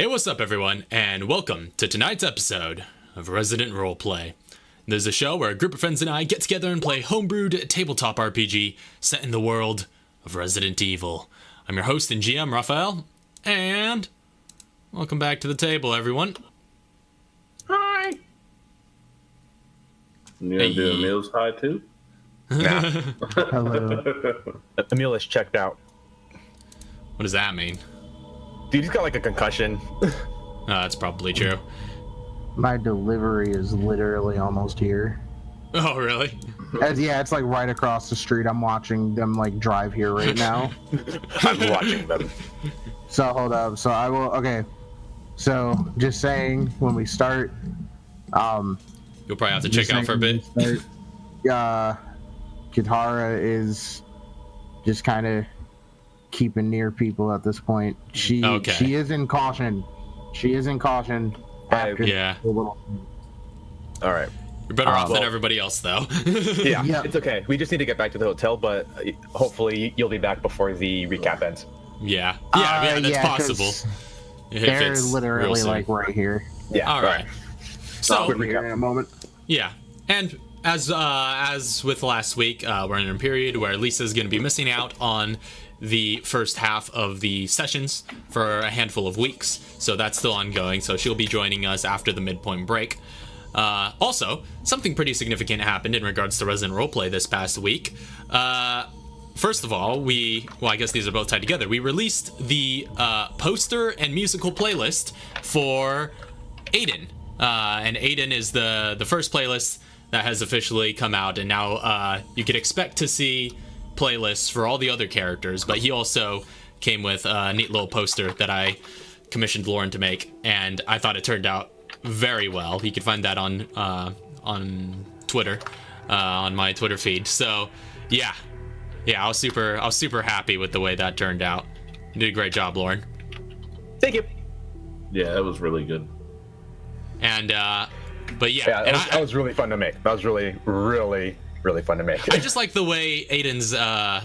Hey, what's up, everyone, and welcome to tonight's episode of Resident Roleplay. This is a show where a group of friends and I get together and play homebrewed tabletop RPG set in the world of Resident Evil. I'm your host and GM, Raphael, and welcome back to the table, everyone. Hi. You gonna do Emil's hi too? Nah. Hello. Emil is checked out. What does that mean? Dude, he's got like a concussion. That's probably true. My delivery is literally almost here. Oh, really? Yeah, it's like right across the street. I'm watching them like drive here right now. I'm watching them. So hold up. So I will. Okay. So just saying, when we start, You'll probably have to check out for a bit. Katara is just kind of keeping near people at this point. She is in caution. She is in caution. After yeah. the little... All right. You're better off than everybody else, though. Yeah, Yeah. it's okay. We just need to get back to the hotel, but hopefully you'll be back before the recap ends. Yeah. Yeah, that's possible. If They're it's real literally soon. like right here. Yeah. All right. So, I'll be here in a moment. yeah. And as with last week, we're in a period where Lisa's going to be missing out on the first half of the sessions for a handful of weeks. So that's still ongoing. So she'll be joining us after the midpoint break. Also, something pretty significant happened in regards to Resident Roleplay this past week. First of all, I guess these are both tied together. We released the poster and musical playlist for Aiden. And Aiden is the first playlist that has officially come out, and now you could expect to see playlists for all the other characters, but he also came with a neat little poster that I commissioned Lauren to make, and I thought it turned out very well. You can find that on Twitter, on my Twitter feed. So yeah, I was super happy with the way that turned out. You did a great job, Lauren. Thank you. Yeah, that was really good. And but yeah, Yeah, that was really fun to make. That was really fun to make. I just like the way Aiden's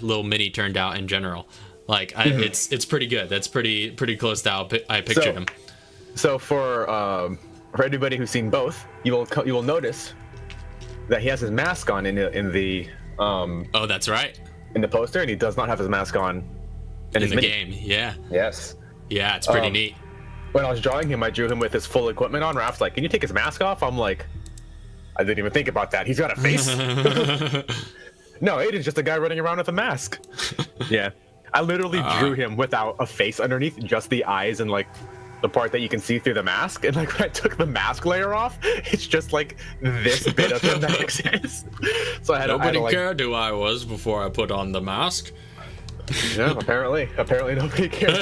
little mini turned out in general. Like, it's pretty good. That's pretty close to how I pictured him. So for everybody who's seen both, you will notice that he has his mask on in the Oh, that's right. in the poster, and he does not have his mask on In his the mini. game, yeah, Yes. it's pretty neat. When I was drawing him, I drew him with his full equipment on. Raph's like, "Can you take his mask off?" I'm like, I didn't even think about that. He's got a face. No, Aiden's just a guy running around with a mask. Yeah. I literally drew him without a face underneath, just the eyes and like the part that you can see through the mask. And like when I took the mask layer off, it's just like this bit of him that exists. So Nobody cared who I was before I put on the mask. Yeah, apparently nobody cared.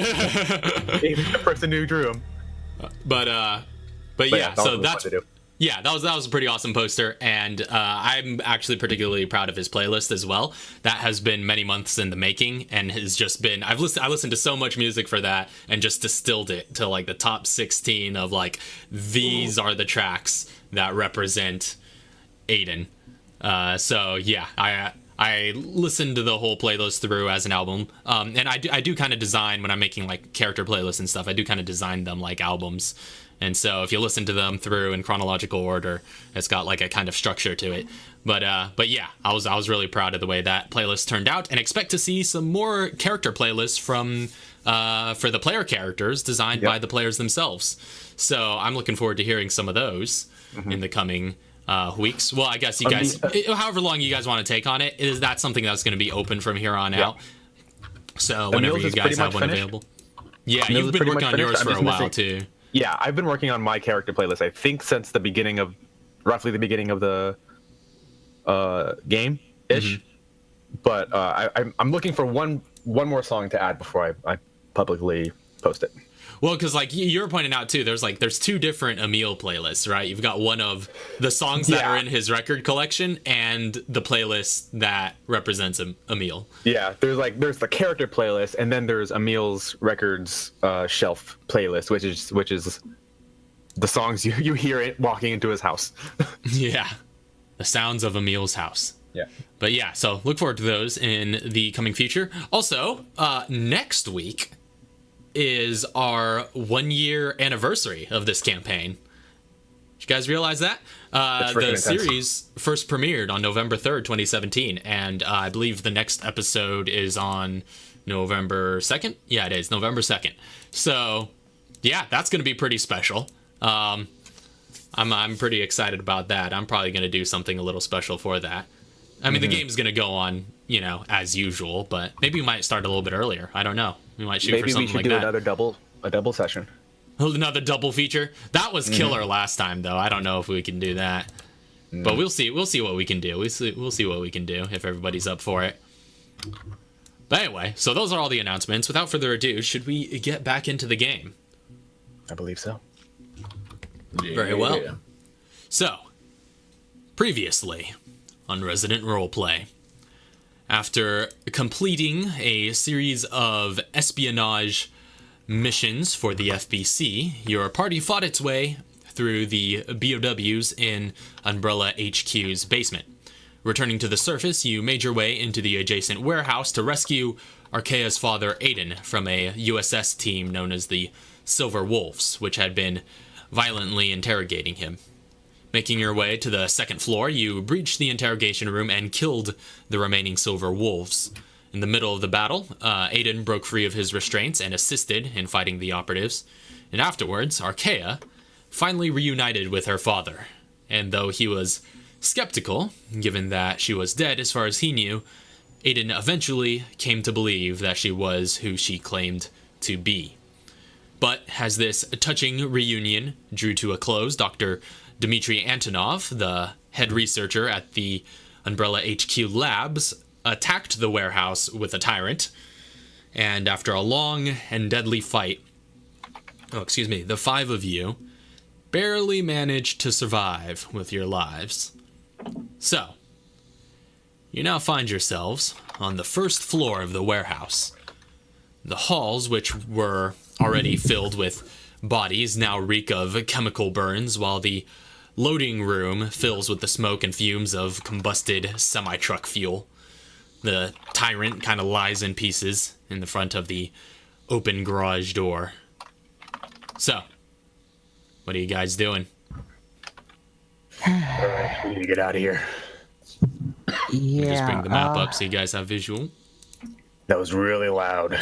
Even the person who drew him. But yeah, that was so really that's fun to do. yeah, that was a pretty awesome poster, and I'm actually particularly proud of his playlist as well. That has been many months in the making, and has just been I listened to so much music for that, and just distilled it to like the top 16 of like these are the tracks that represent Aiden. So yeah, I listened to the whole playlist through as an album, and I do kind of design when I'm making like character playlists and stuff. I do kind of design them like albums, and so if you listen to them through in chronological order, it's got like a kind of structure to it. But yeah, I was really proud of the way that playlist turned out, and expect to see some more character playlists from for the player characters designed by the players themselves. So I'm looking forward to hearing some of those in the coming weeks. Well, I guess you guys, however long you guys want to take on it, is that something that's going to be open from here on out. So whenever you guys have one available. Yeah, you've been working on yours for a while too. Yeah, I've been working on my character playlist, I think, since roughly the beginning of the game-ish. But I'm looking for one more song to add before I publicly post it. Well, because like you were pointing out too, there's two different Emil playlists, right? You've got one of the songs that are in his record collection, and the playlist that represents Emil. Yeah, there's the character playlist, and then there's Emil's records shelf playlist, which is the songs you hear walking into his house. Yeah, the sounds of Emil's house. Yeah. But yeah, so look forward to those in the coming future. Also, next week is our 1-year anniversary of this campaign. Did you guys realize that? The series first premiered on November 3rd, 2017, and I believe the next episode is on November 2nd? Yeah, it is, November 2nd. So, yeah, that's going to be pretty special. I'm pretty excited about that. I'm probably going to do something a little special for that. I mean, the game's going to go on, as usual, but maybe we might start a little bit earlier. I don't know. We might shoot for something like that. Maybe we should do a double session. Another double feature. That was killer last time, though. I don't know if we can do that, but we'll see. We'll see what we can do. We'll see what we can do if everybody's up for it. But anyway, so those are all the announcements. Without further ado, should we get back into the game? I believe so. Yeah. Very well. So, previously on Resident Roleplay, after completing a series of espionage missions for the FBC, your party fought its way through the BOWs in Umbrella HQ's basement. Returning to the surface, you made your way into the adjacent warehouse to rescue Arkea's father, Aiden, from a USS team known as the Silver Wolves, which had been violently interrogating him. Making your way to the second floor, you breached the interrogation room and killed the remaining Silver Wolves. In the middle of the battle, Aiden broke free of his restraints and assisted in fighting the operatives. And afterwards, Arkea finally reunited with her father. And though he was skeptical, given that she was dead as far as he knew, Aiden eventually came to believe that she was who she claimed to be. But as this touching reunion drew to a close, Dr. Dmitry Antonov, the head researcher at the Umbrella HQ labs, attacked the warehouse with a tyrant, and after a long and deadly fight, the 5 of you barely managed to survive with your lives. So, you now find yourselves on the first floor of the warehouse. The halls, which were already filled with bodies, now reek of chemical burns, while the loading room fills with the smoke and fumes of combusted semi-truck fuel. The tyrant kind of lies in pieces in the front of the open garage door. So, what are you guys doing? Alright, we need to get out of here. Yeah. Just bring the map up so you guys have visual. That was really loud.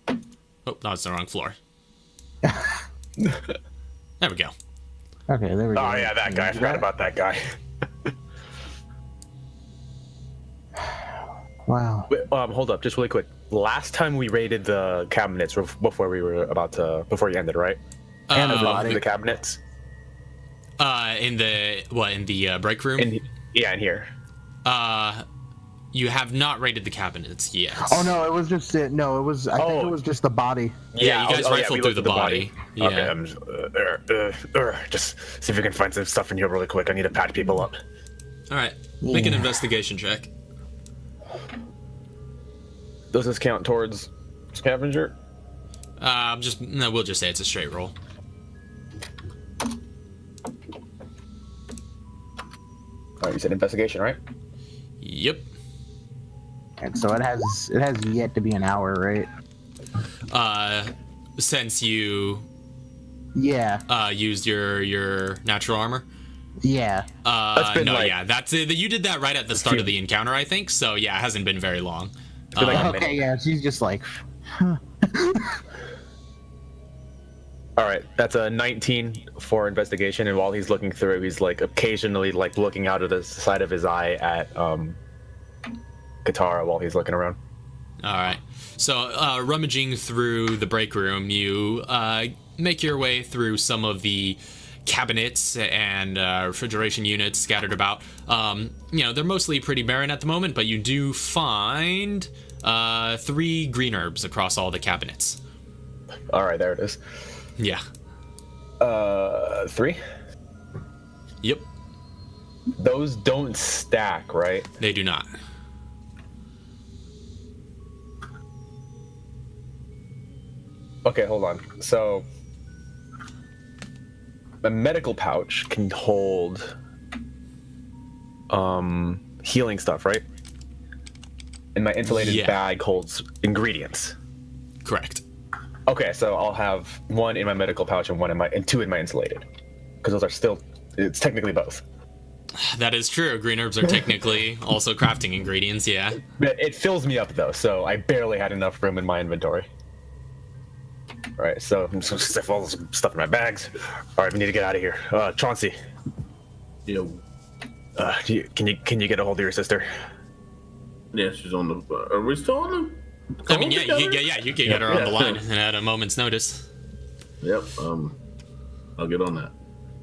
Oh, that was the wrong floor. There we go. Okay, there we go. Oh yeah, that guy. I forgot about that guy. Wow. Wait, hold up, just really quick. Last time we raided the cabinets before you ended, right? And the body. The cabinets. In the break room? In here. You have not raided the cabinets yet. Oh no, it was just it. No, it was. I think it was just the body. Yeah, you guys rifled through the body. Yeah. Okay, I'm just see if we can find some stuff in here really quick. I need to patch people up. All right, make an investigation check. Does this count towards scavenger? We'll just say it's a straight roll. Oh, you said investigation, right? Yep. And so it has yet to be an hour, right? Since you used your natural armor. Yeah. That's it. You did that right at the start of the encounter, I think. So yeah, it hasn't been very long. Okay, yeah, she's just like. All right, that's a 19 for investigation, and while he's looking through, he's like occasionally like looking out of the side of his eye at Katara while he's looking around. All right. So rummaging through the break room, you make your way through some of the cabinets and refrigeration units scattered about. They're mostly pretty barren at the moment, but you do find 3 green herbs across all the cabinets. All right, there it is. Yeah. 3? Yep. Those don't stack, right? They do not. Okay, hold on. So, a medical pouch can hold healing stuff, right? And my insulated bag holds ingredients. Correct. Okay, so I'll have one in my medical pouch and two in my insulated, because those are still. It's technically both. That is true. Green herbs are technically also crafting ingredients. Yeah. It fills me up though, so I barely had enough room in my inventory. All right, so I'm just gonna stuff all this stuff in my bags. All right, we need to get out of here. Chauncey. Yo. Can you get a hold of your sister? Yeah, she's on the. Are we still on the? I mean, yeah, you can get her on the line and at a moment's notice. Yep. I'll get on that.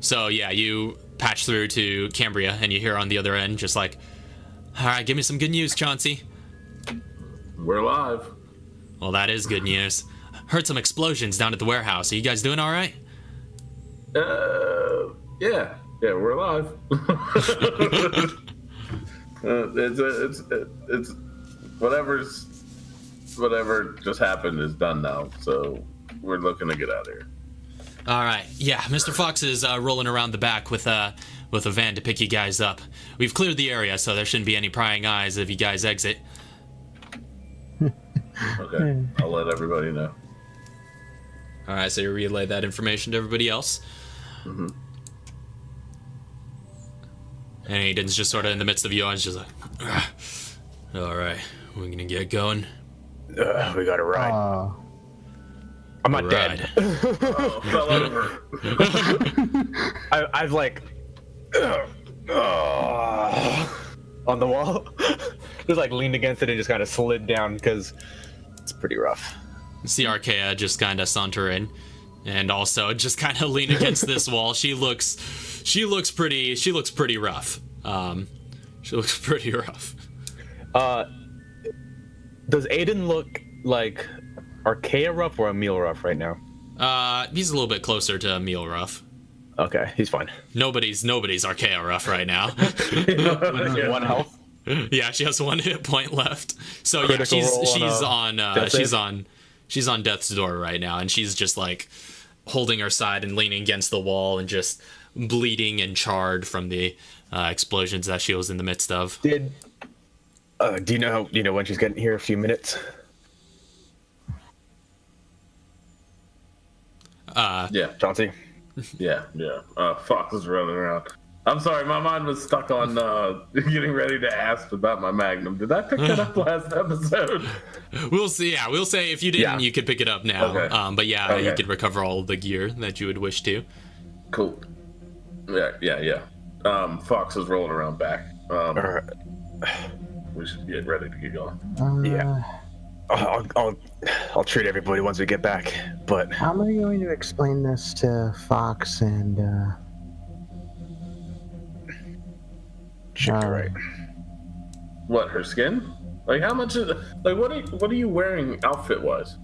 So yeah, you patch through to Cambria, and you hear on the other end, just like, all right, give me some good news, Chauncey. We're alive. Well, that is good news. Heard some explosions down at the warehouse. Are you guys doing all right? Yeah, we're alive. It's whatever just happened is done now. So we're looking to get out of here. All right. Yeah, Mr. Fox is rolling around the back with a van to pick you guys up. We've cleared the area, so there shouldn't be any prying eyes if you guys exit. Okay, I'll let everybody know. All right, so you relay that information to everybody else. Mm-hmm. And Aiden's just sort of in the midst of you, and it's just like, all right, we're gonna get going. We got to ride. I'm not dead. Oh, fell over. I've like on the wall. Just like leaned against it and just kind of slid down because it's pretty rough. See Arkea just kind of saunter in, and also just kind of lean against this wall. She looks pretty rough. She looks pretty rough. Does Aiden look like Arkea rough or Emil rough right now? He's a little bit closer to Emil rough. Okay, he's fine. Nobody's Arkea rough right now. One health. Yeah, she has 1 hit point left. So Critical yeah, she's on death's door right now, and she's just like holding her side and leaning against the wall and just bleeding and charred from the explosions that she was in the midst of. Do you know when she's getting here? A few minutes. Yeah, Chauncey. Yeah. Fox is running around. I'm sorry, my mind was stuck on getting ready to ask about my Magnum. Did I pick that up last episode? We'll see. Yeah, we'll say if you didn't, you could pick it up now. Okay. But yeah, Okay. you could recover all the gear that you would wish to. Cool. Yeah. Fox is rolling around back. All right. We should get ready to get going. Yeah. I'll treat everybody once we get back. But how am I going to explain this to Fox and right. What, her skin? Like how much is like what are you wearing outfit wise?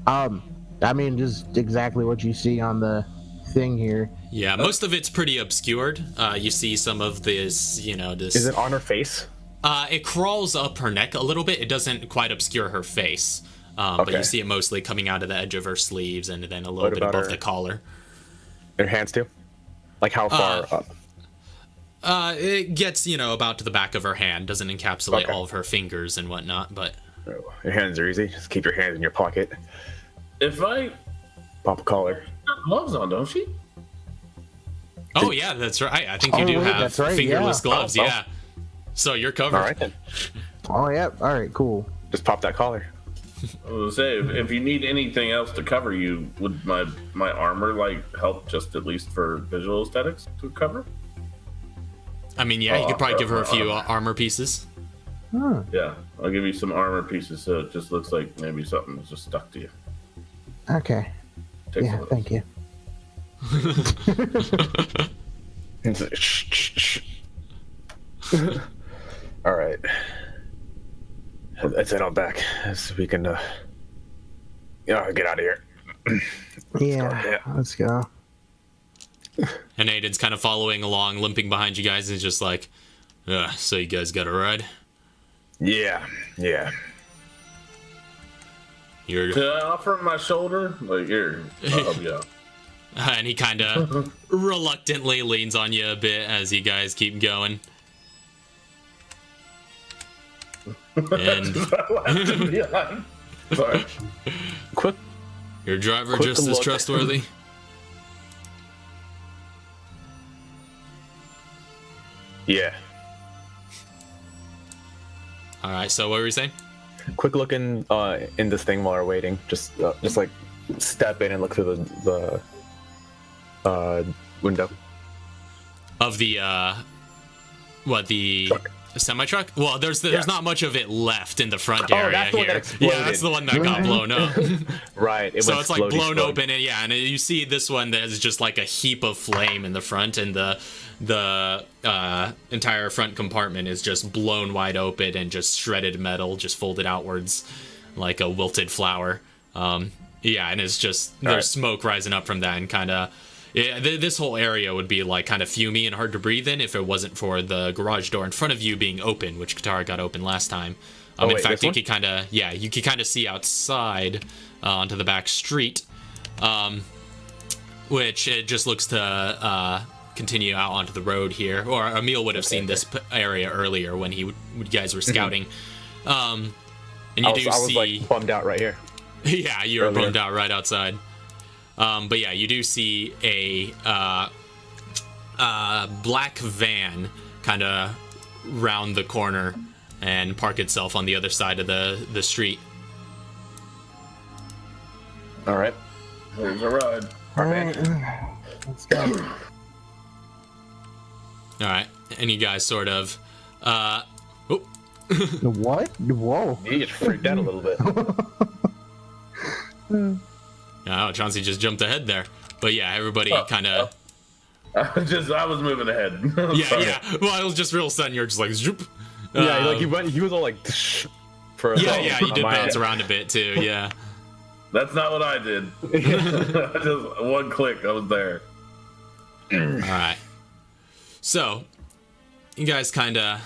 I mean just exactly what you see on the thing here. Yeah, most of it's pretty obscured. You see some of this, this. Is it on her face? It crawls up her neck a little bit. It doesn't quite obscure her face. But you see it mostly coming out of the edge of her sleeves and then a little bit above the collar. Her hands too? Like how far up? It gets, about to the back of her hand. Doesn't encapsulate all of her fingers and whatnot, but... Your hands are easy. Just keep your hands in your pocket. If I... Pop a collar. Got gloves on, don't she? Oh, yeah, that's right. I think you do have fingerless gloves, yeah. So you're covered. All right, then. Oh, yeah. All right, cool. Just pop that collar. I was gonna say, if you need anything else to cover you, would my armor, help just at least for visual aesthetics to cover? I mean, yeah, you could probably give her a few armor pieces. Huh. Yeah, I'll give you some armor pieces so it just looks like maybe something's just stuck to you. Okay. Yeah, thank you. All right. Let's head on back so we can get out of here. Let's go. And Aiden's kind of following along, limping behind you guys, and he's just like, so you guys got a ride? Yeah. Can I offer him my shoulder? Here, I'll help you out. And he kind of reluctantly leans on you a bit as you guys keep going. And Sorry. Quick. Your driver Quick just as look. trustworthy. Yeah. All right. So what were you saying? Quick look in this thing while we're waiting. Just like step in and look through the window. Of the the Truck. semi truck? Well, there's not much of it left in the front Oh, area that's the one here. that exploded. Yeah, that's the one that got blown up. Right. So it's like blown open, and yeah, and you see this one that is just like a heap of flame in the front, and the entire front compartment is just blown wide open and just shredded metal, just folded outwards like a wilted flower. Yeah, and it's just there's smoke rising up from that, and kind of. Yeah, this whole area would be like kind of fumy and hard to breathe in if it wasn't for the garage door in front of you being open, which Katara got open last time. In fact, you could kind of see outside onto the back street, which it just looks to continue out onto the road here. Or Emil would have seen this area earlier when you guys were scouting. And you I was like bummed out right here. Yeah, you were bummed out right outside. But yeah, you do see a black van kind of round the corner and park itself on the other side of the street. All right. Here's a ride. All right, let's go. All right, and you guys sort of. What? Whoa. You just freaked out a little bit. Oh, Chauncey just jumped ahead there. But yeah, everybody kind of. I was moving ahead. Yeah. Well, it was just real sudden. You're just like, zoop. Yeah, like he was all like. For a yeah, you did bounce around a bit too. Yeah. That's not what I did. Just one click, I was there. All right. So, you guys kind of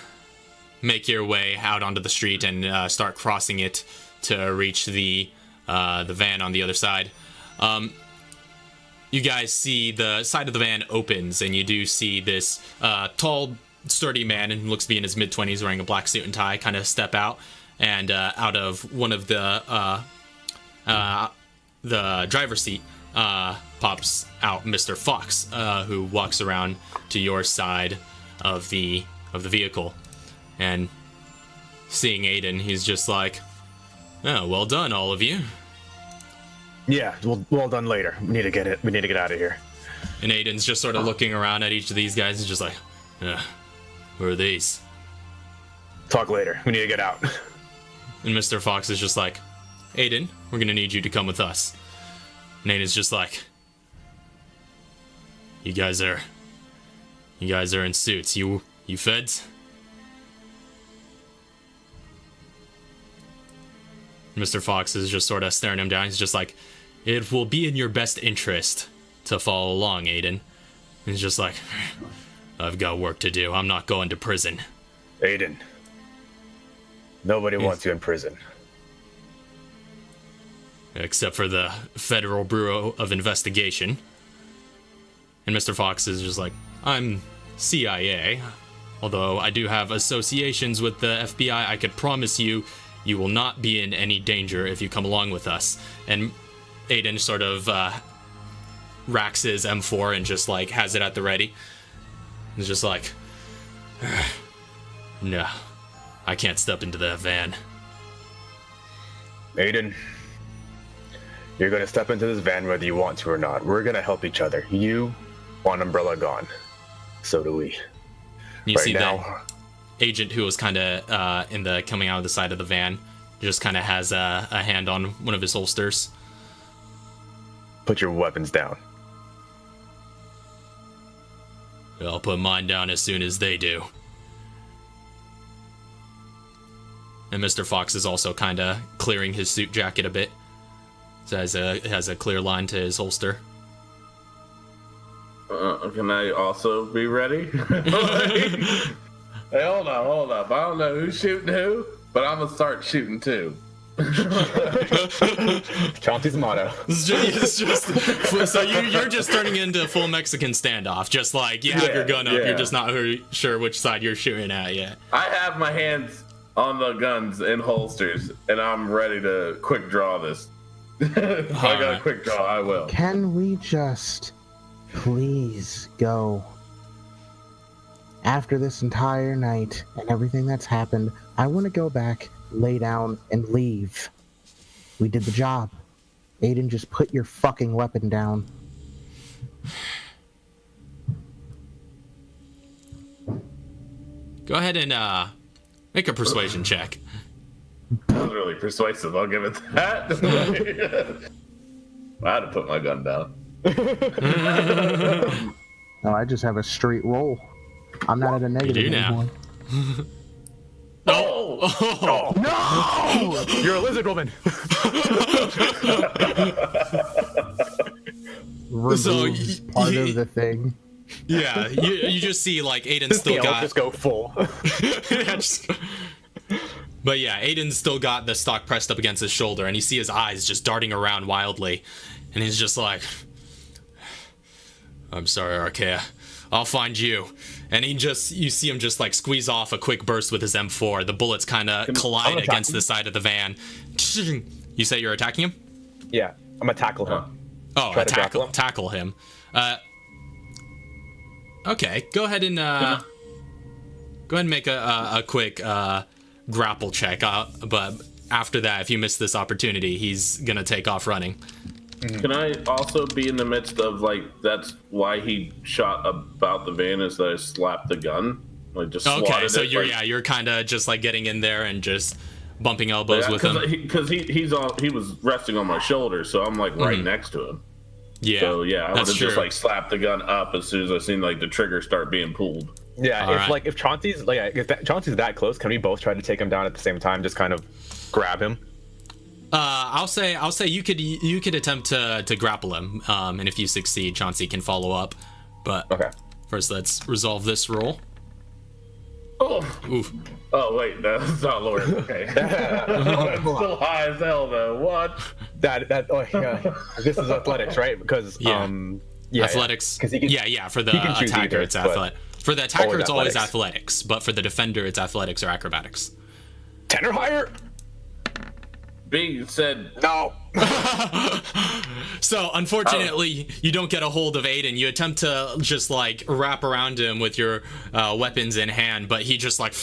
make your way out onto the street and start crossing it to reach the van on the other side. You guys see the side of the van opens, and you do see this tall, sturdy man, and looks to be in his mid-20s, wearing a black suit and tie, kind of step out, and out of one of the driver's seat pops out Mr. Fox, who walks around to your side of the vehicle, and seeing Aiden, he's just like, "Oh, well done, all of you." Yeah, well done later. We need to get out of here. And Aiden's just sort of looking around at each of these guys and just like, who are these? Talk later. We need to get out. And Mr. Fox is just like, Aiden, we're gonna need you to come with us. And Aiden's just like, you guys are in suits. You feds? Mr. Fox is just sort of staring him down. He's just like, it will be in your best interest to follow along, Aiden. He's just like, I've got work to do. I'm not going to prison. Aiden, nobody wants you in prison. Except for the Federal Bureau of Investigation. And Mr. Fox is just like, I'm CIA. Although I do have associations with the FBI, I could promise you, you will not be in any danger if you come along with us. And Aiden sort of racks his M4 and just like has it at the ready. He's just like, no, I can't step into that van. Aiden, you're gonna step into this van whether you want to or not. We're gonna help each other. You want Umbrella gone. So do we. You see that agent who was kind of in the coming out of the side of the van just kind of has a hand on one of his holsters. Put your weapons down. I'll put mine down as soon as they do. And Mr. Fox is also kind of clearing his suit jacket a bit. So it has a clear line to his holster. Can I also be ready? Hey, hold up. I don't know who's shooting who, but I'm gonna start shooting too. Chauncey's motto. It's just so you're just turning into a full Mexican standoff. Just like you have your gun up, you're just not sure which side you're shooting at yet. I have my hands on the guns in holsters, and I'm ready to quick draw this. If I got a quick draw, I will. Can we just please go? After this entire night and everything that's happened, I want to go back, lay down, and leave. We did the job. Aiden, just put your fucking weapon down. Go ahead and make a persuasion check. That was really persuasive, I'll give it that. I had to put my gun down. No, I just have a straight roll. I'm not at a negative You do now. anymore. Oh. No! You're a lizard woman. Removes part of the thing. Yeah, you just see like Aiden still got. Just go full. But yeah, Aiden's still got the stock pressed up against his shoulder, and you see his eyes just darting around wildly, and he's just like, "I'm sorry, Arkea. I'll find you." And you see him just like squeeze off a quick burst with his M4. The bullets kind of collide against the side of the van. You say you're attacking him? Yeah, I'm gonna tackle him. Oh, tackle him. Okay, go ahead and make a quick grapple check. But after that, if you miss this opportunity, he's gonna take off running. Can I also be in the midst of, like, that's why he shot about the van, is that I slapped the gun? Like, just okay, so it, you're kind of just like getting in there and just bumping elbows with him. Because he was resting on my shoulder, so I'm like right next to him. Yeah. So yeah, I would have true. just like slapped the gun up as soon as I seen like the trigger start being pulled. Yeah, if Chauncey's Chauncey's that close, can we both try to take him down at the same time? Just kind of grab him. I'll say you could attempt to grapple him, and if you succeed, Chauncey can follow up. But okay, first let's resolve this roll. Oh, oof. Oh wait, no, that's not Lord. Okay, it's still high as hell though. What? Oh yeah. This is athletics, right? Because athletics. Yeah. For the attacker, it's athletics. For the attacker, it's always athletics. athletics, but for the defender, it's athletics or acrobatics. 10 or higher. B said no. So unfortunately, you don't get a hold of Aiden. You attempt to just like wrap around him with your weapons in hand, but he just like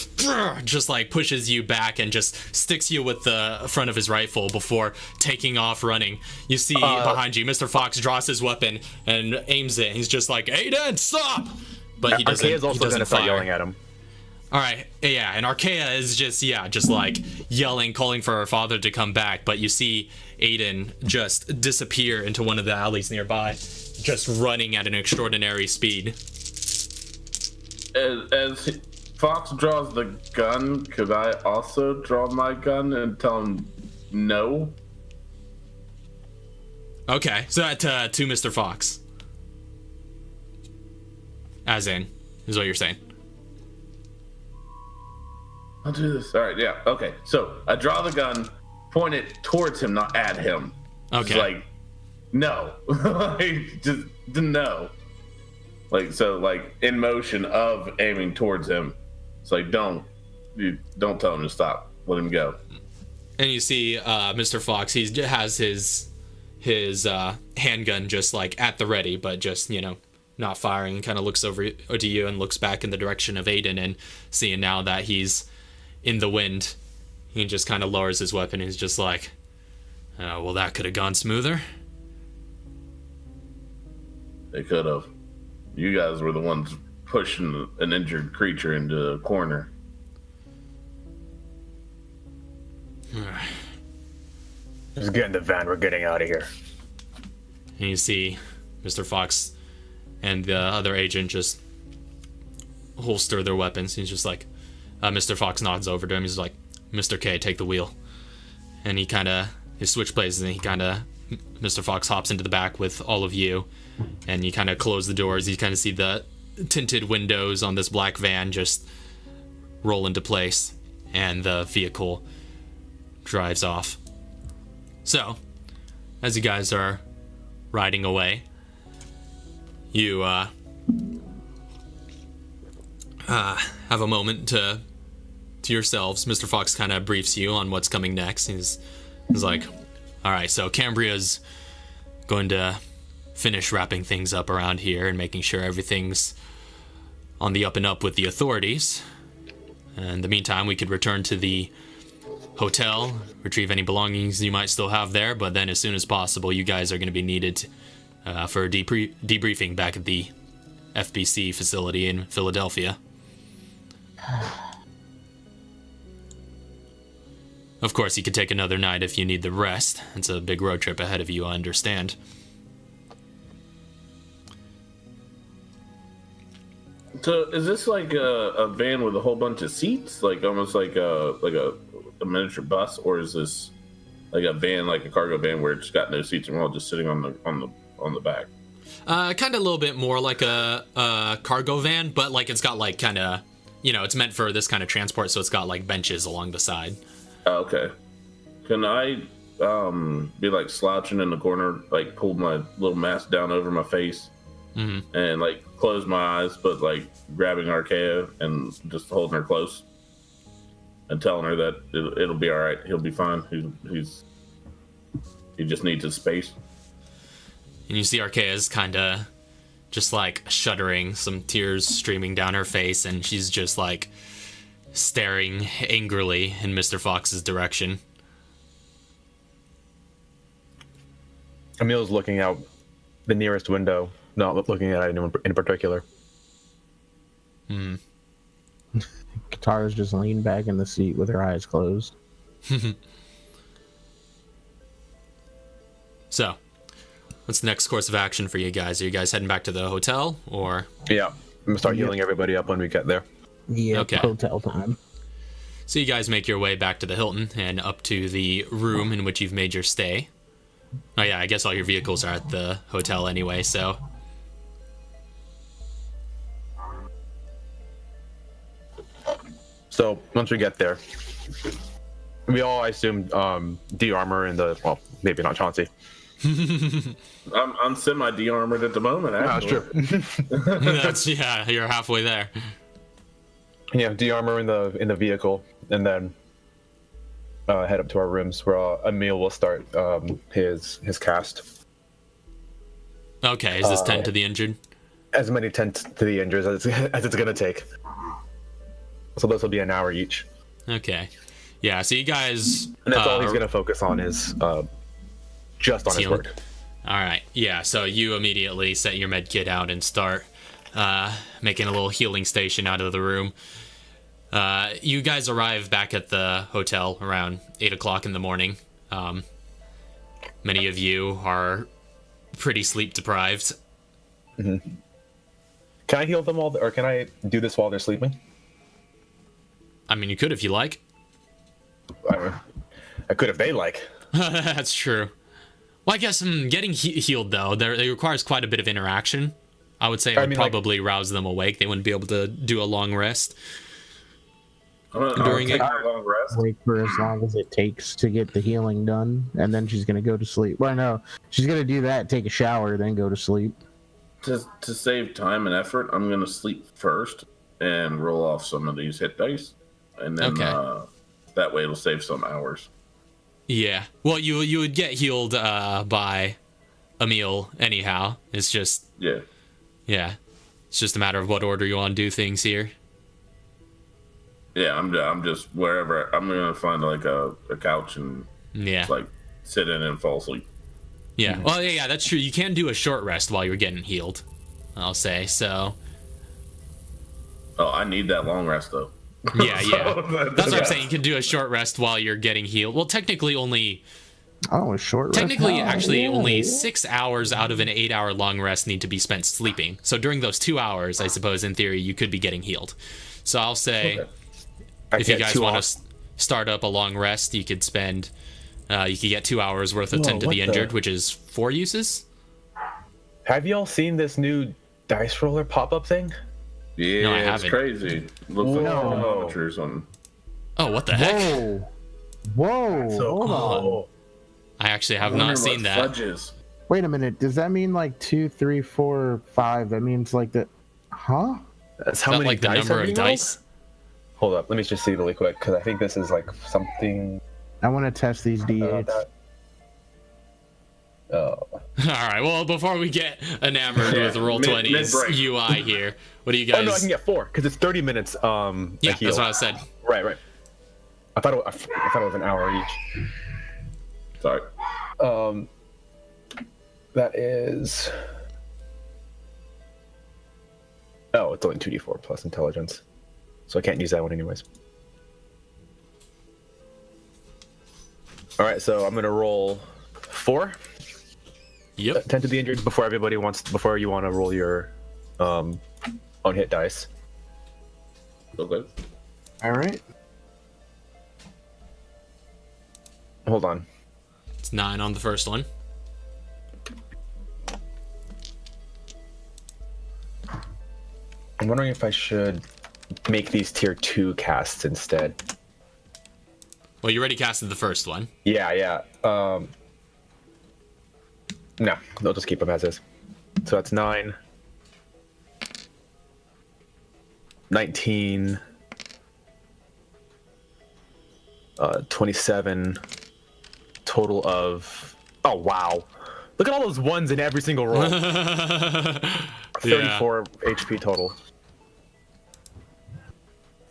pushes you back and just sticks you with the front of his rifle before taking off running. You see behind you, Mr. Fox draws his weapon and aims it. He's just like, "Aiden, stop!" But he doesn't. Arkea's also gonna start yelling at him. All right, yeah, and Arkea is just like yelling, calling for her father to come back, but you see Aiden just disappear into one of the alleys nearby, just running at an extraordinary speed. As Fox draws the gun, could I also draw my gun and tell him no? Okay, so that to Mr. Fox. As in, is what you're saying. I'll do this. All right, yeah, okay. So I draw the gun, point it towards him, not at him. Okay. Just like, no. Like, just no. Like, so, like, in motion of aiming towards him. It's like, don't tell him to stop. Let him go. And you see Mr. Fox, he has his handgun just like at the ready, but just, not firing, and kind of looks over to you and looks back in the direction of Aiden, and seeing now that he's in the wind, he just kind of lowers his weapon. He's just like, well, that could have gone smoother. They could have. You guys were the ones pushing an injured creature into a corner. Just get in the van. We're getting out of here. And you see Mr. Fox and the other agent just holster their weapons. He's just like, Mr. Fox nods over to him. He's like, "Mr. K, take the wheel." And he switch places, and Mr. Fox hops into the back with all of you, and you kind of close the doors. You kind of see the tinted windows on this black van just roll into place, and the vehicle drives off. So, as you guys are riding away, you have a moment to to yourselves, Mr. Fox kind of briefs you on what's coming next. He's like, all right, so Cambria's going to finish wrapping things up around here and making sure everything's on the up and up with the authorities. In the meantime, we could return to the hotel, retrieve any belongings you might still have there, but then as soon as possible, you guys are going to be needed for a debriefing back at the FBC facility in Philadelphia. Of course, you could take another night if you need the rest. It's a big road trip ahead of you, I understand. So is this like a van with a whole bunch of seats, like almost like a miniature bus, or is this like a van, like a cargo van where it's got no seats and we're all just sitting on the back? Kind of a little bit more like a cargo van, but like it's got like kind of, you know, it's meant for this kind of transport, so it's got like benches along the side. Okay. Can I be like slouching in the corner, like pull my little mask down over my face, and like close my eyes, but like grabbing Archaea and just holding her close and telling her that it'll be all right. He'll be fine. He just needs his space. And you see Archaea's kind of just like shuddering, some tears streaming down her face, and she's just like staring angrily in Mr. Fox's direction. Emil's looking out the nearest window, not looking at anyone in particular. Katara's just leaned back in the seat with her eyes closed. So, what's the next course of action for you guys? Are you guys heading back to the hotel, or? Yeah, I'm gonna start healing everybody up when we get there. Yeah, Okay. hotel time. So you guys make your way back to the Hilton and up to the room in which you've made your stay. Oh yeah, I guess all your vehicles are at the hotel anyway, so. So once we get there, we all, I assume, de-armor in the, well, maybe not Chauncey. I'm semi de-armored at the moment. That's Actually. true. That's, yeah, you're halfway there. Yeah, de-armor in the vehicle, and then head up to our rooms where Emil will start his cast. Okay, is this 10 to the injured? As many 10 to the injured as it's gonna take. So those will be an hour each. Okay. Yeah, so you guys... And that's all he's gonna focus on is just on his healing. work. Alright, yeah, so you immediately set your med kit out and start making a little healing station out of the room. You guys arrive back at the hotel around 8 o'clock in the morning. Many of you are pretty sleep deprived. Can I heal them all, or can I do this while they're sleeping? I mean, you could if you like. I could if they like. That's true. Well, I guess getting healed, though, it requires quite a bit of interaction. I would say it would probably rouse them awake. They wouldn't be able to do a long rest. During it. A long rest. Wait for as long as it takes to get the healing done, and then she's gonna go to sleep. Well, no, she's gonna do that, take a shower, then go to sleep. To save time and effort, I'm gonna sleep first and roll off some of these hit dice, and then that way it'll save some hours. Yeah. Well, you would get healed by Emil anyhow. It's just Yeah. It's just a matter of what order you want to do things here. Yeah, I'm just wherever. I'm gonna find like a couch and Yeah. like sit in and fall asleep. Yeah. Well, yeah, that's true. You can do a short rest while you're getting healed, I'll say. So. Oh, I need that long rest though. Yeah, yeah. That's what I'm Yeah. saying. You can do a short rest while you're getting healed. Well, technically only Oh, a short rest. Technically, Oh, actually, yeah, only yeah. 6 hours out of an 8-hour long rest need to be spent sleeping. So during those 2 hours, I suppose, in theory, you could be getting healed. So I'll say, if you guys want to start up a long rest, you could spend, you could get 2 hours worth of 10 to what the the- injured, which is 4 uses. Have y'all seen this new dice roller pop-up thing? Yeah, No, I it's haven't. crazy. Looks like Whoa. thermometers on. Oh, what the heck? Whoa, So hold on. cool. I actually have Wonder not what seen that. fudge is. Wait a minute, does that mean like 2, 3, 4, 5? That means like the... Huh? That's Is how that many like the dice number are of being dice? Hold up, let me just see really quick because I think this is like something. I want to test these about D8s. that. Oh. All right. Well, before we get enamored with Roll20's mid-break. UI here, what do you Oh guys? no, I can get 4 because it's 30 minutes. Yeah, a that's heal. what I said. Right. I thought it was an hour each. Sorry. That is. Oh, it's only 2d4 plus intelligence, so I can't use that one anyways. All right, so I'm gonna roll 4. Yep. Tend to the injured before you want to roll your own hit dice. Okay. All right. Hold on. It's 9 on the first one. I'm wondering if I should make these tier 2 casts instead. Well, you already casted the first one. Yeah. No, they'll just keep them as is. So that's 9, 19, 27, total of. Oh wow! Look at all those ones in every single roll. 34 HP total.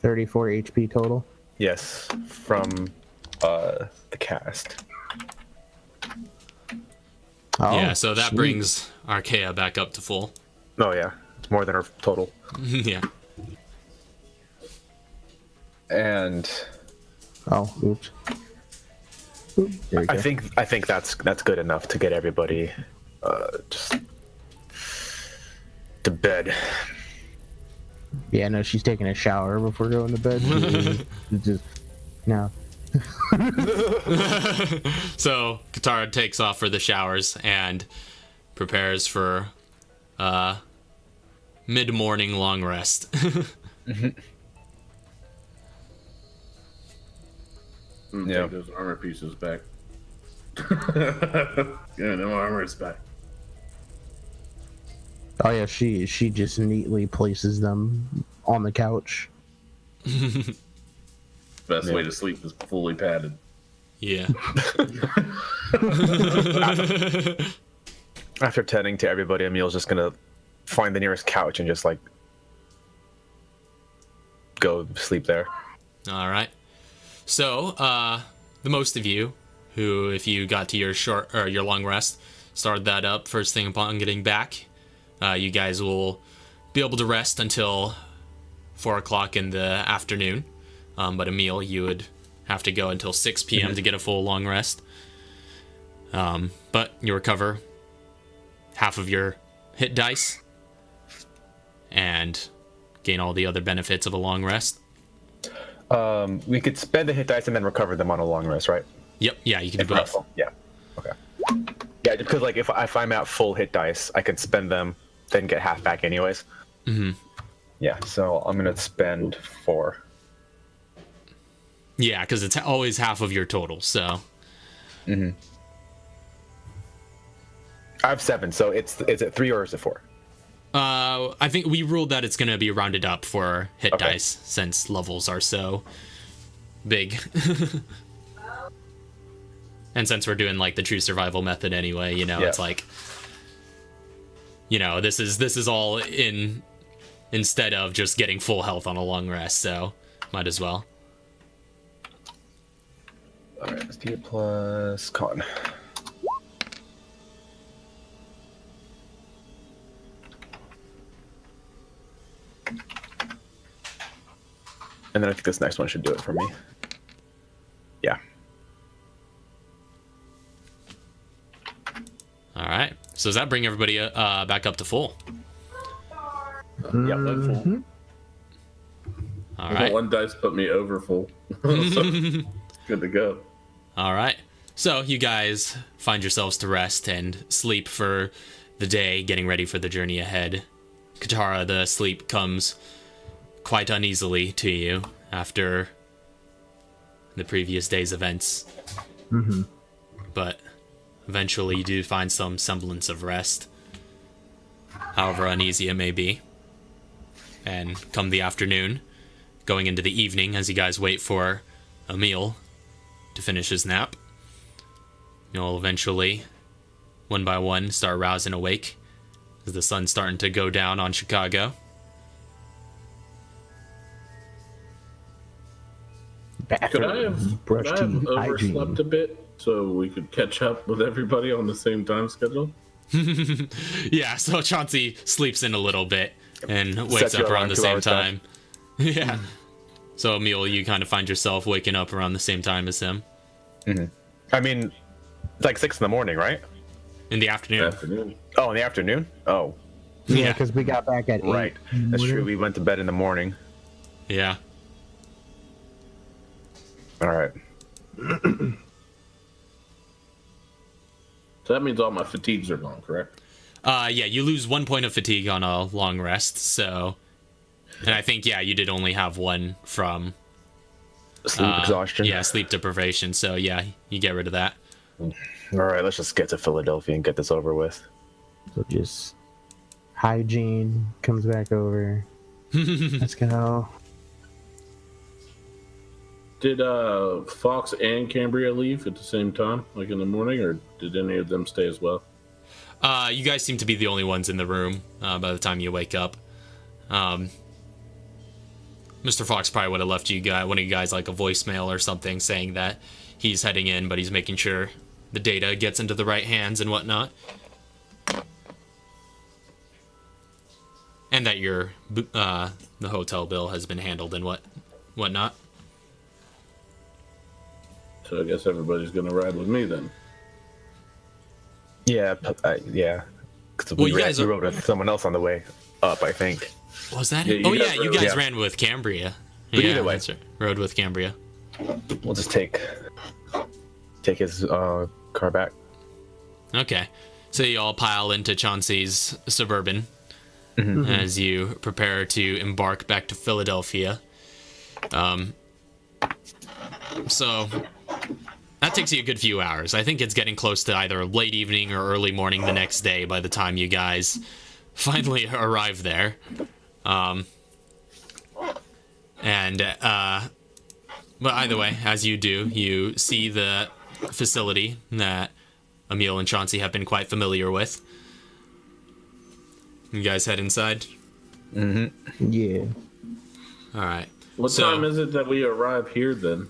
34 HP total. Yes, from the cast. Oh, Yeah, so that sweet. brings Archaea back up to full. Oh yeah, it's more than our total. Yeah. And Oh, oops. Oop, there we go. I think that's good enough to get everybody just to bed. Yeah, no, she's taking a shower before going to bed. Just no. So Katara takes off for the showers and prepares for mid-morning long rest. Yeah. Take those armor pieces back. Yeah, no armor is back. Oh yeah, she just neatly places them on the couch. Best way to sleep is fully padded. Yeah. After tending to everybody, Emil's just gonna find the nearest couch and just like go sleep there. All right. So, the most of you who, if you got to your short or your long rest, started that up first thing upon getting back, you guys will be able to rest until 4 o'clock in the afternoon. But Emil, you would have to go until 6 p.m. to get a full long rest. But you recover half of your hit dice and gain all the other benefits of a long rest. We could spend the hit dice and then recover them on a long rest, right? Yep, yeah, you can do both. Yeah. Okay. Yeah, because like if I'm at full hit dice, I can spend them, then get half back anyways. Mm-hmm. Yeah, so I'm gonna spend 4. Yeah, because it's always half of your total, so... I have 7, so is it 3 or is it 4? I think we ruled that it's going to be rounded up for hit Okay. dice, since levels are so big. And since we're doing, like, the true survival method anyway, you know, Yeah. it's like... You know, this is all in... Instead of just getting full health on a long rest, so might as well. Alright, let's do it plus con. And then I think this next one should do it for me. Yeah. All right. So does that bring everybody back up to full? Yep. Full. All right. One dice put me over full. So, good to go. All right. So you guys find yourselves to rest and sleep for the day, getting ready for the journey ahead. Katara, the sleep comes quite uneasily to you after the previous day's events. Mm-hmm. But eventually you do find some semblance of rest, however uneasy it may be. And come the afternoon, going into the evening as you guys wait for Emil to finish his nap. You'll eventually, one by one, start rousing awake as the sun's starting to go down on Chicago. Could I have overslept a bit so we could catch up with everybody on the same time schedule? Yeah, so Chauncey sleeps in a little bit and wakes Sets you up around the 2 same hours time. Yeah. So Emil, you kind of find yourself waking up around the same time as him. I mean, it's like 6 in the morning, right? In the afternoon. Afternoon. Oh, in the afternoon? Oh, Yeah, because we got back at 8. right. That's true. We went to bed in the morning. Yeah. All right. So that means all my fatigues are gone, correct? Yeah, you lose 1 point of fatigue on a long rest, so... And I think, yeah, you did only have 1 from... Sleep exhaustion. Yeah, sleep deprivation, so yeah, you get rid of that. All right, let's just get to Philadelphia and get this over with. So just hygiene comes back over. Let's go. Did Fox and Cambria leave at the same time, like in the morning, or did any of them stay as well? You guys seem to be the only ones in the room by the time you wake up. Mr. Fox probably would have left one of you guys like a voicemail or something saying that he's heading in, but he's making sure the data gets into the right hands and whatnot. And that the hotel bill has been handled and whatnot. So I guess everybody's gonna ride with me then. Yeah, yeah. Because Well, we, you guys we are- rode with someone else on the way up, I think. Was that Yeah, it? you Oh guys yeah, you rode- guys yeah. ran with Cambria. But Yeah, either way. that's right. Rode with Cambria. We'll just take his car back. Okay. So you all pile into Chauncey's Suburban as you prepare to embark back to Philadelphia. So that takes you a good few hours. I think it's getting close to either late evening or early morning the next day by the time you guys finally arrive there. But either way, as you do, you see the facility that Emil and Chauncey have been quite familiar with. You guys head inside? Yeah. All right. What So- time is it that we arrive here then?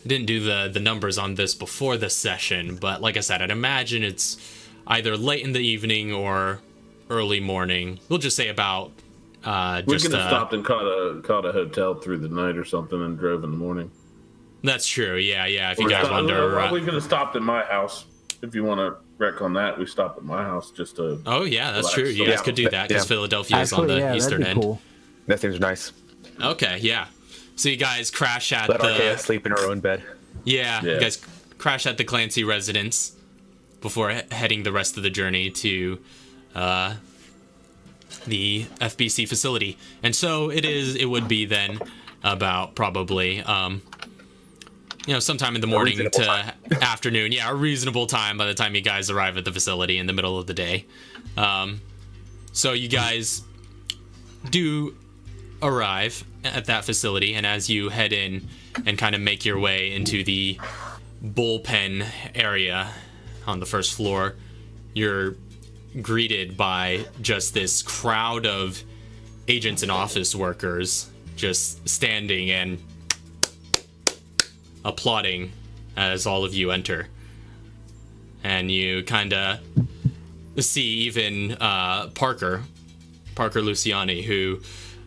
Didn't do the numbers on this before the session, but like I said, I'd imagine it's either late in the evening or early morning. We'll just say about We just could have stopped and caught a hotel through the night or something and drove in the morning. That's true. Yeah. If you guys wonder, we could have stopped at my house. If you want to wreck on that, we stopped at my house just to. oh yeah, that's Relax. true. You guys could do that because Yeah. Philadelphia is on Actually, the yeah, eastern that'd be end. cool. That seems nice. Okay, yeah. So you guys crash at Let the Archaea sleep in her own bed. Yeah, Yeah. you guys crash at the Clancy residence before heading the rest of the journey to the FBC facility. And so it would be then about probably sometime in the morning reasonable to time. afternoon. Yeah, a reasonable time by the time you guys arrive at the facility in the middle of the day. So you guys do arrive at that facility, and as you head in and kind of make your way into the bullpen area on the first floor, you're greeted by just this crowd of agents and office workers just standing and applauding as all of you enter. And you kind of see even Parker Luciani, who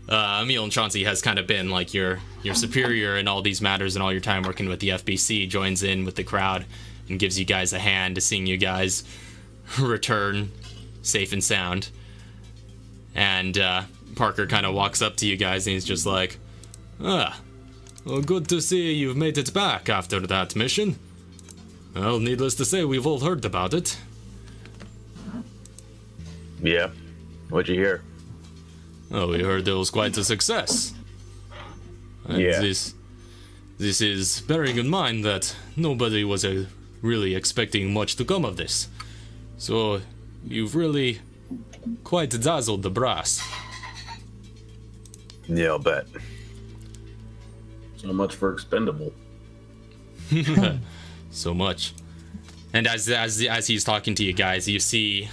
Emil and Chauncey has kind of been like your superior in all these matters and all your time working with the FBC, joins in with the crowd and gives you guys a hand to seeing you guys return safe and sound. And Parker kind of walks up to you guys and he's just like, well, good to see you've made it back after that mission. Well, needless to say, we've all heard about it. Yeah. What'd you hear? Oh, we heard it was quite a success. And Yeah. This is bearing in mind that nobody was really expecting much to come of this. So, you've really quite dazzled the brass. Yeah, I'll bet. So much for expendable. So much. And as he's talking to you guys, you see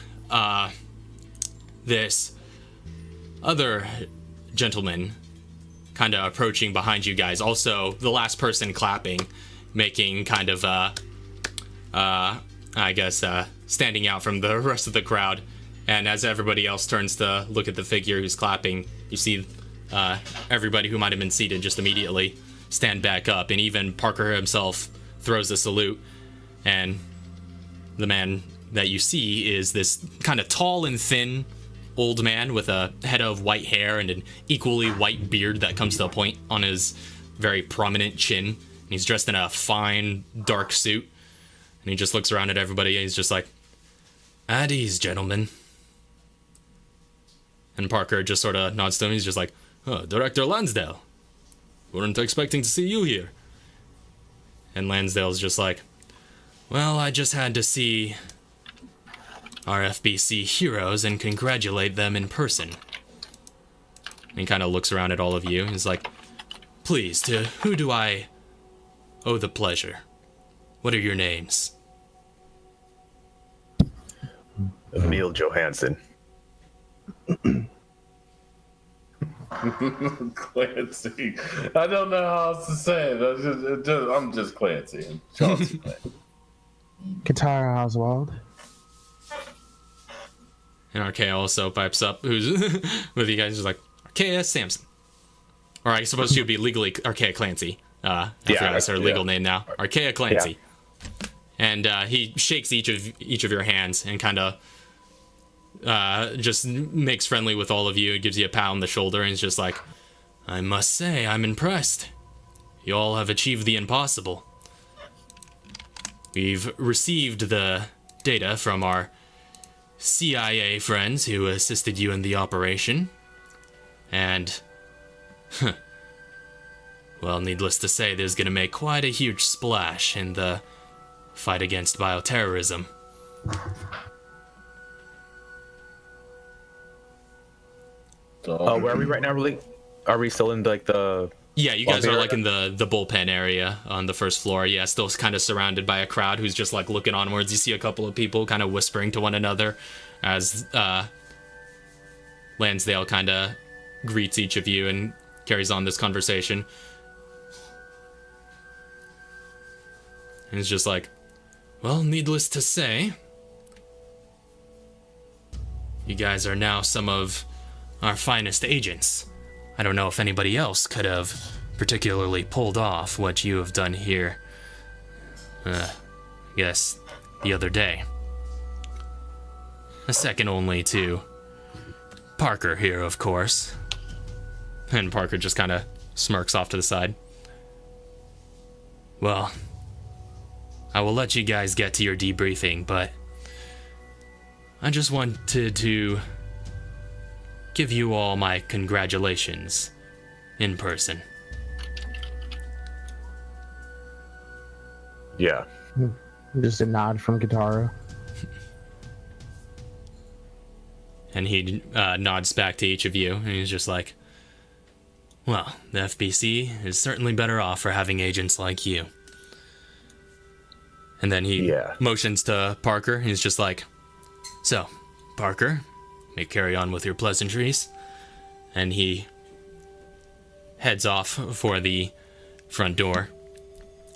this other gentleman kind of approaching behind you guys. Also, the last person clapping, making kind of standing out from the rest of the crowd. And as everybody else turns to look at the figure who's clapping, you see everybody who might have been seated just immediately stand back up, and even Parker himself throws a salute. And the man that you see is this kind of tall and thin old man with a head of white hair and an equally white beard that comes to a point on his very prominent chin. And he's dressed in a fine dark suit, and he just looks around at everybody and he's just like, "At ease, gentlemen." And Parker just sort of nods to him. He's just like, "Oh, Director Lansdale. Weren't expecting to see you here." And Lansdale's just like, "Well, I just had to see our FBC heroes and congratulate them in person." And he kind of looks around at all of you. He's like, "Please, to who do I owe the pleasure? What are your names?" Emil Johansson. Clancy. I don't know how else to say it. I'm just Clancy. I'm Chauncey Clancy. Katara Oswald. And Archaea also pipes up, who's with you guys, just like, "Archaea Sampson." Or I suppose she would be legally Archaea Clancy. I forgot that's her legal name now. Archaea Clancy. Yeah. And he shakes each of your hands and kind of just makes friendly with all of you, gives you a pat on the shoulder, and he's just like, "I must say, I'm impressed. You all have achieved the impossible. We've received the data from our CIA friends who assisted you in the operation, and, well, needless to say, there's gonna make quite a huge splash in the fight against bioterrorism." Where are we right now, really? Are we still in, like, the... Yeah, you guys are, like, in the bullpen area on the first floor. Yeah, still kind of surrounded by a crowd who's just, like, looking onwards. You see a couple of people kind of whispering to one another as Lansdale kind of greets each of you and carries on this conversation. And he's just like, "Well, needless to say, you guys are now some of our finest agents. I don't know if anybody else could have particularly pulled off what you have done here, yes, the other day. A second only to Parker here, of course." And Parker just kind of smirks off to the side. "Well, I will let you guys get to your debriefing, but I just wanted to give you all my congratulations in person." Yeah. Just a nod from Katara. And he nods back to each of you, and he's just like, "Well, the FBC is certainly better off for having agents like you." And then he motions to Parker, and he's just like, "So, Parker, may carry on with your pleasantries." And he heads off for the front door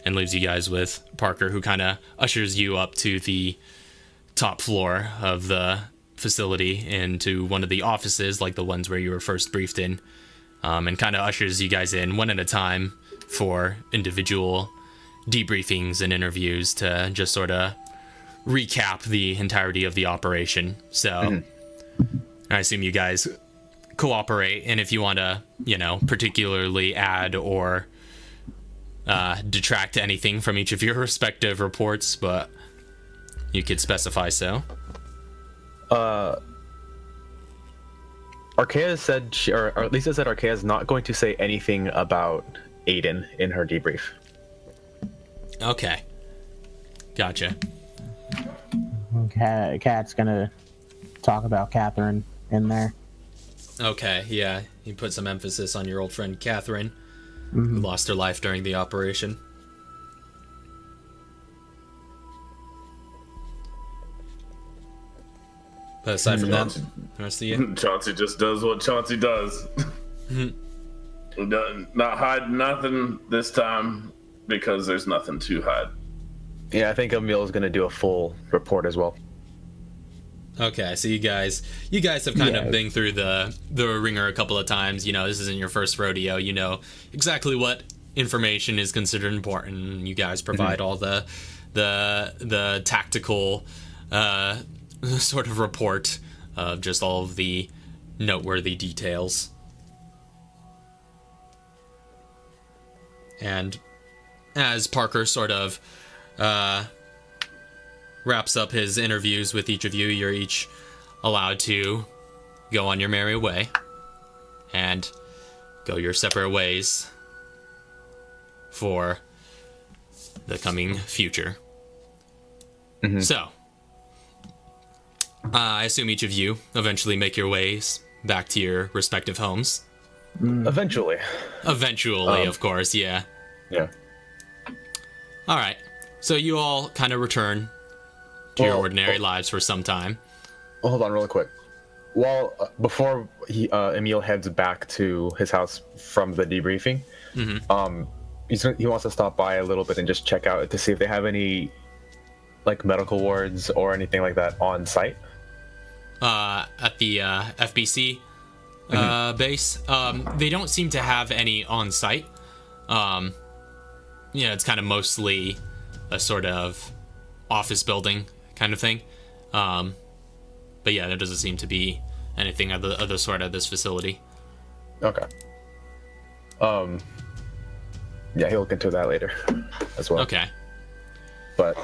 and leaves you guys with Parker, who kind of ushers you up to the top floor of the facility into one of the offices, like the ones where you were first briefed in, and kind of ushers you guys in one at a time for individual debriefings and interviews to just sort of recap the entirety of the operation. So I assume you guys cooperate, and if you want to, particularly add or detract anything from each of your respective reports, but you could specify so. Archaea said, or Lisa said Archaea is not going to say anything about Aiden in her debrief. Okay. Gotcha. Kat's gonna talk about Catherine in there. Okay, yeah. You put some emphasis on your old friend Catherine, who lost her life during the operation. But aside from that, the rest of you? Chauncey just does what Chauncey does. Not hide nothing this time because there's nothing to hide. Yeah, I think Emil is gonna do a full report as well. Okay, so you guys have kind of been through the ringer a couple of times. You know, this isn't your first rodeo. You know exactly what information is considered important. You guys provide all the tactical sort of report of just all of the noteworthy details. And as Parker sort of wraps up his interviews with each of you, you're each allowed to go on your merry way and go your separate ways for the coming future. So, I assume each of you eventually make your ways back to your respective homes. Eventually, Of course, yeah. Yeah. All right. So you all kind of return to your ordinary lives for some time. Well, hold on, really quick. Well, before Emil heads back to his house from the debriefing, he wants to stop by a little bit and just check out to see if they have any like medical wards or anything like that on site. At the FBC base, they don't seem to have any on site. It's kind of mostly a sort of office building kind of thing. But yeah, there doesn't seem to be anything of the sort at this facility. Okay. Yeah, he'll look into that later as well. Okay. But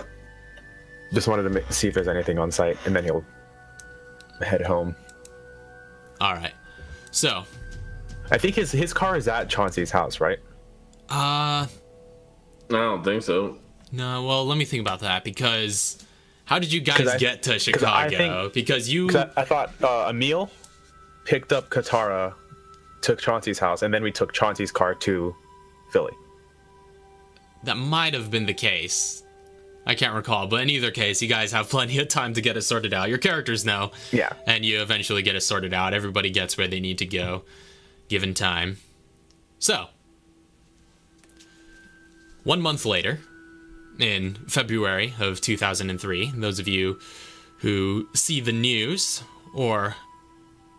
just wanted to see if there's anything on site, and then he'll head home. All right. So, I think his car is at Chauncey's house, right? I don't think so. No, well, let me think about that, because how did you guys get to Chicago? I thought Emil picked up Katara, took Chauncey's house, and then we took Chauncey's car to Philly. That might have been the case. I can't recall, but in either case, you guys have plenty of time to get it sorted out. Your characters know. Yeah. And you eventually get it sorted out. Everybody gets where they need to go, given time. So, 1 month later, in February of 2003, those of you who see the news or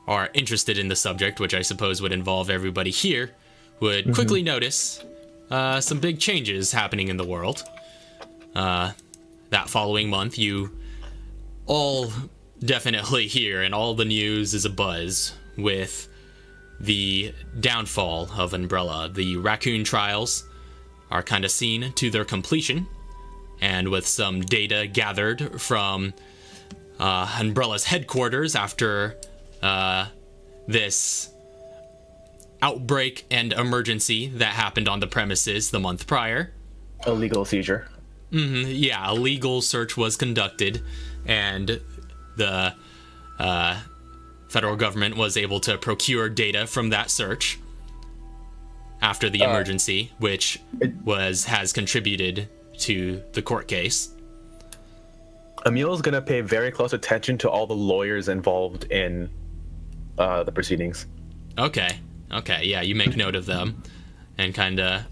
are interested in the subject, which I suppose would involve everybody here, would quickly notice some big changes happening in the world. That following month, you all definitely hear, and all the news is abuzz with the downfall of Umbrella. The Raccoon trials are kind of seen to their completion, and with some data gathered from Umbrella's headquarters after this outbreak and emergency that happened on the premises the month prior. Illegal seizure. Yeah, a legal search was conducted, and the federal government was able to procure data from that search after the emergency, which has contributed to the court case. Emil's gonna pay very close attention to all the lawyers involved in the proceedings. Okay, yeah, you make note of them, and kind of,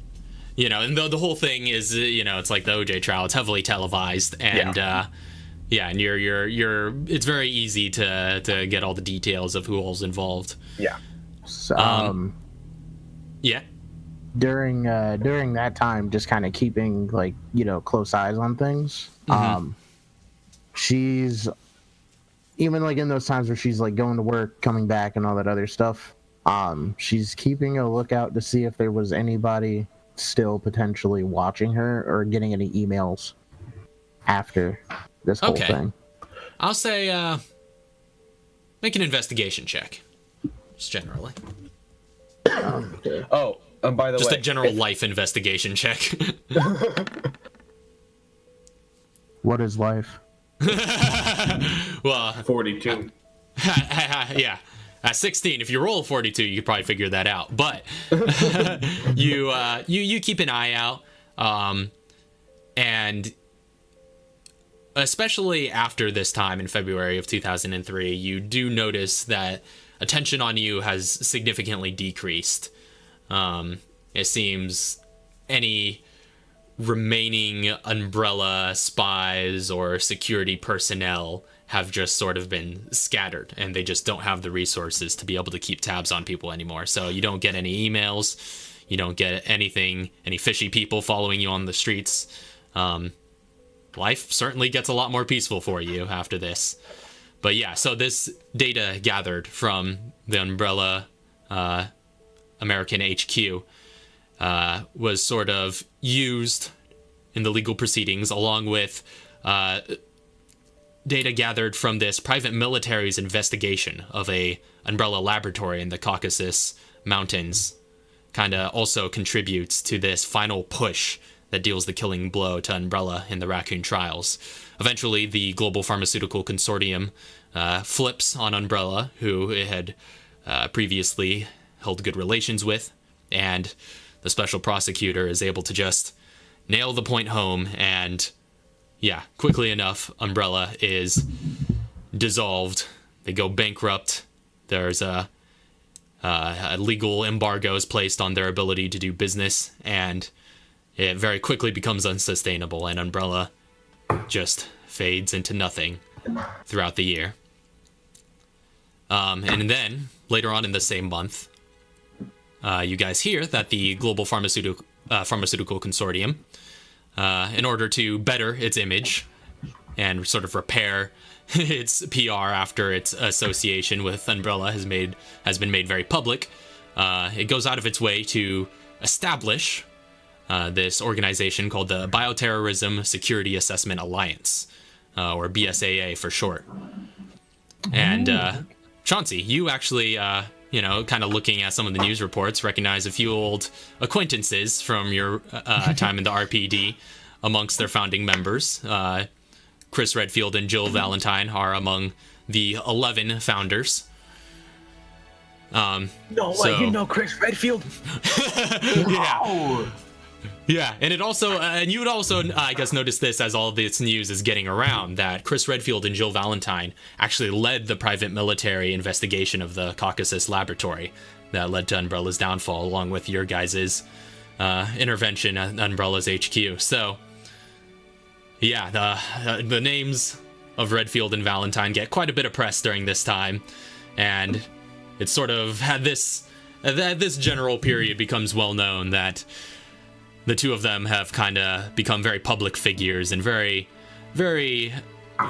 and the whole thing is, it's like the OJ trial. It's heavily televised, and and you're it's very easy to get all the details of who all's involved. Yeah. So, yeah. During that time, just kind of keeping close eyes on things. She's even in those times where she's going to work, coming back, and all that other stuff. She's keeping a lookout to see if there was anybody still potentially watching her or getting any emails after this whole thing. I'll say make an investigation check, just generally. Okay. Oh, by the way, just a general life investigation check. What is life? Well, 42. yeah. At 16, if you roll 42, you could probably figure that out. But you keep an eye out, and especially after this time in February of 2003, you do notice that attention on you has significantly decreased. It seems any remaining Umbrella spies or security personnel have just sort of been scattered, and they just don't have the resources to be able to keep tabs on people anymore. So you don't get any emails, you don't get anything, any fishy people following you on the streets. Life certainly gets a lot more peaceful for you after this. But yeah, so this data gathered from the Umbrella American HQ was sort of used in the legal proceedings, along with data gathered from this private military's investigation of a Umbrella laboratory in the Caucasus Mountains. Kind of also contributes to this final push that deals the killing blow to Umbrella in the Raccoon trials. Eventually, the Global Pharmaceutical Consortium flips on Umbrella, who it had previously held good relations with, and the special prosecutor is able to just nail the point home, and yeah, quickly enough, Umbrella is dissolved. They go bankrupt. There's a legal embargo is placed on their ability to do business, and it very quickly becomes unsustainable, and Umbrella just fades into nothing throughout the year. And then, later on in the same month, you guys hear that the Global Pharmaceutical Consortium, in order to better its image and sort of repair its PR after its association with Umbrella has been made very public, it goes out of its way to establish this organization called the Bioterrorism Security Assessment Alliance, or BSAA for short. And Chauncey, you actually, kind of looking at some of the news reports, recognize a few old acquaintances from your time in the RPD amongst their founding members. Chris Redfield and Jill Valentine are among the 11 founders. No way, you know Chris Redfield? Yeah. Yeah, and it also, and you would also, I guess, notice this as all of this news is getting around, that Chris Redfield and Jill Valentine actually led the private military investigation of the Caucasus laboratory that led to Umbrella's downfall, along with your guys' intervention at Umbrella's HQ. So, yeah, the names of Redfield and Valentine get quite a bit of press during this time, and it sort of had this general period becomes well known that the two of them have kind of become very public figures and very, very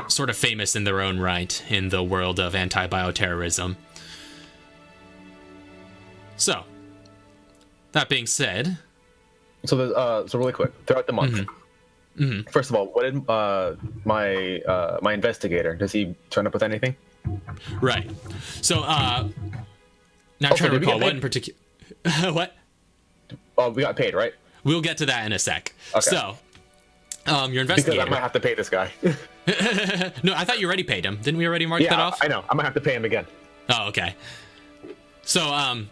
sort of famous in their own right in the world of anti-bioterrorism. So, that being said... So really quick, throughout the month, first of all, what did my investigator, does he turn up with anything? Right. So, now I'm trying to recall what in particular... What? Oh, we got paid, right? We'll get to that in a sec. Okay. So, your investigator... Because I might have to pay this guy. No, I thought you already paid him. Didn't we already mark that off? I know. I might have to pay him again. Oh, okay. So,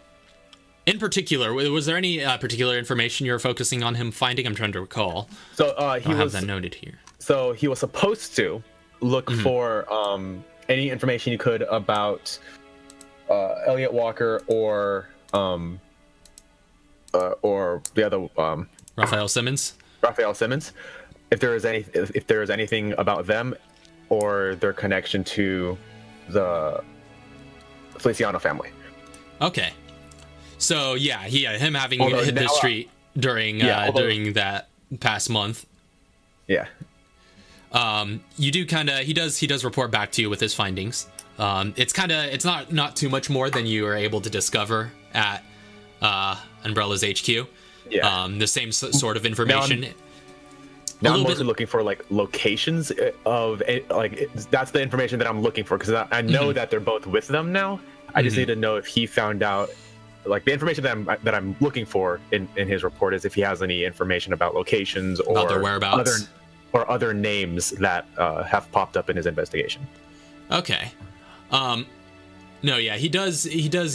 in particular, was there any particular information you were focusing on him finding? I'm trying to recall. So, I have that noted here. So, he was supposed to look for any information you could about Elliot Walker or the other Raphael Simmons. If there is anything about them or their connection to the Feliciano family. Okay. So yeah, him having hit the street during that past month. Yeah. You do he does report back to you with his findings. It's not too much more than you are able to discover at Umbrella's HQ. Yeah. The same sort of information. Now I'm mostly looking for locations of that's the information that I'm looking for, because I know that they're both with them now. I just need to know if he found out, the information that I'm looking for in his report is if he has any information about locations or about their whereabouts other names that have popped up in his investigation. Okay. No, yeah, he does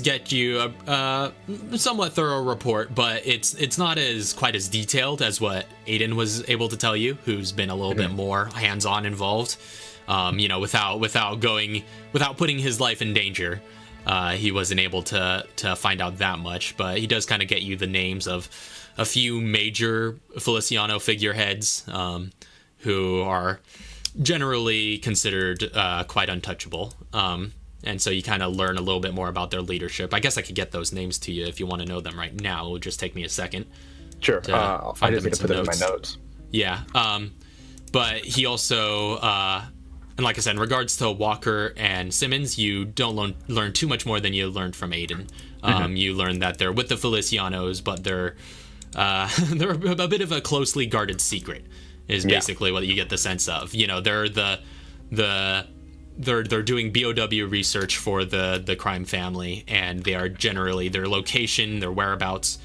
get you a somewhat thorough report, but it's not as quite as detailed as what Aiden was able to tell you, who's been a little bit more hands-on involved. Without putting his life in danger, he wasn't able to find out that much. But he does kind of get you the names of a few major Feliciano figureheads, who are generally considered quite untouchable. And so you kind of learn a little bit more about their leadership. I guess I could get those names to you if you want to know them right now. It would just take me a second. Sure. I just need to put them in my notes. Yeah. But he also, and like I said, in regards to Walker and Simmons, you don't learn too much more than you learned from Aiden. You learn that they're with the Felicianos, but they're a bit of a closely guarded secret, is basically what you get the sense of. You know, they're they're doing BOW research for the crime family, and they are generally, their location, their whereabouts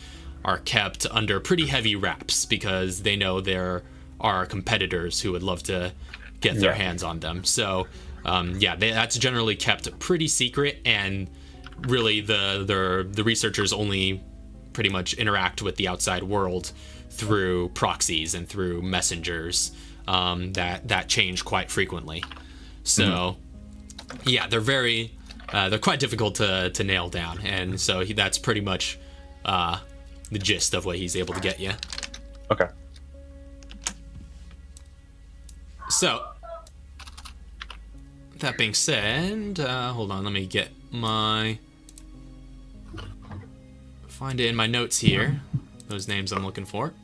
are kept under pretty heavy wraps because they know there are competitors who would love to get their hands on them. So that's generally kept pretty secret, and really the researchers only pretty much interact with the outside world through proxies and through messengers that change quite frequently. So, they're quite difficult to nail down, and so that's pretty much the gist of what he's able to get you. Okay. So, that being said, hold on, let me find it in my notes here, those names I'm looking for.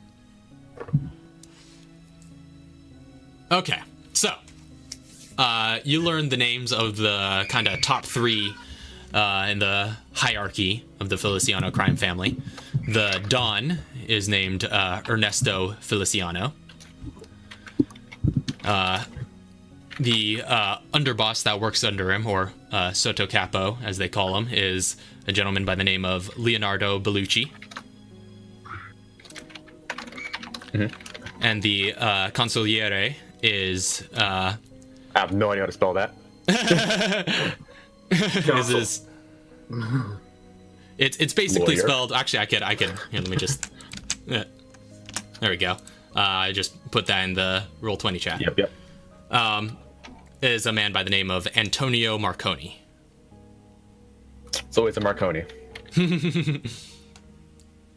Okay, so you learn the names of the kind of top three in the hierarchy of the Feliciano crime family. The Don is named Ernesto Feliciano. The underboss that works under him, or Soto Capo as they call him, is a gentleman by the name of Leonardo Bellucci. And the consigliere is I have no idea how to spell that. It's basically Lawyer. spelled. Actually, I could. Here, let me just. There we go. I just put that in the Roll20 chat. Yep. Is a man by the name of Antonio Marconi. It's always a Marconi.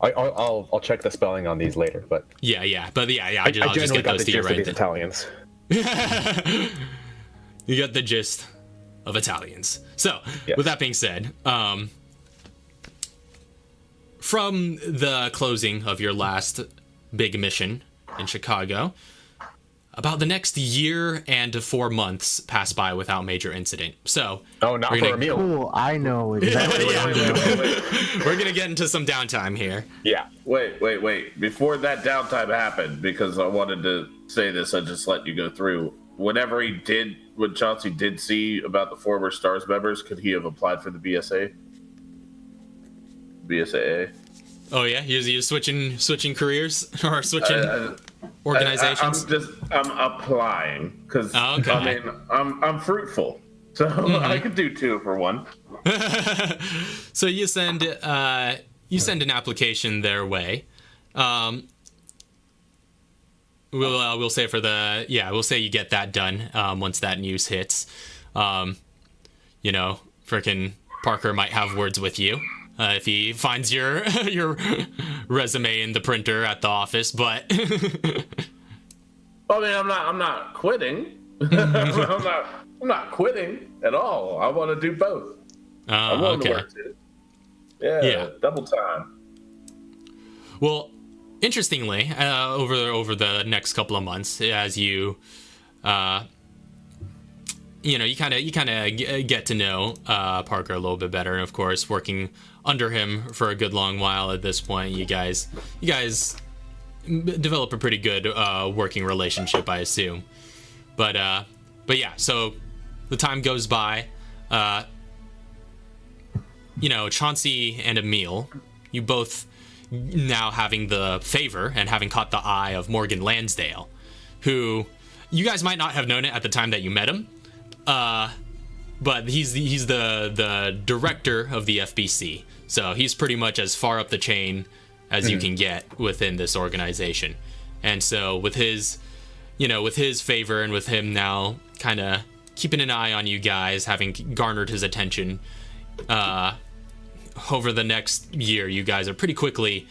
I'll check the spelling on these later, but Yeah. I'll I just generally get got those the to you gist of right these Italians. You get the gist of Italians. So, Yes. with that being said, from the closing of your last big mission in Chicago, about the next year and 4 months pass by without major incident. So, not for a meal. Cool, I know exactly what I'm doing. Wait. we're gonna get into some downtime here. Yeah. Wait. Before that downtime happened, because I wanted to say this, I just let you go through. When Chauncey did see about the former STARS members, could he have applied for the BSAA? Oh yeah, you're switching careers or switching organizations. I'm applying because okay. I mean I'm fruitful, so I could do 2 for 1. So you send an application their way. We'll say we'll say you get that done once that news hits. Frickin' Parker might have words with you if he finds your resume in the printer at the office, but I mean, I'm not quitting. I'm not quitting at all. I want to do both. I'm willing to work too. Yeah, double time. Well, interestingly, over the next couple of months, as you kind of get to know Parker a little bit better, and of course, working under him for a good long while at this point, you guys develop a pretty good working relationship, I assume. But yeah, so the time goes by. Chauncey and Emile, you both now having the favor and having caught the eye of Morgan Lansdale, who you guys might not have known it at the time that you met him, but he's the director of the FBC, so he's pretty much as far up the chain as you can get within this organization. And so with his favor and with him now kind of keeping an eye on you guys, having garnered his attention, over the next year, you guys are pretty quickly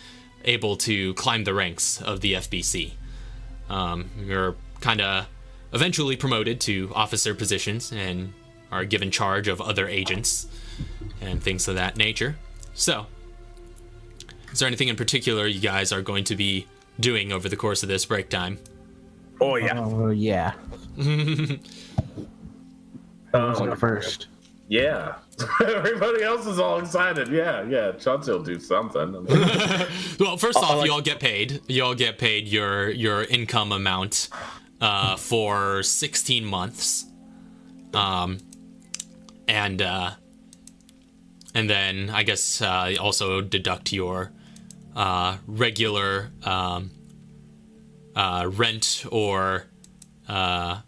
able to climb the ranks of the FBC. You're kind of eventually promoted to officer positions and are given charge of other agents and things of that nature. So, is there anything in particular you guys are going to be doing over the course of this break time? Oh yeah. Oh yeah. Who's go first? Yeah. Everybody else is all excited. Yeah. Chauncey will do something. Well, first off, you all get paid. You all get paid your income amount for 16 months. And then I guess also deduct your regular rent or what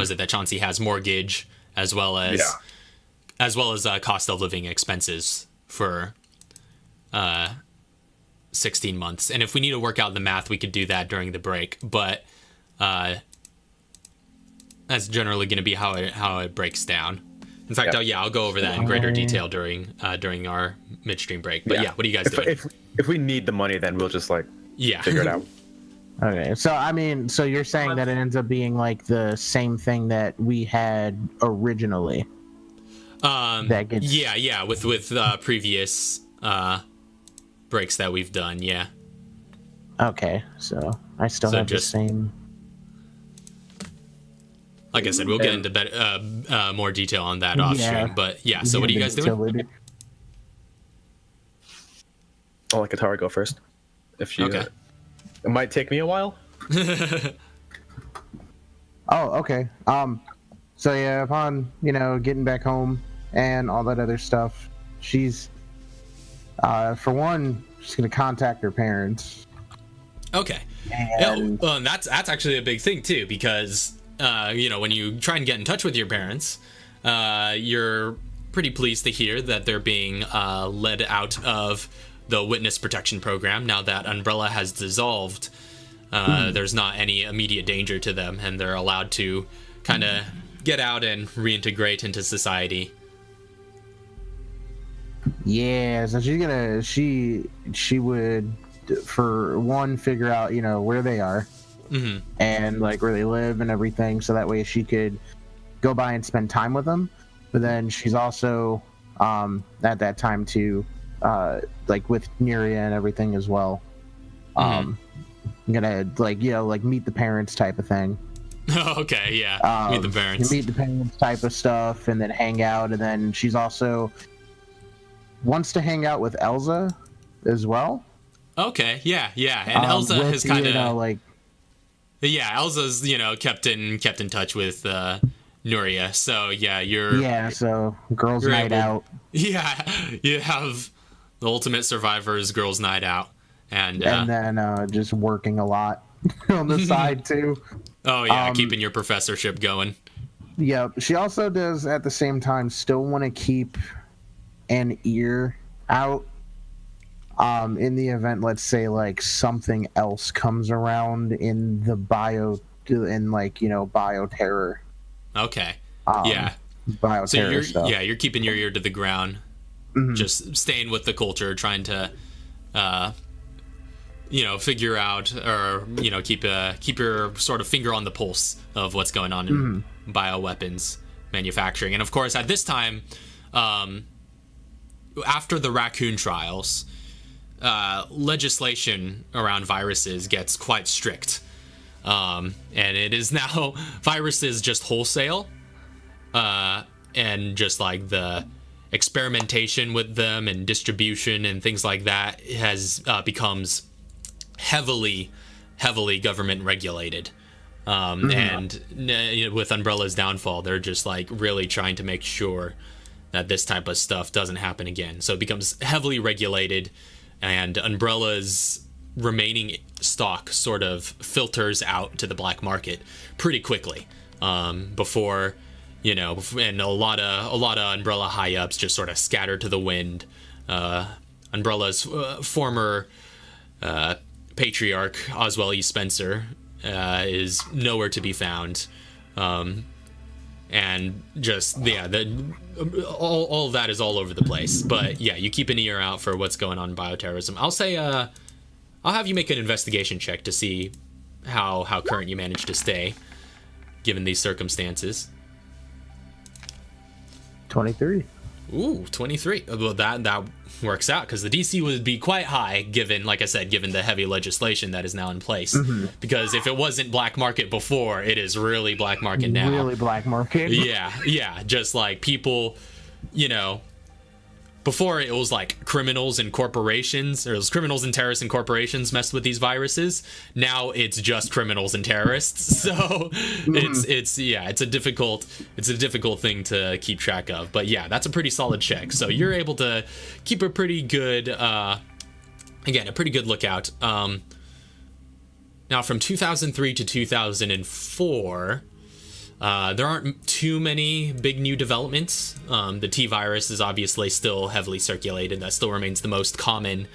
is it that Chauncey has, mortgage, as well as cost of living expenses for 16 months. And if we need to work out the math, we could do that during the break, but that's generally going to be how it breaks down. In fact, I'll go over that in greater detail during our midstream break. But what are you guys doing? If we need the money, then we'll just figure it out. Okay, so I mean, so you're saying that it ends up being like the same thing that we had originally. That gets... with previous breaks that we've done, yeah. Okay, so I still have the same. Like I said, we'll get into more detail on that off stream. But so what are you guys doing? I'll let Katara go first. If you, okay. It might take me a while. Oh, okay. So yeah, upon getting back home and all that other stuff, she's for one, she's gonna contact her parents. Okay. And that's actually a big thing too, because when you try and get in touch with your parents, you're pretty pleased to hear that they're being led out of the witness protection program now that Umbrella has dissolved. There's not any immediate danger to them, and they're allowed to kind of get out and reintegrate into society. Yeah, so she would, for one, figure out where they are, and like where they live and everything, so that way she could go by and spend time with them. But then she's also at that time too, like with Nuria and everything as well. Gonna meet the parents type of thing. Okay, yeah. Meet the parents. Meet the parents type of stuff, and then hang out. And then she's also wants to hang out with Elsa as well. Okay, yeah. And Elsa has kind of Elsa's kept in touch with Nuria. So so girls' night out. Yeah, you have the ultimate survivors girls' night out, and then just working a lot on the side too. Oh yeah, keeping your professorship going. Yeah, she also does at the same time still want to keep an ear out in the event, let's say, like something else comes around in the bioterror. Okay. Bioterror so you're stuff. You're keeping your ear to the ground, just staying with the culture, trying to figure out, or keep your sort of finger on the pulse of what's going on in bioweapons manufacturing. And of course, at this time, after the raccoon trials, legislation around viruses gets quite strict, and it is now viruses just wholesale, and just like the experimentation with them and distribution and things like that has becomes heavily government regulated. And with Umbrella's downfall, they're just like really trying to make sure that this type of stuff doesn't happen again. So it becomes heavily regulated, and Umbrella's remaining stock sort of filters out to the black market pretty quickly, before you know, and a lot of Umbrella high ups just sort of scattered to the wind. Umbrella's former patriarch Oswell E. Spencer is nowhere to be found, and just all of that is all over the place. But yeah, you keep an ear out for what's going on in bioterrorism. I'll say I'll have you make an investigation check to see how current you manage to stay given these circumstances. 23. Ooh, 23. Well, that works out because the DC would be quite high given, like I said, given the heavy legislation that is now in place. Because if it wasn't black market before, it is really black market now. Really black market. Yeah. Just like people, you know, before it was like criminals and corporations, or it was criminals and terrorists and corporations messed with these viruses. Now it's just criminals and terrorists. So it's a difficult thing to keep track of. But yeah, that's a pretty solid check. So you're able to keep a pretty good lookout. Now from 2003 to 2004. There aren't too many big new developments. The T virus is obviously still heavily circulated. That still remains the most common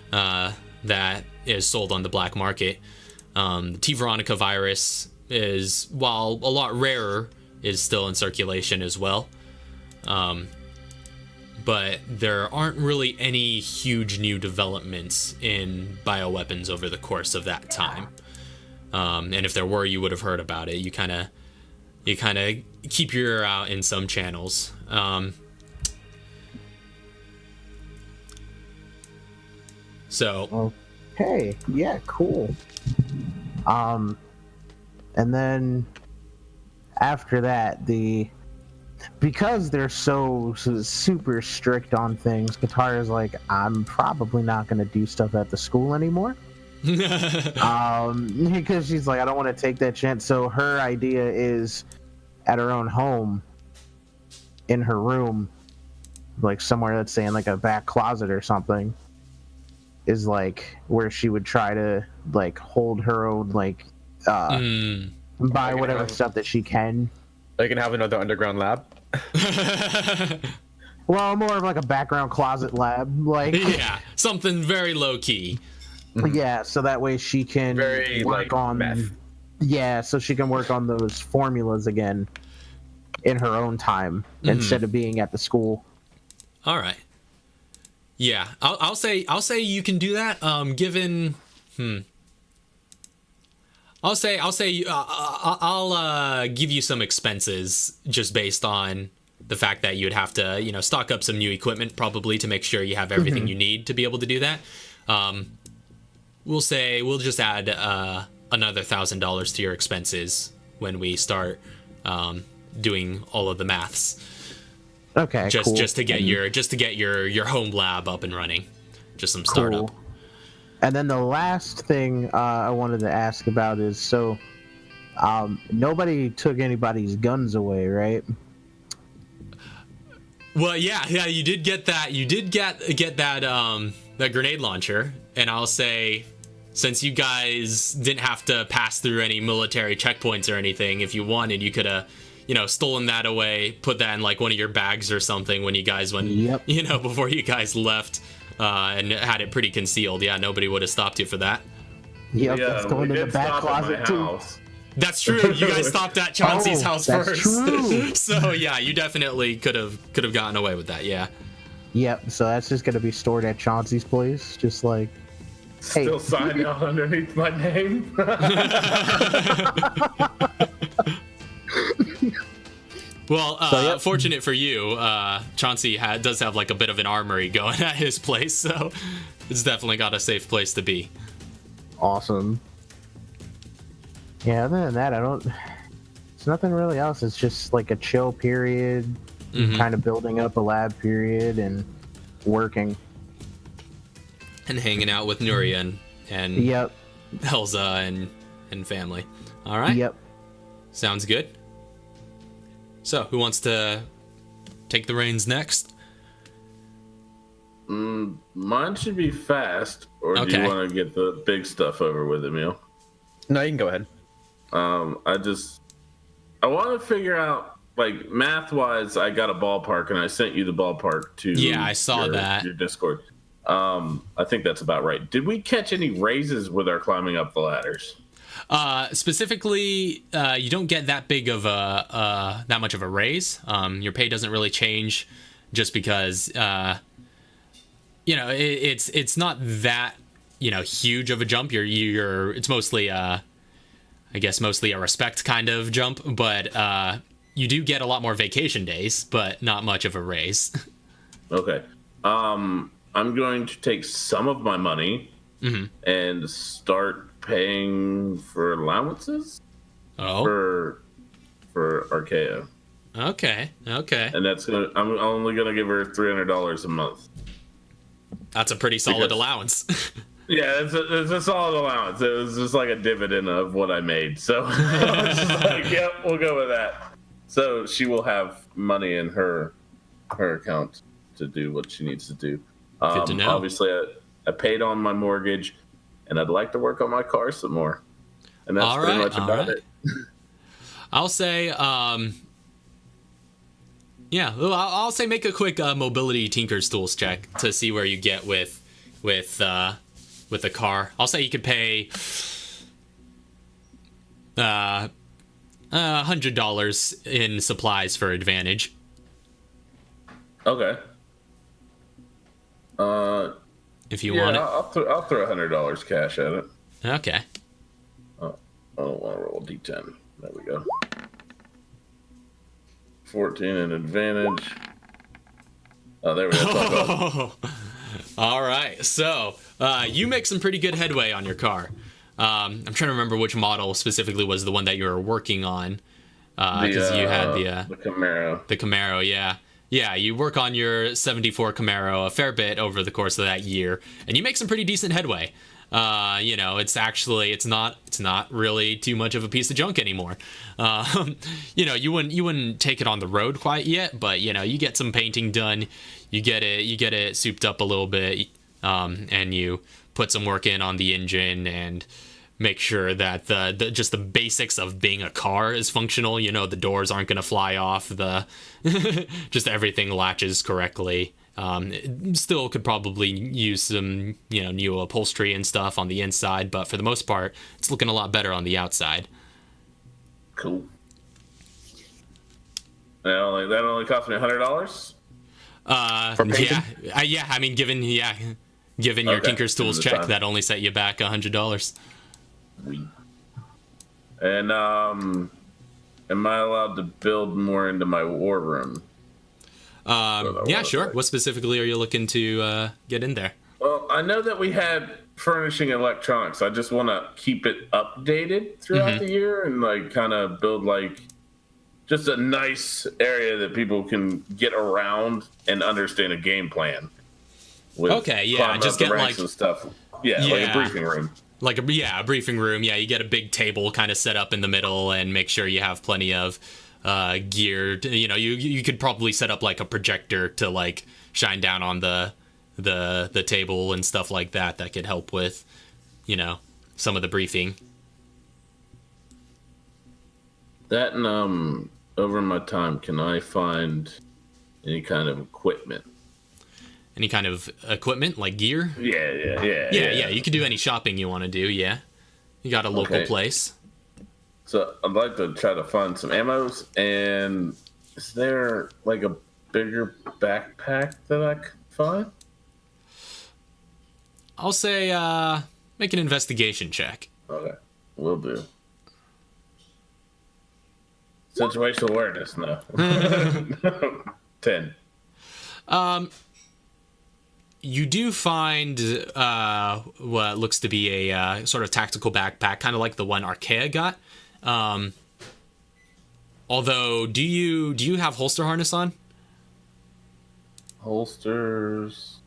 that is sold on the black market. The T Veronica virus is, while a lot rarer, is still in circulation as well. But there aren't really any huge new developments in bioweapons over the course of that time. And if there were, you would have heard about it. You kind of keep your ear out in some channels. Okay, yeah, cool. And then after that, because they're so super strict on things, Katara's like, I'm probably not going to do stuff at the school anymore. Because she's like, I don't want to take that chance. So her idea is at her own home, in her room, like somewhere, let's say in like a back closet or something, is like where she would try to like hold her own like buy whatever stuff that she can. They can have another underground lab. Well, more of like a background closet lab, like yeah, something very low key. Yeah, so that way she can work on meth. Yeah, so she can work on those formulas again in her own time instead of being at the school. All right. Yeah, I'll say you can do that. Given, I'll give you some expenses just based on the fact that you'd have to, you know, stock up some new equipment probably to make sure you have everything you need to be able to do that. We'll just add another $1,000 to your expenses when we start doing all of the maths. Okay, cool. Just to get your home lab up and running, just some startup. Cool. And then the last thing I wanted to ask about is, so nobody took anybody's guns away, right? Well, yeah, you did get that. You did get that that grenade launcher, and I'll say, since you guys didn't have to pass through any military checkpoints or anything, if you wanted, you could have, you know, stolen that away, put that in like one of your bags or something when you guys went, you know, before you guys left, and had it pretty concealed. Yeah, nobody would have stopped you for that. Yep, yeah, that's going to the back closet too. That's true. You guys stopped at Chauncey's house first. True. So yeah, you definitely could have gotten away with that. Yeah. Yep. So that's just going to be stored at Chauncey's place, just like. Still signed out underneath my name. Well, fortunate for you, Chauncey does have like a bit of an armory going at his place, so it's definitely got a safe place to be. Awesome. Yeah, other than that, it's nothing really else. It's just like a chill period, kind of building up a lab period and working. And hanging out with Nuria and yep. Elza and family. All right. Yep. Sounds good. So, who wants to take the reins next? Mine should be fast, or do you want to get the big stuff over with, Emil? No, you can go ahead. I want to figure out, like math wise, I got a ballpark, and I sent you the ballpark to. Yeah, I saw that. Your Discord. I think that's about right. Did we catch any raises with our climbing up the ladders? Specifically, you don't get that big of that much of a raise. Your pay doesn't really change, just because it's not that huge of a jump. It's mostly I guess mostly a respect kind of jump, but you do get a lot more vacation days, but not much of a raise. Okay. I'm going to take some of my money and start paying for allowances for Archaea. Okay. And I'm only gonna give her $300 a month. That's a pretty solid allowance. Yeah, it's a solid allowance. It was just like a dividend of what I made. So I was just like, yep, we'll go with that. So she will have money in her account to do what she needs to do. Good to know. Obviously, I paid on my mortgage, and I'd like to work on my car some more. And that's pretty much about it. I'll say, I'll say make a quick mobility Tinker's Tools check to see where you get with the car. I'll say you could pay $100 in supplies for advantage. Okay. If you want it. I'll throw $100 cash at it. Okay. Oh, I don't want to roll a D10. There we go. 14 in advantage. Oh, there we go. All right. So you make some pretty good headway on your car. I'm trying to remember which model specifically was the one that you were working on. Because you had the Camaro. The Camaro, yeah. Yeah, you work on your 74 Camaro a fair bit over the course of that year, and you make some pretty decent headway. It's not really too much of a piece of junk anymore. You wouldn't take it on the road quite yet, but you get some painting done, you get it souped up a little bit, and you put some work in on the engine and make sure that just the basics of being a car is functional. The doors aren't going to fly off. Just everything latches correctly. Still could probably use some new upholstery and stuff on the inside, but for the most part, it's looking a lot better on the outside. Cool. That only cost me $100. For painting? Yeah. I mean, given your Tinker's Tools check, that only set you back $100. And am I allowed to build more into my war room? Yeah, sure. What specifically are you looking to get in there? Well, I know that we had furnishing electronics. I just want to keep it updated throughout the year and kind of build just a nice area that people can get around and understand a game plan. Okay, yeah, just get some stuff. Yeah, like a briefing room. A briefing room. Yeah, you get a big table kind of set up in the middle and make sure you have plenty of gear. You could probably set up a projector to shine down on the table and stuff like that. That could help with some of the briefing. That and over my time, can I find any kind of equipment? Any kind of equipment, like gear? Yeah. You could do any shopping you want to do, yeah. You got a local place. So I'd like to try to find some ammos, and is there a bigger backpack that I could find? I'll say make an investigation check. Okay, will do. Situational awareness, no. 10. You do find what looks to be a sort of tactical backpack, kind of like the one Archaea got. Although, do you have holster harness on? Holsters.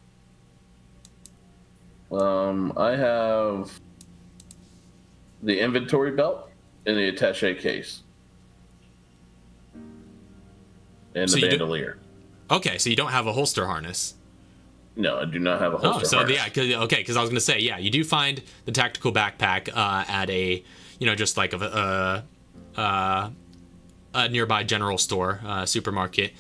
I have the inventory belt and the attaché case. And the bandolier. Okay, so you don't have a holster harness. No, I do not have a holster harness. Because I was going to say, yeah, you do find the tactical backpack at a, just like a nearby general store, supermarket.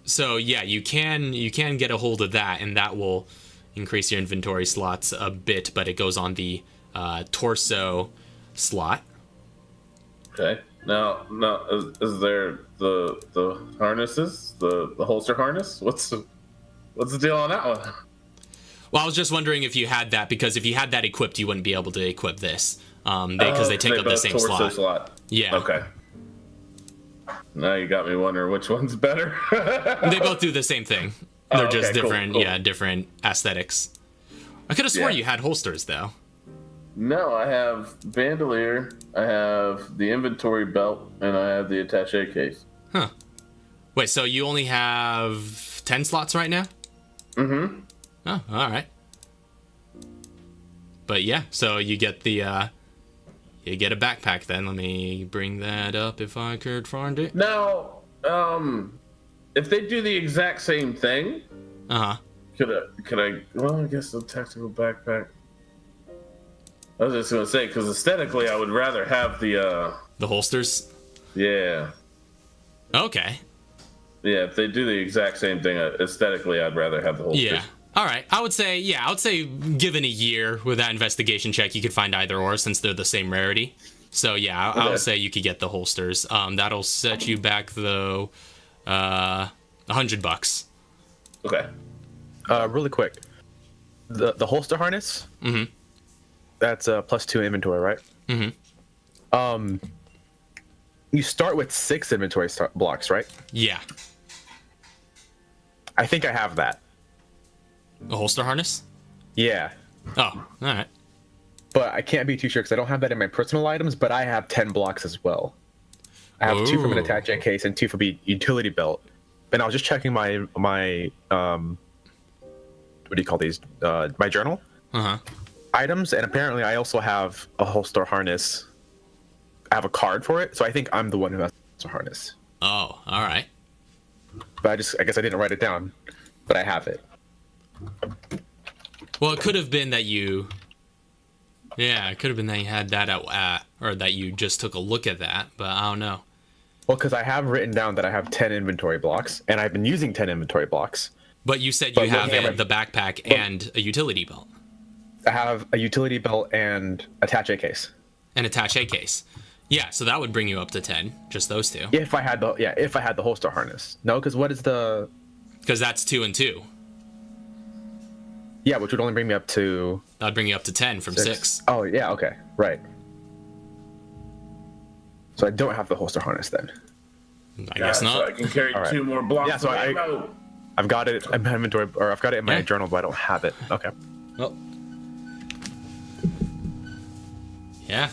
So yeah, you can get a hold of that, and that will increase your inventory slots a bit, but it goes on the torso slot. Okay. Now, is there the harnesses, the holster harness? What's the deal on that one? Well, I was just wondering if you had that, because if you had that equipped, you wouldn't be able to equip this, because they take up the same slot. Yeah. Okay. Now you got me wondering which one's better. They both do the same thing. They're just okay, different, cool. yeah, different aesthetics. I could have swore you had holsters, though. No, I have bandolier, I have the inventory belt, and I have the attaché case. Huh. Wait, so you only have 10 slots right now? Mm-hmm. Oh, all right. But yeah, so you get the you get a backpack then. Let me bring that up if I could find it. Now, if they do the exact same thing, could I? Well, I guess the tactical backpack. I was just gonna say, because aesthetically, I would rather have the holsters. Yeah. Okay. Yeah, if they do the exact same thing, aesthetically, I'd rather have the holsters. Yeah. All right. I would say given a year with that investigation check, you could find either or, since they're the same rarity. So yeah, I would say you could get the holsters. That'll set you back though, $100. Okay. Really quick, the holster harness. Mm-hmm. That's +2 inventory, right? Mm-hmm. You start with 6 inventory blocks, right? Yeah. I think I have that. A holster harness? Yeah. Oh, all right. But I can't be too sure because I don't have that in my personal items, but I have 10 blocks as well. I have 2 from an attaché case and 2 from a utility belt. And I was just checking my what do you call these? My journal items, and apparently I also have a holster harness. I have a card for it, so I think I'm the one who has a holster harness. Oh, all right. But I guess I didn't write it down, but I have it. Well, it could have been that you. Yeah, it could have been that you had that or that you just took a look at that, but I don't know. Well, because I have written down that I have 10 inventory blocks, and I've been using 10 inventory blocks. But you said you have the backpack and a utility belt. I have a utility belt and attaché case. An attaché case. Yeah, so that would bring you up to 10, just those two. If I had the holster harness. No, because what is the? Because that's 2 and 2. Yeah, which would only bring me up to. That'd bring you up to 10 from 6. Oh yeah, okay, right. So I don't have the holster harness then. I guess not. So I can carry 2 more blocks. Yeah, so I've got it in my inventory, or I've got it in my journal, but I don't have it. Okay. Well. Yeah.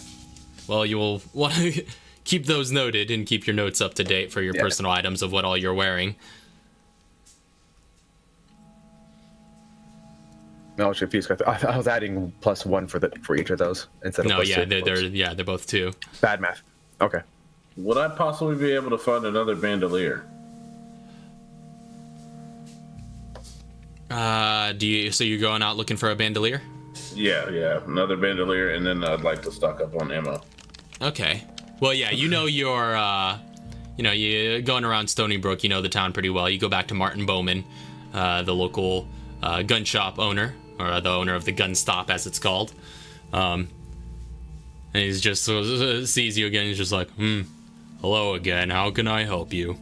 Well, you will want to keep those noted and keep your notes up to date for your personal items of what all you're wearing. No, I was confused. I was adding +1 for each of those instead of +2. They're both 2. Bad math. Okay. Would I possibly be able to find another bandolier? So you're going out looking for a bandolier? Yeah, another bandolier, and then I'd like to stock up on ammo. Okay. Well, yeah, you're going around Stony Brook, you know the town pretty well. You go back to Martin Bowman, the local gun shop owner, or the owner of the gun stop, as it's called. And he's just sees you again. He's just like, hello again. How can I help you?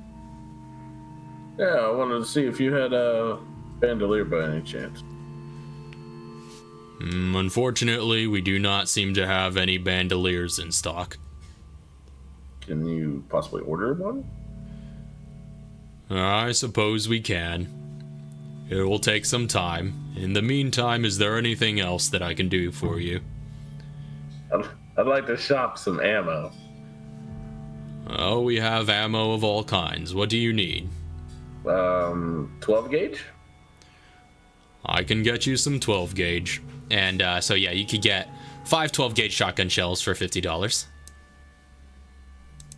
Yeah, I wanted to see if you had a bandolier by any chance. Unfortunately, we do not seem to have any bandoliers in stock. Can you possibly order one? I suppose we can. It will take some time. In the meantime, is there anything else that I can do for you? I'd like to shop some ammo. Oh, we have ammo of all kinds. What do you need? 12 gauge? I can get you some 12 gauge. And so yeah, you could get 5 12 gauge shotgun shells for $50.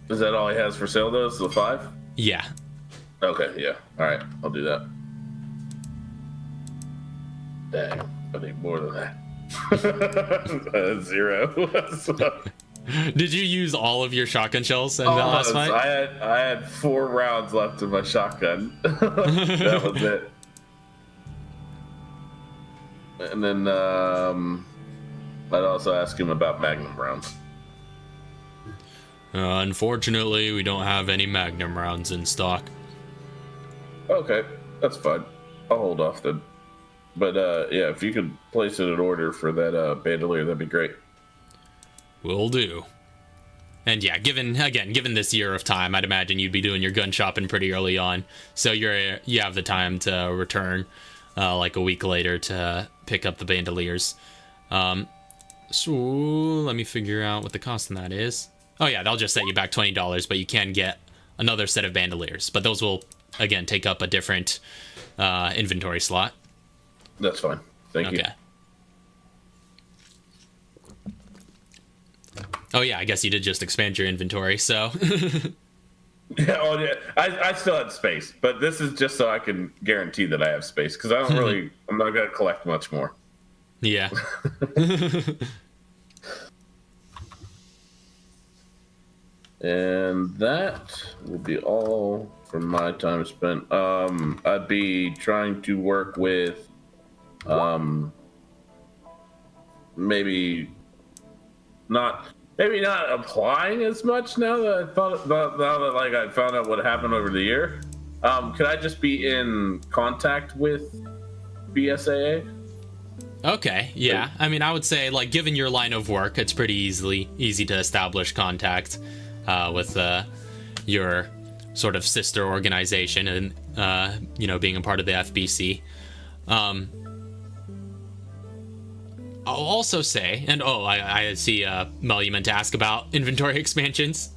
Is that all he has for sale though? Is the 5? Yeah. Okay, yeah. Alright, I'll do that. Dang, I need more than that. 0. Did you use all of your shotgun shells in that last fight? I had 4 rounds left in my shotgun. That was it. And then I'd also ask him about Magnum rounds. Unfortunately, we don't have any Magnum rounds in stock. Okay, that's fine. I'll hold off then. But yeah, if you could place an order for that bandolier, that'd be great. Will do. And yeah, given this year of time, I'd imagine you'd be doing your gun shopping pretty early on, so you have the time to return like a week later to pick up the bandoliers. So let me figure out what the cost on that is. Oh yeah, they'll just set you back $20, but you can get another set of bandoliers. But those will again take up a different inventory slot. That's fine. Thank you. Oh yeah, I guess you did just expand your inventory, so. Yeah, I still had space, but this is just so I can guarantee that I have space, because I'm not gonna collect much more. Yeah. And that will be all for my time spent. I'd be trying to work with, maybe not applying as much now that I found out what happened over the year. Could I just be in contact with BSAA? Okay, yeah. I mean, I would say, like, given your line of work, it's pretty easy to establish contact with your sort of sister organization and, being a part of the FBC. I'll also say, and I see, Mel, you meant to ask about inventory expansions.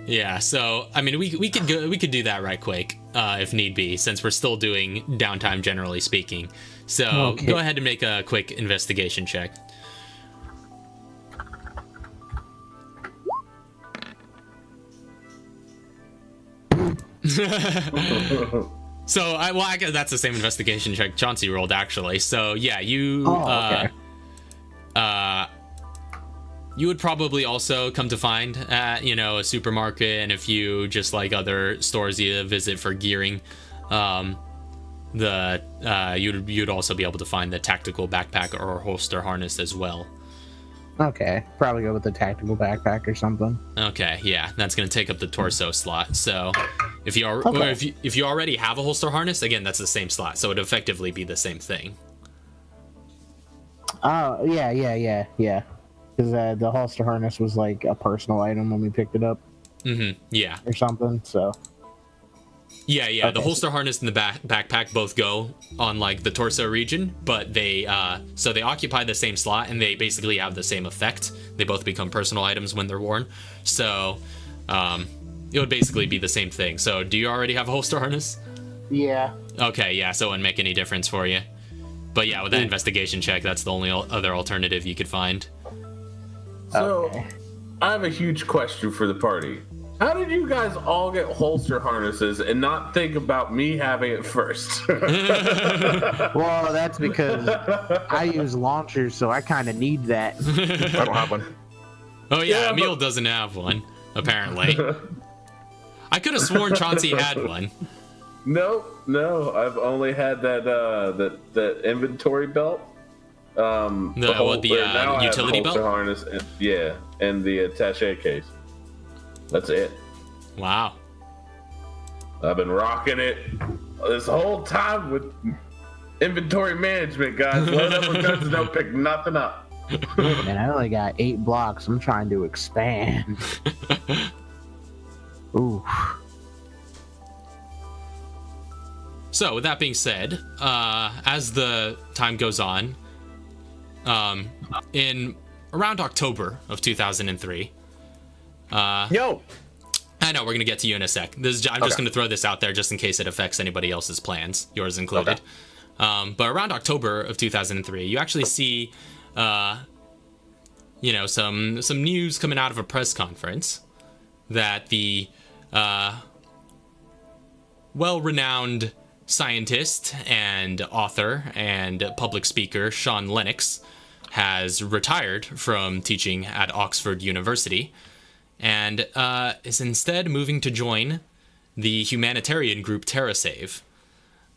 Yeah, so I mean, we could do that right quick if need be, since we're still doing downtime generally speaking. So Go ahead and make a quick investigation check. So I guess that's the same investigation check Chauncey rolled actually. So yeah, you you would probably also come to find at a supermarket and a few just like other stores you visit for gearing. You'd also be able to find the tactical backpack or holster harness as well. Okay, probably go with the tactical backpack or something. Okay, yeah, that's gonna take up the torso slot. So if you already have a holster harness, again, that's the same slot, so it'd effectively be the same thing. Oh yeah. Because the holster harness was like a personal item when we picked it up. Mm-hmm. Yeah. Or something. So. Yeah. Okay. The holster harness and the backpack both go on like the torso region, but they occupy the same slot and they basically have the same effect. They both become personal items when they're worn. So it would basically be the same thing. So do you already have a holster harness? Yeah. Okay, yeah, so it wouldn't make any difference for you. But yeah, with that investigation check, that's the only other alternative you could find. So, I have a huge question for the party. How did you guys all get holster harnesses and not think about me having it first? Well, that's because I use launchers, so I kind of need that. I don't have one. Oh yeah, Emil doesn't have one, apparently. I could have sworn Chauncey had one. No, I've only had that inventory belt. The utility belt? Harness, and the attaché case. That's it. Wow. I've been rocking it this whole time with inventory management, guys. Load up with guns and don't pick nothing up. Man, I only got 8 blocks. I'm trying to expand. Ooh. So, with that being said, as the time goes on, in around October of 2003, Yo! I know, we're going to get to you in a sec. I'm just going to throw this out there just in case it affects anybody else's plans, yours included. Okay. But around October of 2003, you actually see, some news coming out of a press conference that the well-renowned scientist and author and public speaker Sean Lennox has retired from teaching at Oxford University and is instead moving to join the humanitarian group TerraSave.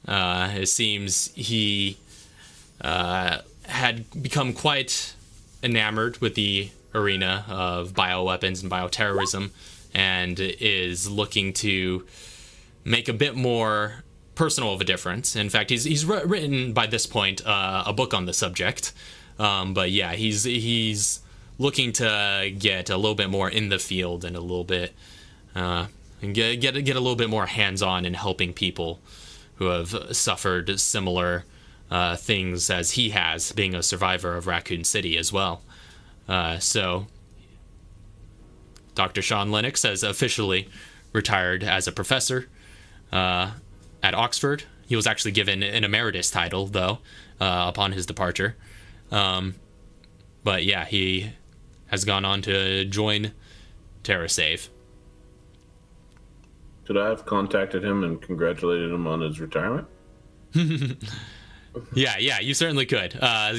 It seems he had become quite enamored with the arena of bioweapons and bioterrorism and is looking to make a bit more personal of a difference. In fact, he's written by this point a book on the subject. But yeah, he's looking to get a little bit more in the field and a little bit and get a little bit more hands-on in helping people who have suffered similar things as he has, being a survivor of Raccoon City as well. So Dr. Sean Lennox has officially retired as a professor at Oxford. He was actually given an emeritus title, though, upon his departure. But yeah, he has gone on to join TerraSave. Should I have contacted him and congratulated him on his retirement? Yeah, you certainly could.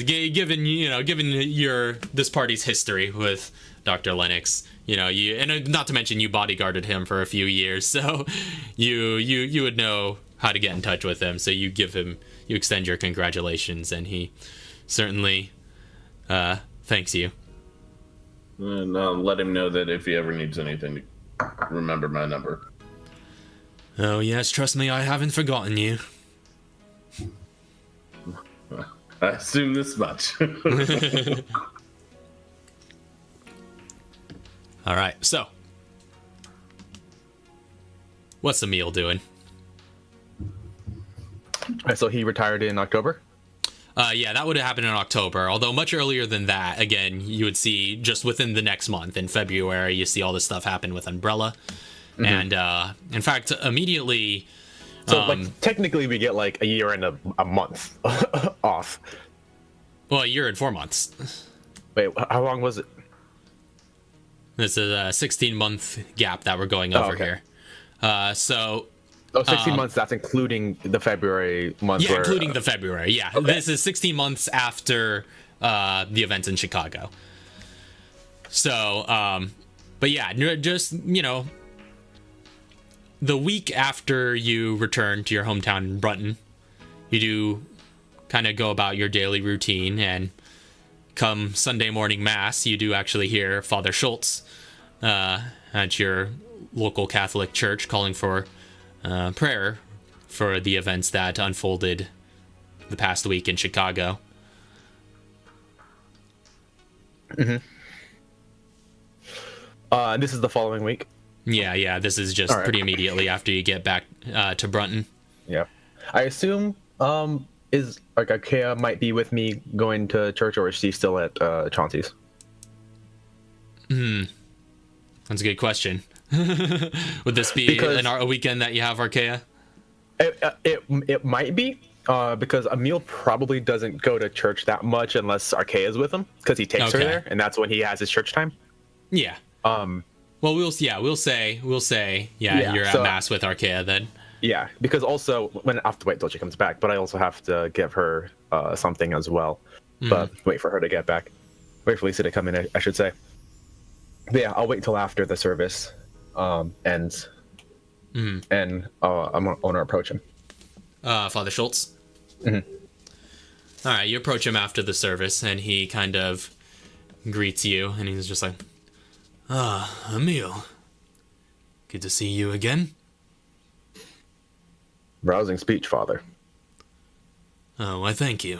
Given this party's history with Dr. Lennox, and not to mention you bodyguarded him for a few years, so you would know how to get in touch with him. So you extend your congratulations, and he certainly thanks you. And I'll let him know that if he ever needs anything, remember my number. Oh yes, trust me, I haven't forgotten you. I assume this much. All right, so what's Emil doing? So he retired in October? Yeah, that would have happened in October, although much earlier than that. Again, you would see just within the next month, in February, you see all this stuff happen with Umbrella. Mm-hmm. And in fact, immediately... So technically we get like a year and a month off. Well, a year and 4 months. Wait, how long was it? This is a 16-month gap that we're going over here. So... 16 months, that's including the February month. Yeah, including the February, yeah. Okay. This is 16 months after the events in Chicago. So, but yeah, just, the week after you return to your hometown in Brunton, you do kind of go about your daily routine, and come Sunday morning mass, you do actually hear Father Schultz at your local Catholic church calling for prayer for the events that unfolded the past week in Chicago. Mm-hmm. And this is the following week? Yeah, this is just pretty immediately after you get back to Brunton. Yeah. I assume, is like Arkea might be with me going to church, or is she still at Chauncey's? That's a good question. Would this be a weekend that you have Arkea? It might be, because Emil probably doesn't go to church that much unless Arkea is with him, because he takes her there, and that's when he has his church time. Yeah. Well, we'll say you're at mass with Arkea then. Yeah, because also I have to wait till she comes back, but I also have to give her something as well. But wait for her to get back. Wait for Lisa to come in, I should say. But yeah, I'll wait till after the service ends, and I'm gonna approach him. Father Schultz. Mm-hmm. All right, you approach him after the service, and he kind of greets you, and he's just like, Emil, good to see you again. Rousing speech, Father. Oh, why thank you.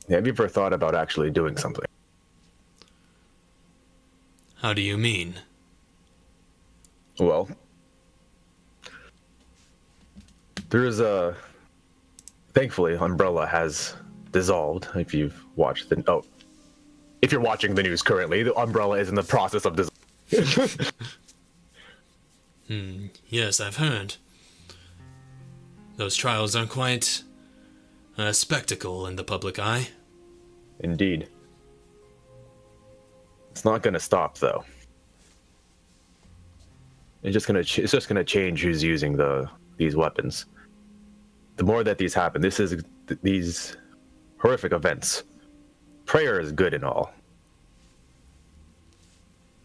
Have you ever thought about actually doing something? How do you mean? Well, thankfully, Umbrella has dissolved. If you've watched if you're watching the news currently, the Umbrella is in the process of dissolving. Yes, I've heard. Those trials are quite a spectacle in the public eye. Indeed. It's not going to stop, though. It's just gonna change who's using these weapons. The more that these happen, these horrific events prayer is good and all,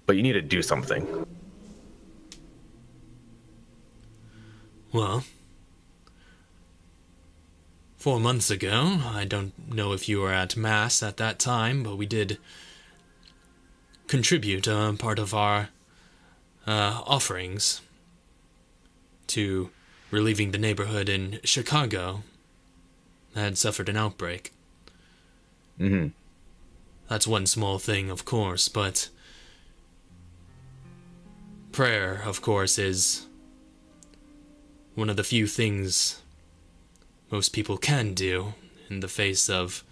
but you need to do something. Well, 4 months ago, I don't know if you were at Mass at that time, but we did contribute part of our offerings to relieving the neighborhood in Chicago that had suffered an outbreak. Mm-hmm. That's one small thing, of course, but prayer, of course, is one of the few things most people can do in the face of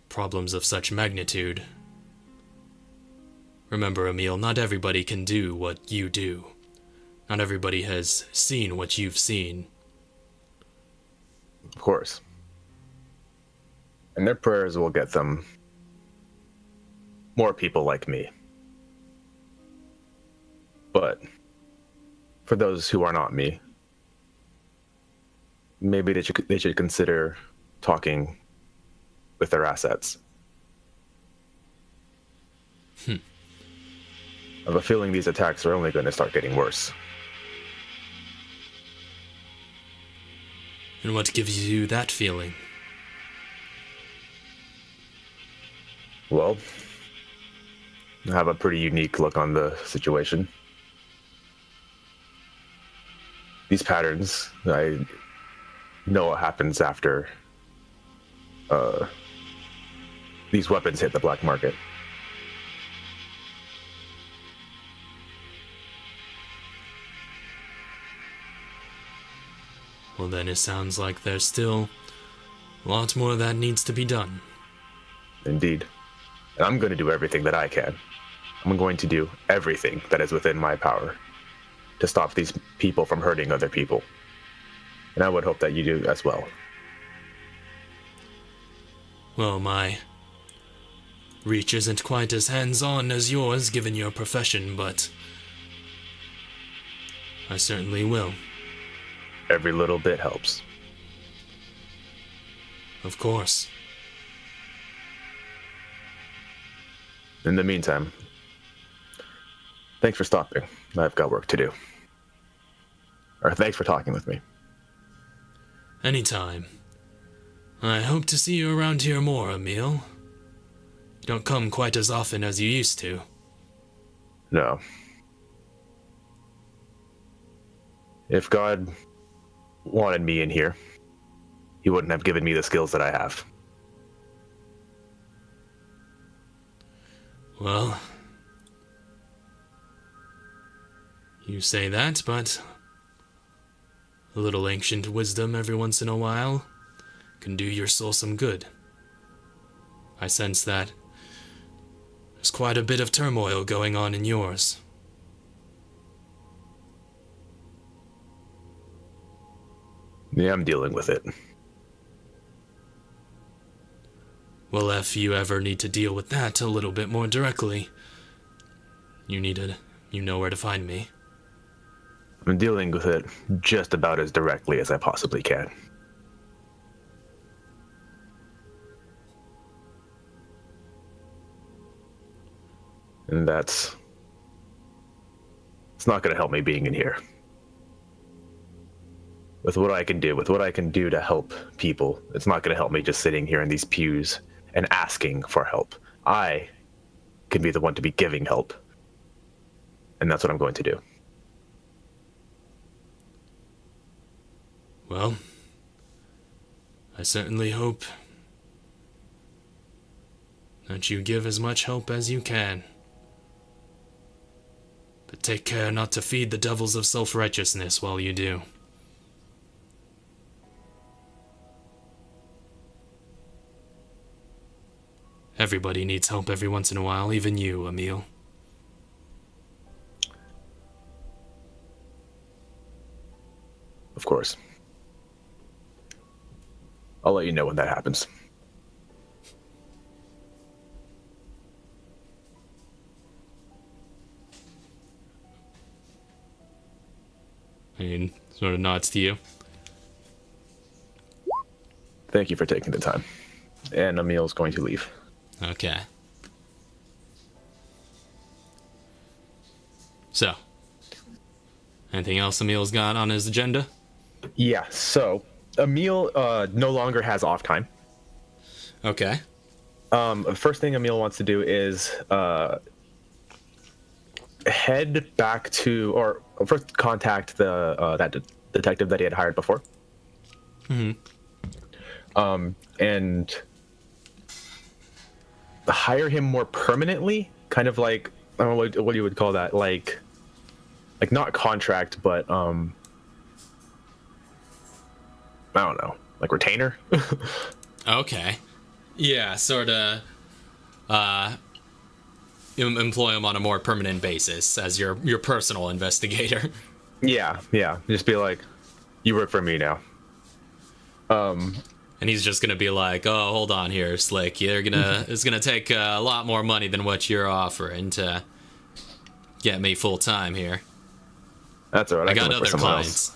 problems of such magnitude. Remember, Emil, not everybody can do what you do. Not everybody has seen what you've seen. Of course. And their prayers will get them more people like me. But for those who are not me, maybe they should consider talking with their assets. I have a feeling these attacks are only going to start getting worse. And what gives you that feeling? Well, I have a pretty unique look on the situation. These patterns, I know what happens after these weapons hit the black market. Well, then it sounds like there's still a lot more that needs to be done. Indeed. And I'm going to do everything that I can. I'm going to do everything that is within my power to stop these people from hurting other people. And I would hope that you do as well. Well, my reach isn't quite as hands-on as yours, given your profession, but I certainly will. Every little bit helps. Of course. In the meantime, thanks for stopping. I've got work to do. Or thanks for talking with me. Anytime. I hope to see you around here more, Emil. You don't come quite as often as you used to. No. If God wanted me in here, he wouldn't have given me the skills that I have. Well, you say that, but a little ancient wisdom every once in a while can do your soul some good. I sense that there's quite a bit of turmoil going on in yours. Yeah, I'm dealing with it. Well, if you ever need to deal with that a little bit more directly, you know where to find me. I'm dealing with it just about as directly as I possibly can. And it's not going to help me being in here. With what I can do to help people, it's not going to help me just sitting here in these pews and asking for help. I can be the one to be giving help. And that's what I'm going to do. Well, I certainly hope that you give as much help as you can. But take care not to feed the devils of self-righteousness while you do. Everybody needs help every once in a while, even you, Emil. Of course. I'll let you know when that happens. And sort of nods to you. Thank you for taking the time. and Emil's going to leave. Okay. So, anything else Emil's got on his agenda? Yeah, so Emil no longer has off time. Okay. The first thing Emil wants to do is head back to, or first contact the that detective that he had hired before. And hire him more permanently, kind of like, I don't know what you would call that, like not contract, but I don't know, like retainer. Okay. Yeah, sort of employ him on a more permanent basis as your personal investigator. Yeah, just be like, you work for me now. And he's just gonna be like, "Oh, hold on here, Slick. It's gonna take a lot more money than what you're offering to get me full time here. That's all right. I got other clients.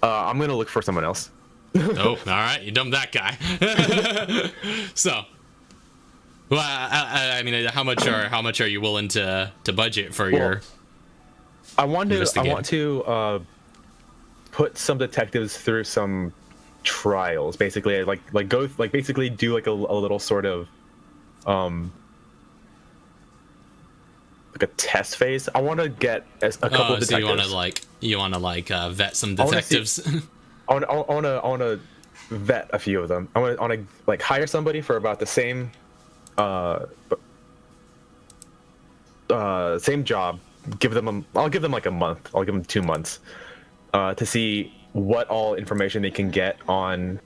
I'm gonna look for someone else. Oh, all right. You dumped that guy. So, well, I mean, how much are you willing to budget for your? I want to put some detectives through some trials, basically, basically do like a little sort of like a test phase. I want to get a couple of detectives. So you want to vet some detectives. I want to vet a few of them. I want to like hire somebody for about the same same job. I'll give them like a month. I'll give them 2 months to see what all information they can get on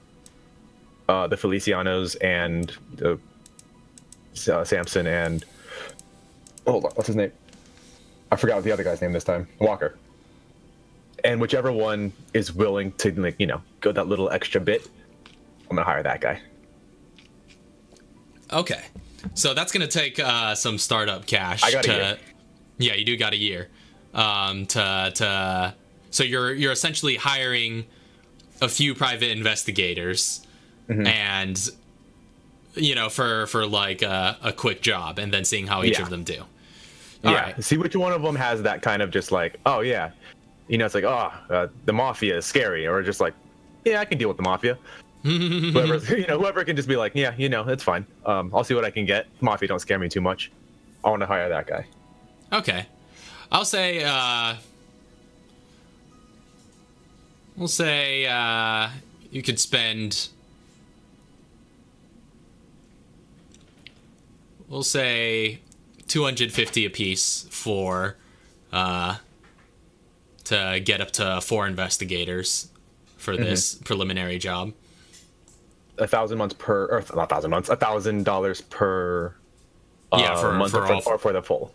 the Felicianos and Samson and hold on, what's his name? I forgot the other guy's name this time. Walker. And whichever one is willing to, like, go that little extra bit, I'm gonna hire that guy. Okay, so that's gonna take some startup cash. I got a year. Yeah, you do got a year. So you're essentially hiring a few private investigators, and for like a quick job, and then seeing how each of them do. All right. See which one of them has that kind of just like, oh yeah, it's like, the mafia is scary, or just like, yeah, I can deal with the mafia. Whoever can just be like, yeah, it's fine. I'll see what I can get. Mafia don't scare me too much. I want to hire that guy. Okay, I'll say we'll say you could spend, we'll say $250 apiece for to get up to 4 investigators for this preliminary job. $1,000 per, or not $1,000 $1,000 per month, or for the full.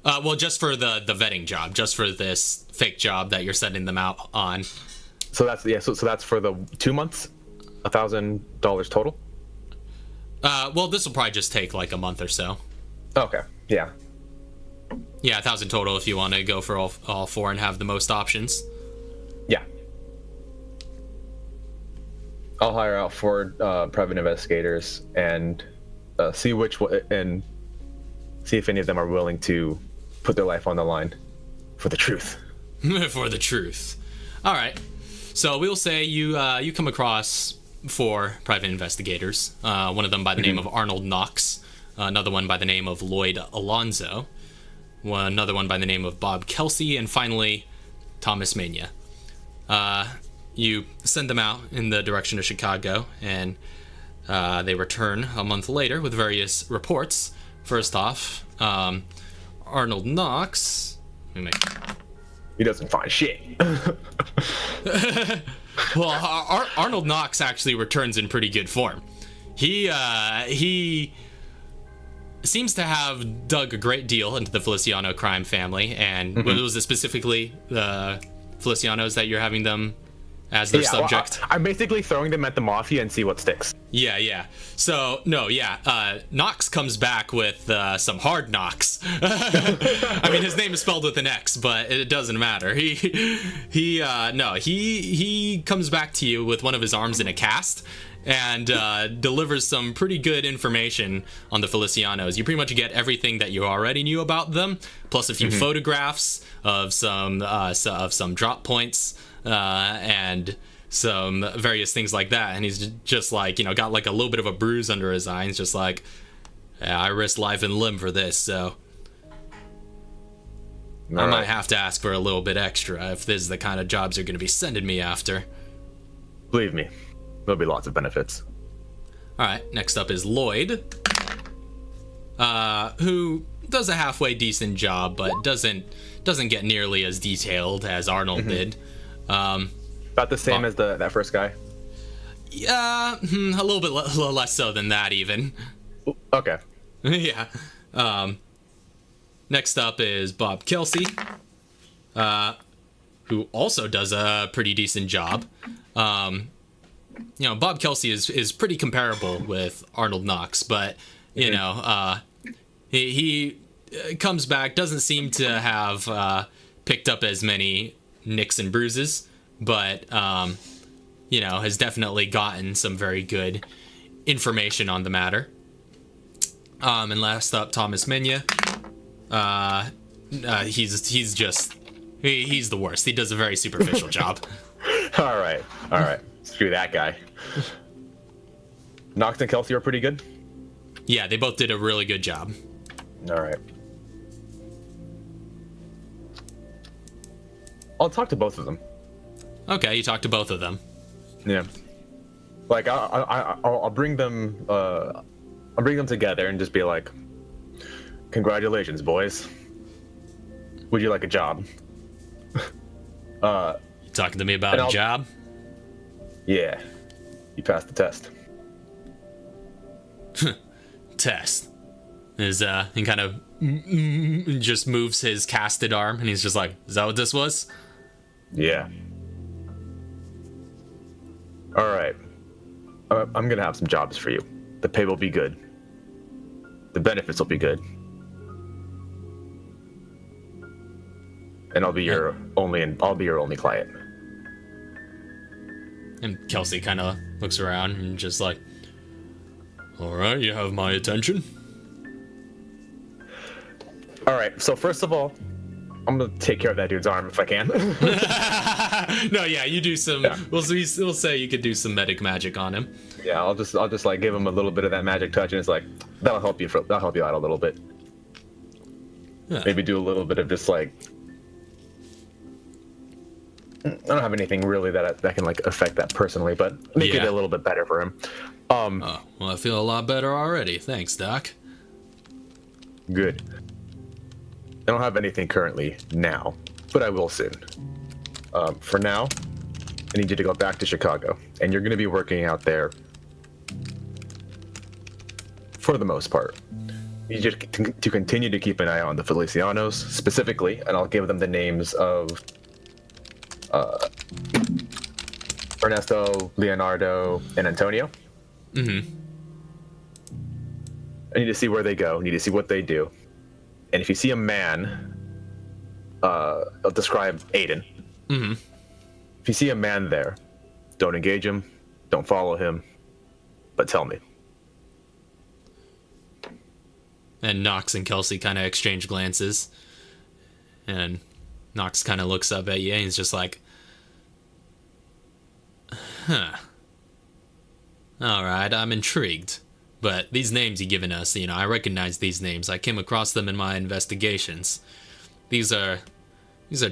Well, just for the vetting job, just for this fake job that you're sending them out on. So that's so that's for the 2 months, $1,000 total. Well, this will probably just take like a month or so. Okay. Yeah. Yeah, 1,000 total if you want to go for all 4 and have the most options. Yeah. I'll hire out 4 private investigators and see if any of them are willing to put their life on the line for the truth. For the truth. All right. So we'll say you come across 4 private investigators. One of them by the name of Arnold Knox. Another one by the name of Lloyd Alonzo. Another one by the name of Bob Kelsey. And finally, Thomas Mania. You send them out in the direction of Chicago, and they return a month later with various reports. First off, Arnold Knox. He doesn't find shit. Well, Arnold Knox actually returns in pretty good form. He seems to have dug a great deal into the Feliciano crime family, and was it specifically the Felicianos that you're having them as their subject? Well, I'm basically throwing them at the mafia and see what sticks. Yeah. So, Knox comes back with some hard knocks. I mean, his name is spelled with an X, but it doesn't matter. He comes back to you with one of his arms in a cast, and delivers some pretty good information on the Felicianos. You pretty much get everything that you already knew about them, plus a few photographs of some drop points and some various things like that. And he's just like, got like a little bit of a bruise under his eye. He's just like, yeah, I risked life and limb for this, so I might have to ask for a little bit extra if this is the kind of jobs you're going to be sending me after. Believe me, there'll be lots of benefits. All right, next up is Lloyd, who does a halfway decent job, but doesn't get nearly as detailed as Arnold did. About the same as that first guy? Yeah, a little bit less so than that, even. Okay. Yeah. Next up is Bob Kelsey, who also does a pretty decent job. Bob Kelsey is pretty comparable with Arnold Knox, but he comes back, doesn't seem to have picked up as many nicks and bruises, but has definitely gotten some very good information on the matter. And last up, Thomas Minya. He's the worst. He does a very superficial job. All right. Screw that guy. Knox and Kelsey are pretty good. Yeah, they both did a really good job. All right. I'll talk to both of them. Okay, you talked to both of them. Yeah. Like I'll bring them. I'll bring them together and just be like, "Congratulations, boys. Would you like a job?" You talking to me about a job? Yeah. You passed the test. Test. He kind of just moves his casted arm, and he's just like, "Is that what this was?" Yeah. All right. I'm gonna have some jobs for you. The pay will be good. The benefits will be good. And I'll be your only client. And Kelsey kind of looks around and just like, "All right, you have my attention." All right. So first of all, I'm gonna take care of that dude's arm if I can. No, yeah, you do some. Yeah. We'll say you could do some medic magic on him. Yeah, I'll just like give him a little bit of that magic touch, and it's like that'll help you out a little bit. Yeah. Maybe do a little bit of just like, I don't have anything really that can like affect that personally, but make it a little bit better for him. Well, I feel a lot better already. Thanks, Doc. Good. I don't have anything currently now, but I will soon. For now, I need you to go back to Chicago, and you're going to be working out there for the most part. You need you to continue to keep an eye on the Felicianos specifically, and I'll give them the names of Ernesto, Leonardo, and Antonio. Mm-hmm. I need to see where they go. I need to see what they do. And if you see a man, I'll describe Aiden. Mm-hmm. If you see a man there, don't engage him, don't follow him, but tell me. And Knox and Kelsey kind of exchange glances. And Knox kind of looks up at you and he's just like, "Huh. All right, I'm intrigued. But these names you've given us, I recognize these names. I came across them in my investigations. These are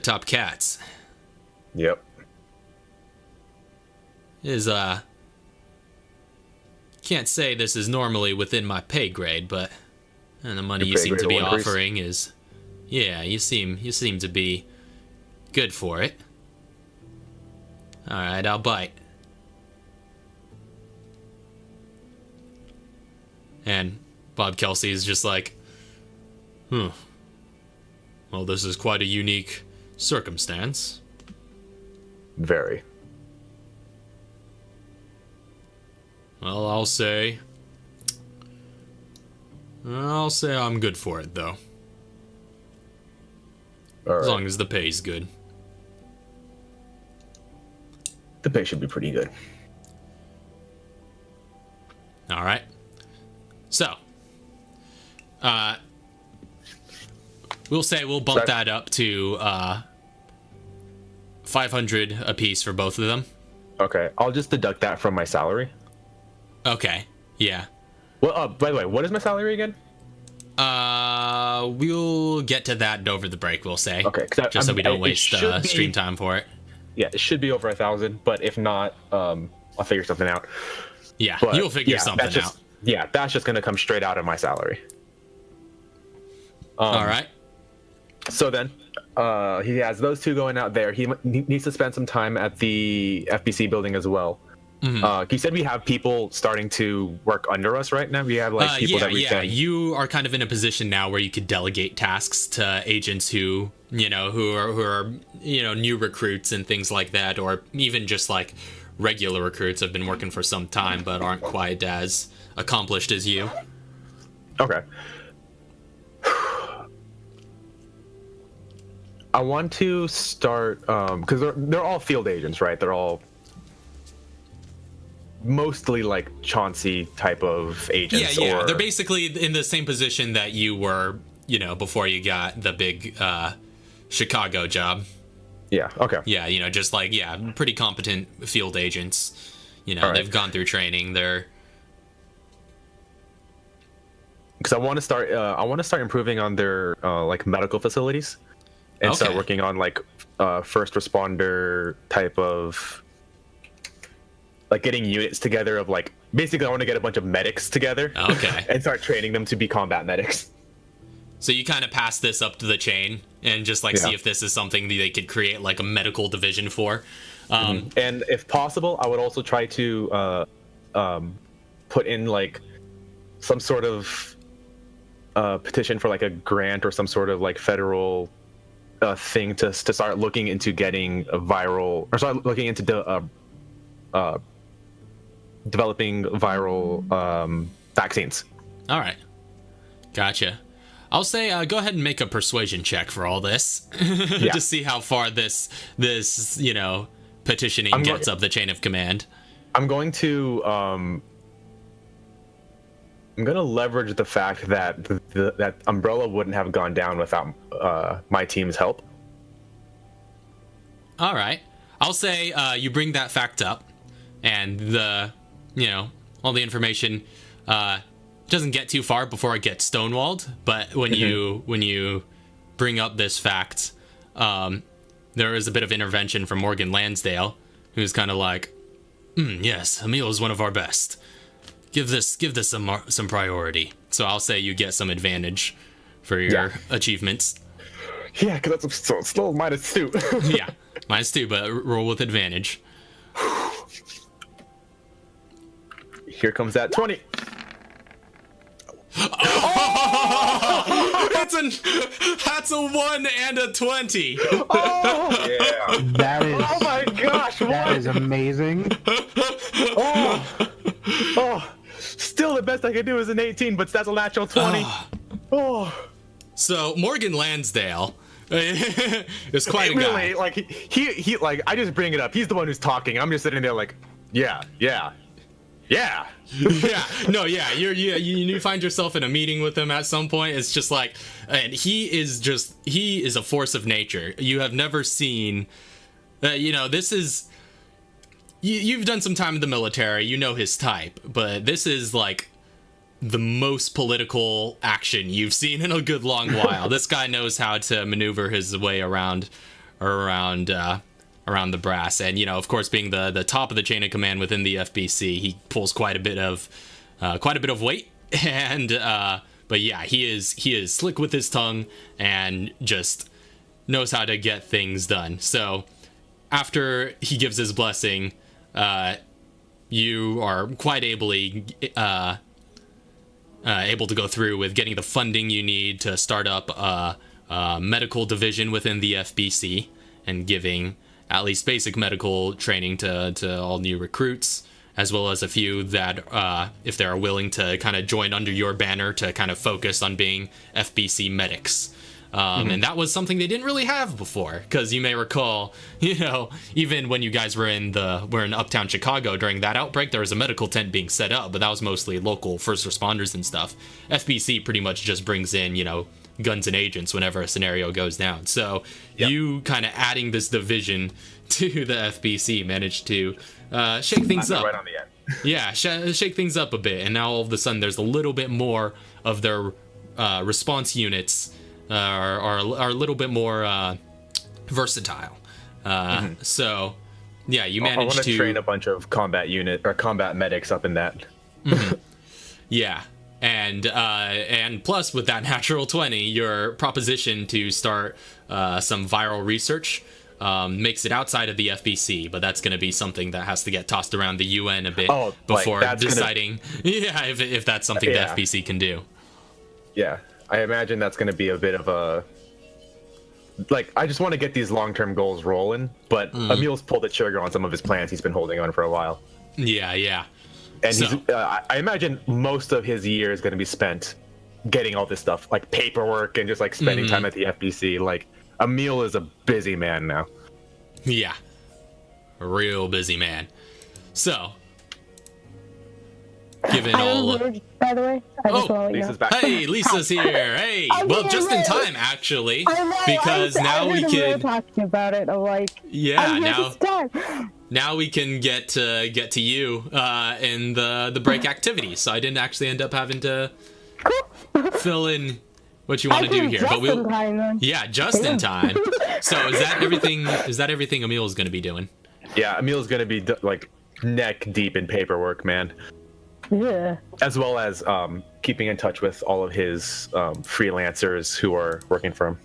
top cats." Yep. Can't say this is normally within my pay grade, but the money you seem to be offering is, yeah, you seem to be good for it. All right, I'll bite. And Bob Kelsey is just like, Well, this is quite a unique circumstance. Very. Well, I'll say I'm good for it, though. All as right. long as the pay's good. The pay should be pretty good. All right. So, we'll say we'll bump that up to 500 apiece for both of them. Okay, I'll just deduct that from my salary. Okay. Yeah. Well, by the way, what is my salary again? We'll get to that over the break. We'll say. Okay, just so we don't waste stream time for it. Yeah, it should be over 1,000, but if not, I'll figure something out. Yeah, But, you'll figure something out. Yeah, that's just gonna come straight out of my salary. All right. So then, he has those two going out there. He needs to spend some time at the FBC building as well. He said we have people starting to work under us right now. We have like people that we can. You are kind of in a position now where you could delegate tasks to agents who are new recruits and things like that, or even just like regular recruits have been working for some time but aren't quite as accomplished as you. Okay. I want to start because they're all field agents, right? They're all mostly like Chauncey type of agents. Yeah. They're basically in the same position that you were, before you got the big Chicago job. Yeah. Okay. Yeah. Just like pretty competent field agents. Right. They've gone through training. They're because I want to start improving on their like medical facilities and start working on like first responder type of like getting units together of like basically I want to get a bunch of medics together and start training them to be combat medics. So you kind of pass this up to the chain and just like see if this is something that they could create like a medical division for. And if possible, I would also try to put in like some sort of petition for like a grant or some sort of like federal thing to start looking into getting a viral or start looking into developing viral vaccines. All right. Gotcha. I'll say go ahead and make a persuasion check for all this to see how far this petitioning gets up the chain of command. I'm going to leverage the fact that that Umbrella wouldn't have gone down without my team's help. All right. I'll say you bring that fact up, and all the information doesn't get too far before it gets stonewalled. But when you bring up this fact, there is a bit of intervention from Morgan Lansdale, who's kind of like, yes, Emil is one of our best. Give this some priority. So I'll say you get some advantage for your achievements. Yeah, because that's still -2. Yeah, -2, but roll with advantage. Here comes that 20. That's a 1 and a 20. Oh yeah. That is. Oh my gosh! That is amazing. Oh, still the best I could do is an 18, but that's a natural 20. So Morgan Lansdale is quite a guy. Really, like he like I just bring it up. He's the one who's talking. I'm just sitting there like, yeah. You find yourself in a meeting with him at some point. It's just like, and he is a force of nature. You have never seen, this is, you've done some time in the military, you know his type, but this is like the most political action you've seen in a good long while. This guy knows how to maneuver his way around the brass, and of course, being the top of the chain of command within the FBC, he pulls quite a bit of weight, and but yeah, he is slick with his tongue and just knows how to get things done. So after he gives his blessing, you are quite able to go through with getting the funding you need to start up a medical division within the FBC and giving at least basic medical training to all new recruits, as well as a few that, if they're willing to kind of join under your banner to kind of focus on being FBC medics. And that was something they didn't really have before, because you may recall, even when you guys were in uptown Chicago during that outbreak, there was a medical tent being set up, but that was mostly local first responders and stuff. FBC pretty much just brings in, guns and agents whenever a scenario goes down. So you kind of adding this division to the FBC managed to shake things up. Right on the end. Yeah, shake things up a bit, and now all of a sudden there's a little bit more of their response units are a little bit more versatile. So, yeah, you managed I want to train a bunch of combat medics up in that. Yeah, and plus with that natural 20, your proposition to start some viral research makes it outside of the FBC, but that's going to be something that has to get tossed around the UN a bit before deciding, if that's something the FBC can do. Yeah, I imagine that's going to be a bit of a... I just want to get these long-term goals rolling, but Emil's pulled the trigger on some of his plans he's been holding on for a while. Yeah. And I imagine most of his year is going to be spent getting all this stuff, like paperwork and just spending time at the FBC. Emil is a busy man now. Yeah. A real busy man. So, given all... By the way, I just want to let you know. Lisa's back. Hey, Lisa's here. Hey, well, just in time actually, because now we can talking about it. I'm like, now we can get to you in the break activity. So I didn't actually end up having to fill in what you want to do here, but just in time. So is that everything? Is that everything Emil's going to be doing? Yeah, Emil's going to be neck deep in paperwork, man. Yeah. As well as keeping in touch with all of his freelancers who are working for him.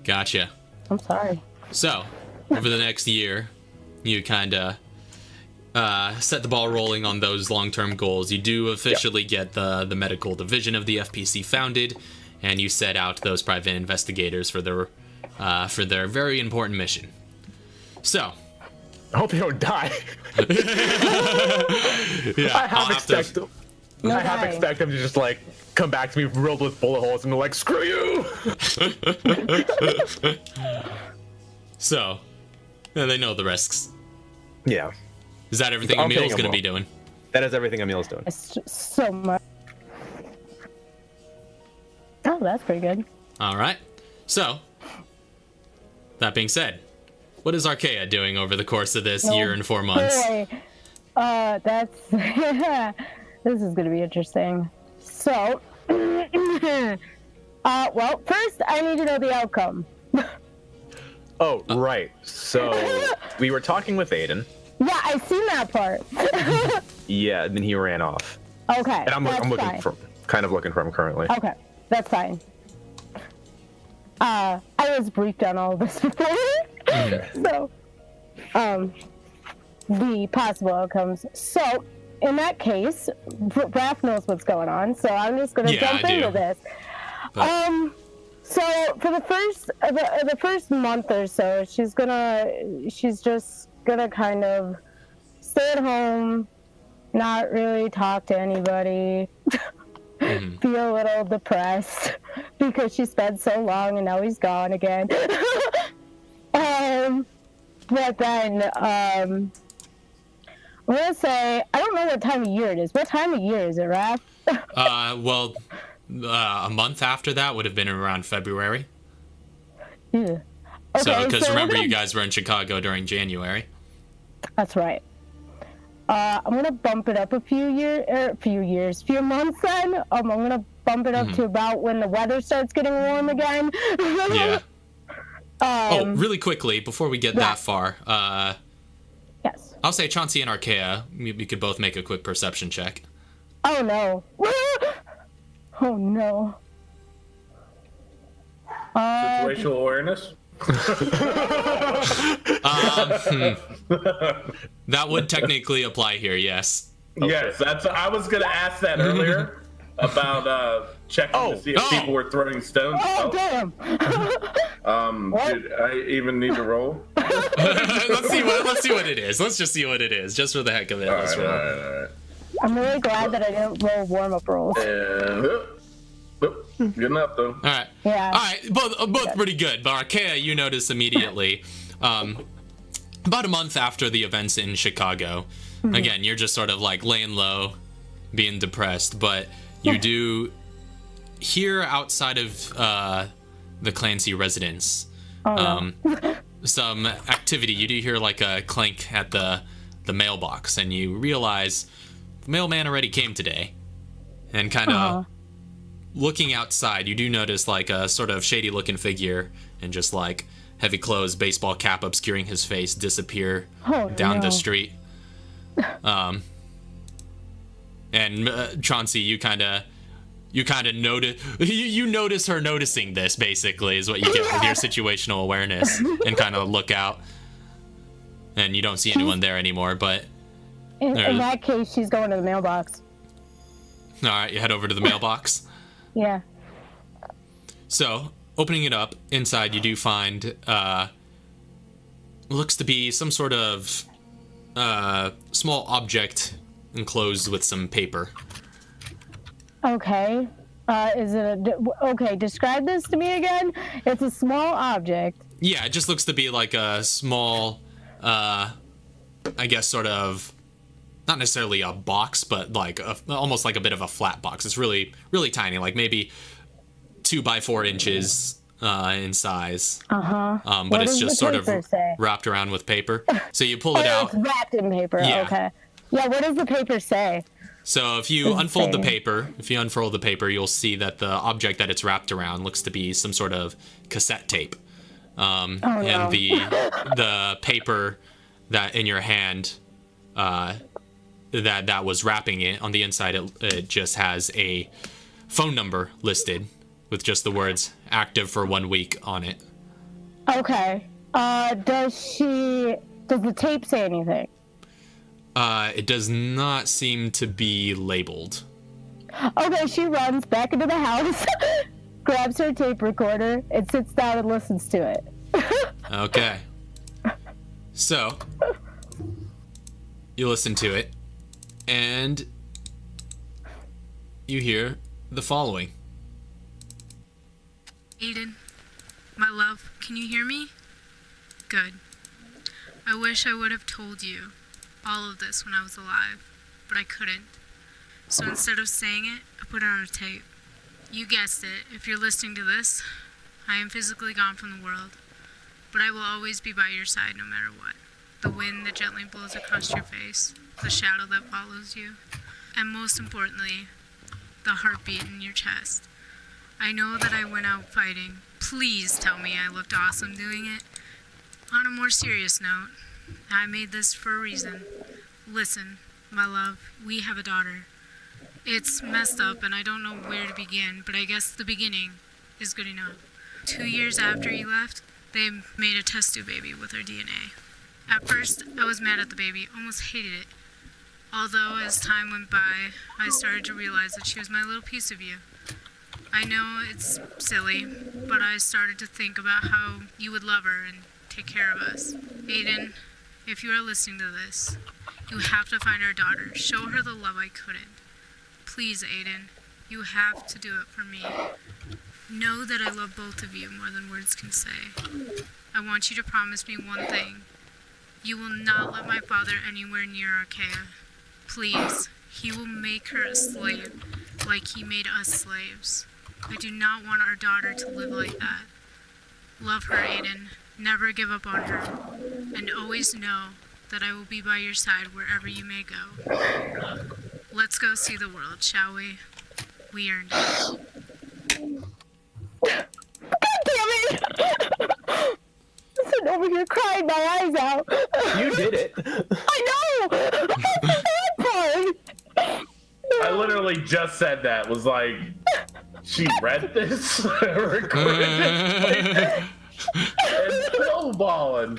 Gotcha. I'm sorry. So, over the next year, you kind of set the ball rolling on those long-term goals. You do officially get the medical division of the FPC founded, and you set out those private investigators for their very important mission. So, I hope they don't die. I half expect them to just come back to me riddled with bullet holes and be like, screw you. So, they know the risks. Yeah. Is that everything Emil's going to be doing? That is everything Emil's doing. It's so much. Oh, that's pretty good. All right. So, that being said, what is Archaea doing over the course of this year and 4 months? Boy. That's... this is going to be interesting. So, well, first I need to know the outcome. Oh, right. So, we were talking with Aiden. Yeah, I seen that part. Yeah, and then he ran off. Okay, and I'm looking for him currently. Okay, that's fine. I was briefed on all of this before. Okay. So, the possible outcomes. So, in that case, Raph knows what's going on, so I'm just going to jump into this. But... So for the first month or so, she's just gonna kind of stay at home, not really talk to anybody, be a little depressed because she spent so long and now he's gone again. But then I'm gonna say I don't know what time of year it is. What time of year is it, Raph? Well. A month after that would have been around February. Yeah. Okay, so, because remember, you guys were in Chicago during January. That's right. I'm gonna bump it up a few months. Then I'm gonna bump it up to about when the weather starts getting warm again. Yeah. Really quickly before we get that far. Yes. I'll say Chauncey and Archaea. We could both make a quick perception check. Oh no. Oh no. Situational awareness? That would technically apply here, yes. Okay. Yes, I was going to ask that earlier about checking to see if people were throwing stones. Oh, damn. Did I even need to roll? Let's see what it is. Let's just see what it is, just for the heck of it. All right. I'm really glad that I didn't roll warm-up rolls. Good enough, though. All right. Yeah. All right. Both pretty good. But Arkea, you notice immediately, about a month after the events in Chicago, again, you're just sort of like laying low, being depressed, but you do hear outside of the Clancy residence some activity. You do hear like a clank at the mailbox, and you realize the mailman already came today. And kind of looking outside, you do notice like a sort of shady looking figure and just like heavy clothes, baseball cap obscuring his face, disappear down the street. And Chauncey, you kind of notice you notice her noticing this, basically, is what you get with your situational awareness, and kind of look out, and you don't see anyone there anymore. But in that case, she's going to the mailbox. All right, you head over to the mailbox. Yeah. So, opening it up, inside you do find looks to be some sort of small object enclosed with some paper. Okay. Is it okay, describe this to me again. It's a small object. Yeah, it just looks to be like a small, I guess sort of, not necessarily a box, but like almost like a bit of a flat box. It's really, really tiny, like maybe 2 by 4 inches in size. But it's just sort of wrapped around with paper. So you pull it out. It's wrapped in paper. Yeah. Okay. Yeah. What does the paper say? So if you unfold the paper, you'll see that the object that it's wrapped around looks to be some sort of cassette tape. And the paper that in your hand, that was wrapping it, on the inside, it just has a phone number listed with just the words "active for 1 week" on it. Okay. Does the tape say anything? It does not seem to be labeled. Okay, she runs back into the house, grabs her tape recorder, and sits down and listens to it. Okay. So, you listen to it, and you hear the following. Aiden, my love, can you hear me? Good. I wish I would have told you all of this when I was alive, but I couldn't. So instead of saying it, I put it on a tape. You guessed it, if you're listening to this, I am physically gone from the world, but I will always be by your side no matter what. The wind that gently blows across your face, the shadow that follows you, and most importantly, the heartbeat in your chest. I know that I went out fighting. Please tell me I looked awesome doing it. On a more serious note, I made this for a reason. Listen, my love, we have a daughter. It's messed up and I don't know where to begin, but I guess the beginning is good enough. 2 years after you left, they made a test tube baby with her DNA. At first, I was mad at the baby, almost hated it. Although, as time went by, I started to realize that she was my little piece of you. I know it's silly, but I started to think about how you would love her and take care of us. Aiden, if you are listening to this, you have to find our daughter. Show her the love I couldn't. Please, Aiden, you have to do it for me. Know that I love both of you more than words can say. I want you to promise me one thing. You will not let my father anywhere near Arkea. Please, he will make her a slave, like he made us slaves. I do not want our daughter to live like that. Love her, Aiden. Never give up on her. And always know that I will be by your side wherever you may go. Let's go see the world, shall we? We earned it. God damn it! I'm sitting over here crying my eyes out. You did it. I know! That part! I literally just said that. Was like, she read this, recorded it, and snowballing.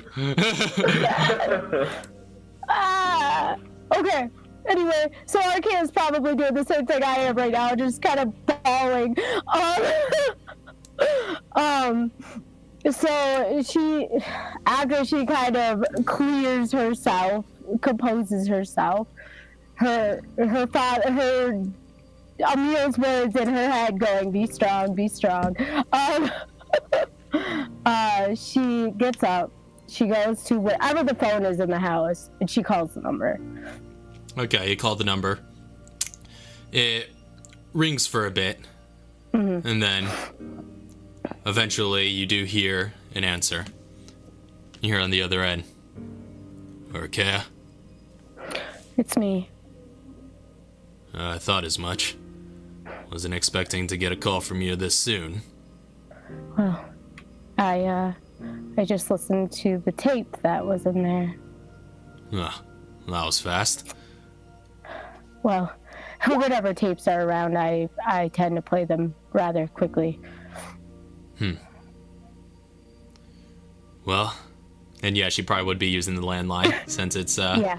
Okay. Anyway, so Arkea is probably doing the same thing I am right now, just kind of bawling. So she, after she kind of clears herself, composes herself, her Emil's words in her head going, be strong, be strong. She gets up. She goes to wherever the phone is in the house, and she calls the number. Okay, you call the number. It rings for a bit, and then eventually you do hear an answer. You hear on the other end, okay? It's me. I thought as much. Wasn't expecting to get a call from you this soon. Well, I just listened to the tape that was in there. Ah, that was fast. Well, whatever tapes are around, I tend to play them rather quickly. Well, and yeah, she probably would be using the landline since it's Yeah.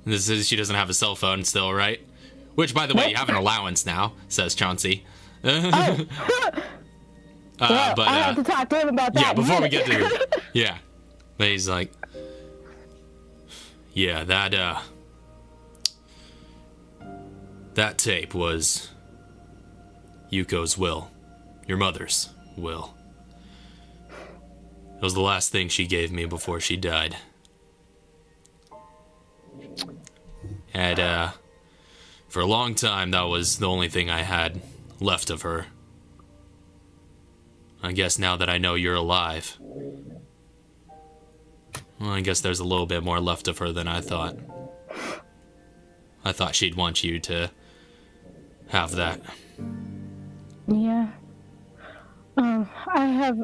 she doesn't have a cell phone still, right? Which, by the way, you have an allowance now, says Chauncey. Well, I have to talk to him about that. Yeah, before we get to yeah, but he's like, yeah, that tape was Yuko's will, your mother's will. It was the last thing she gave me before she died. And for a long time, that was the only thing I had left of her. I guess now that I know you're alive, well, I guess there's a little bit more left of her than I thought. I thought she'd want you to have that. Yeah. I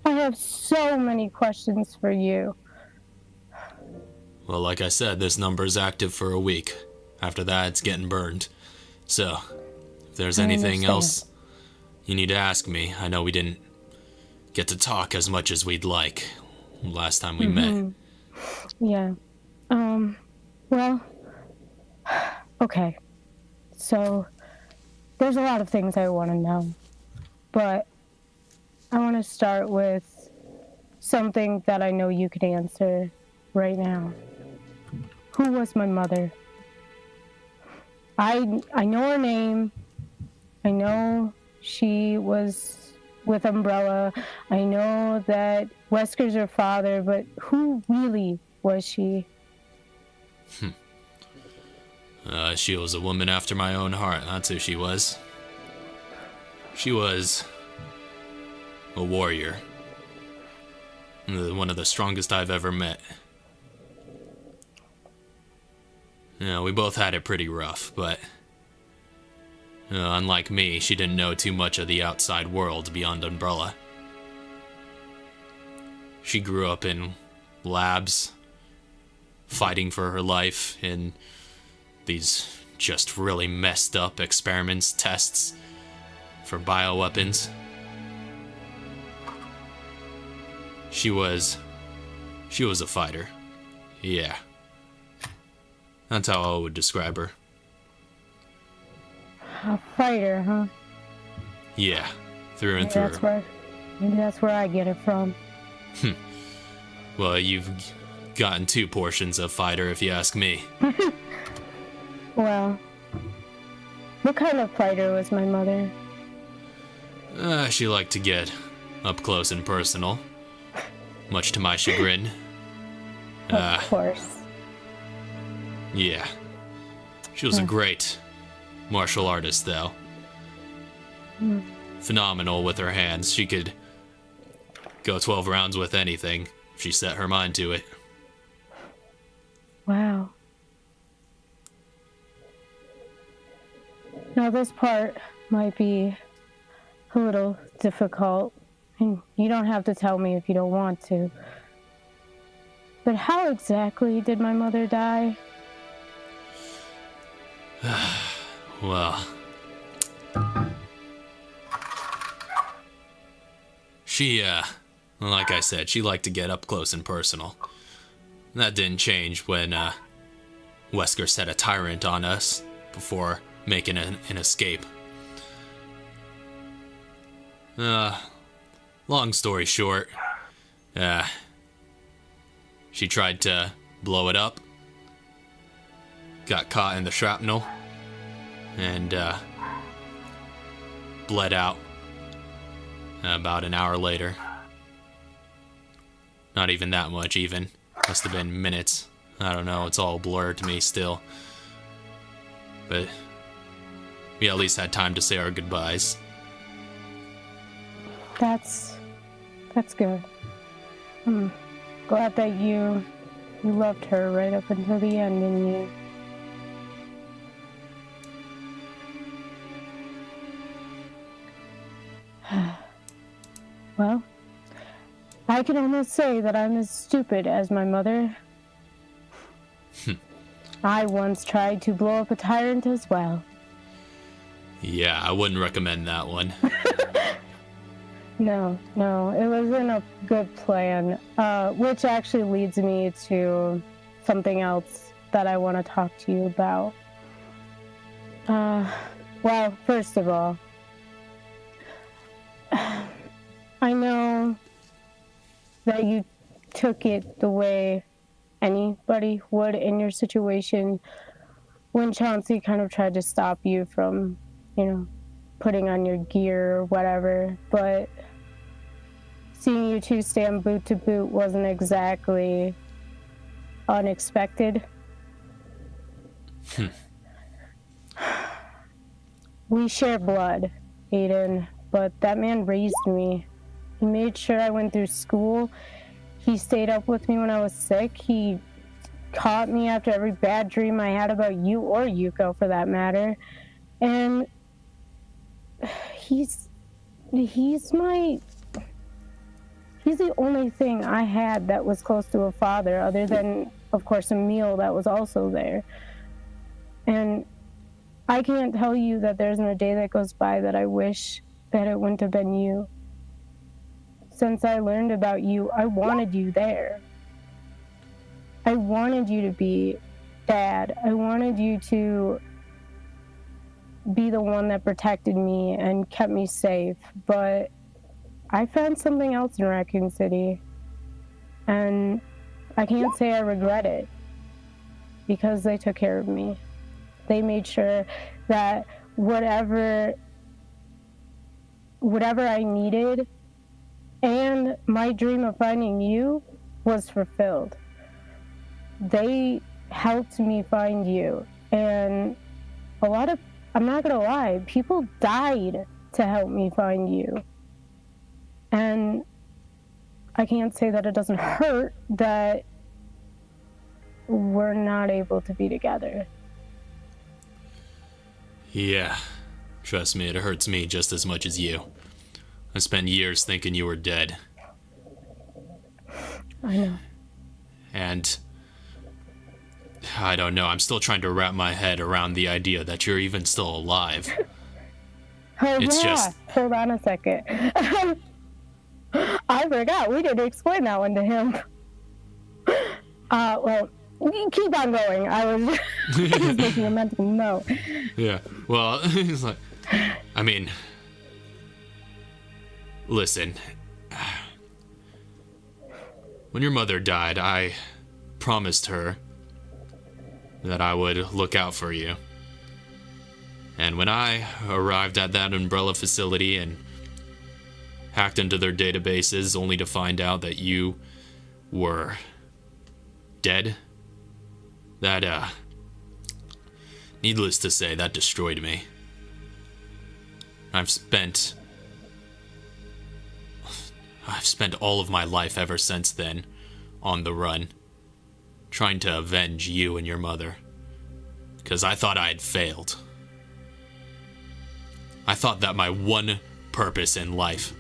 have so many questions for you. Well, like I said, this number's active for a week. After that, it's getting burned. So, if there's anything else you need to ask me, I know we didn't get to talk as much as we'd like last time we met. Yeah. Well, okay. So, there's a lot of things I want to know. But I want to start with something that I know you can answer right now. Who was my mother? I know her name. I know she was with Umbrella. I know that Wesker's her father, but who really was she? She was a woman after my own heart. That's who she was. She was a warrior. One of the strongest I've ever met. We both had it pretty rough, but unlike me, she didn't know too much of the outside world beyond Umbrella. She grew up in labs, fighting for her life in these just really messed up experiments, tests for bioweapons. She was a fighter. Yeah. That's how I would describe her. A fighter, huh? Yeah, through and through. Maybe that's where I get it from. Well, you've gotten two portions of fighter, if you ask me. Well, what kind of fighter was my mother? She liked to get up close and personal, much to my chagrin. Of course. Yeah. She was a great martial artist, though. Phenomenal with her hands. She could go 12 rounds with anything if she set her mind to it. Wow. Now this part might be a little difficult, and you don't have to tell me if you don't want to. But how exactly did my mother die? Well, she, like I said, she liked to get up close and personal. That didn't change when, Wesker set a tyrant on us before making an escape. Long story short, she tried to blow it up, got caught in the shrapnel, and bled out about an hour later. Not even that much, even. Must have been minutes. I don't know, it's all blurred to me still. But we at least had time to say our goodbyes. That's good. I'm glad that you loved her right up until the end, didn't you? Well, I can almost say that I'm as stupid as my mother. I once tried to blow up a tyrant as well. Yeah, I wouldn't recommend that one. No, it wasn't a good plan, which actually leads me to something else that I want to talk to you about. Well, first of all, I know that you took it the way anybody would in your situation when Chauncey kind of tried to stop you from, putting on your gear or whatever, but seeing you two stand boot to boot wasn't exactly unexpected. We share blood, Aiden, but that man raised me. He made sure I went through school. He stayed up with me when I was sick. He caught me after every bad dream I had about you or Yuko, for that matter. And he's the only thing I had that was close to a father, other than, of course, Emil that was also there. And I can't tell you that there isn't a day that goes by that I wish that it wouldn't have been you. Since I learned about you, I wanted you there. I wanted you to be Dad. I wanted you to be the one that protected me and kept me safe. But I found something else in Raccoon City. And I can't say I regret it, because they took care of me. They made sure that whatever I needed and my dream of finding you was fulfilled. They helped me find you. And I'm not gonna lie, people died to help me find you. And I can't say that it doesn't hurt that we're not able to be together. Yeah, trust me, it hurts me just as much as you. I spent years thinking you were dead. I know. And I don't know, I'm still trying to wrap my head around the idea that you're even still alive. It's just... Hold on a second. I forgot, we didn't explain that one to him. Well, keep on going. I was just making a mental note. Yeah, well, he's like... I mean... Listen, when your mother died, I promised her that I would look out for you. And when I arrived at that Umbrella facility and hacked into their databases only to find out that you were dead, that, needless to say, that destroyed me. I've spent all of my life ever since then on the run, trying to avenge you and your mother, because I thought I had failed. I thought that my one purpose in life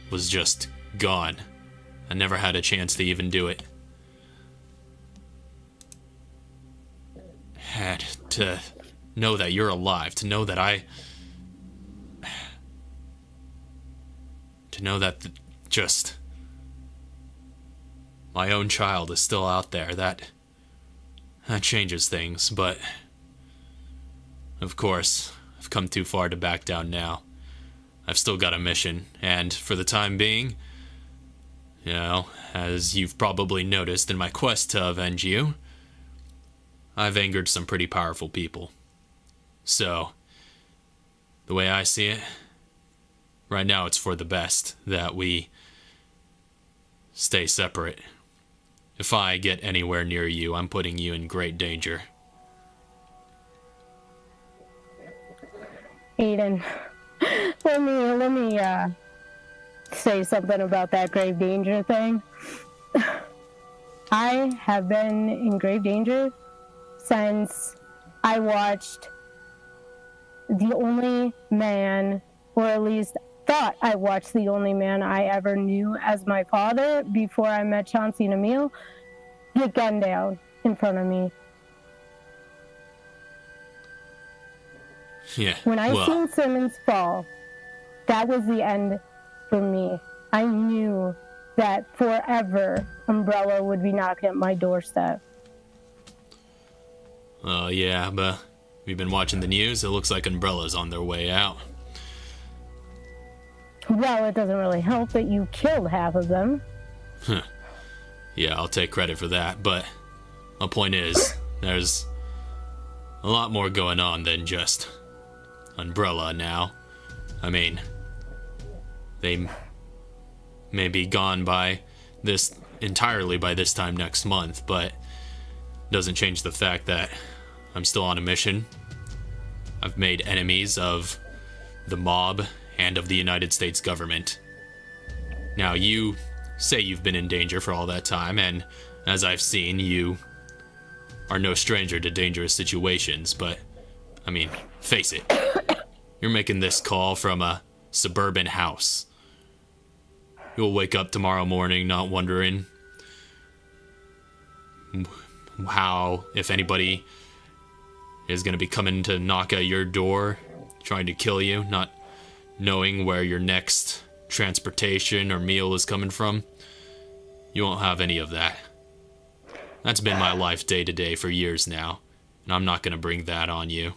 was just gone. I never had a chance to even do it. And to know that you're alive, to know that just my own child is still out there, that changes things. But of course, I've come too far to back down now. I've still got a mission, and for the time being, as you've probably noticed in my quest to avenge you, I've angered some pretty powerful people. So the way I see it, right now it's for the best that we stay separate. If I get anywhere near you, I'm putting you in great danger. Aiden, let me say something about that grave danger thing. I have been in grave danger since I watched the only man, or at least thought I watched the only man I ever knew as my father before I met Chauncey and Emil, get gunned down in front of me. Yeah. When I seen Simmons fall, that was the end for me. I knew that forever Umbrella would be knocking at my doorstep. Yeah, but we've been watching the news. It looks like Umbrella's on their way out. Well, it doesn't really help that you killed half of them. Yeah, I'll take credit for that, but my point is, there's a lot more going on than just Umbrella now. I mean, they may be gone entirely by this time next month, but doesn't change the fact that I'm still on a mission. I've made enemies of the mob and of the United States government. Now, you say you've been in danger for all that time, and as I've seen, you are no stranger to dangerous situations, but, I mean, face it. You're making this call from a suburban house. You'll wake up tomorrow morning not wondering how, if anybody is going to be coming to knock at your door, trying to kill you, not knowing where your next transportation or meal is coming from. You won't have any of that. That's been my life day to day for years now, and I'm not going to bring that on you.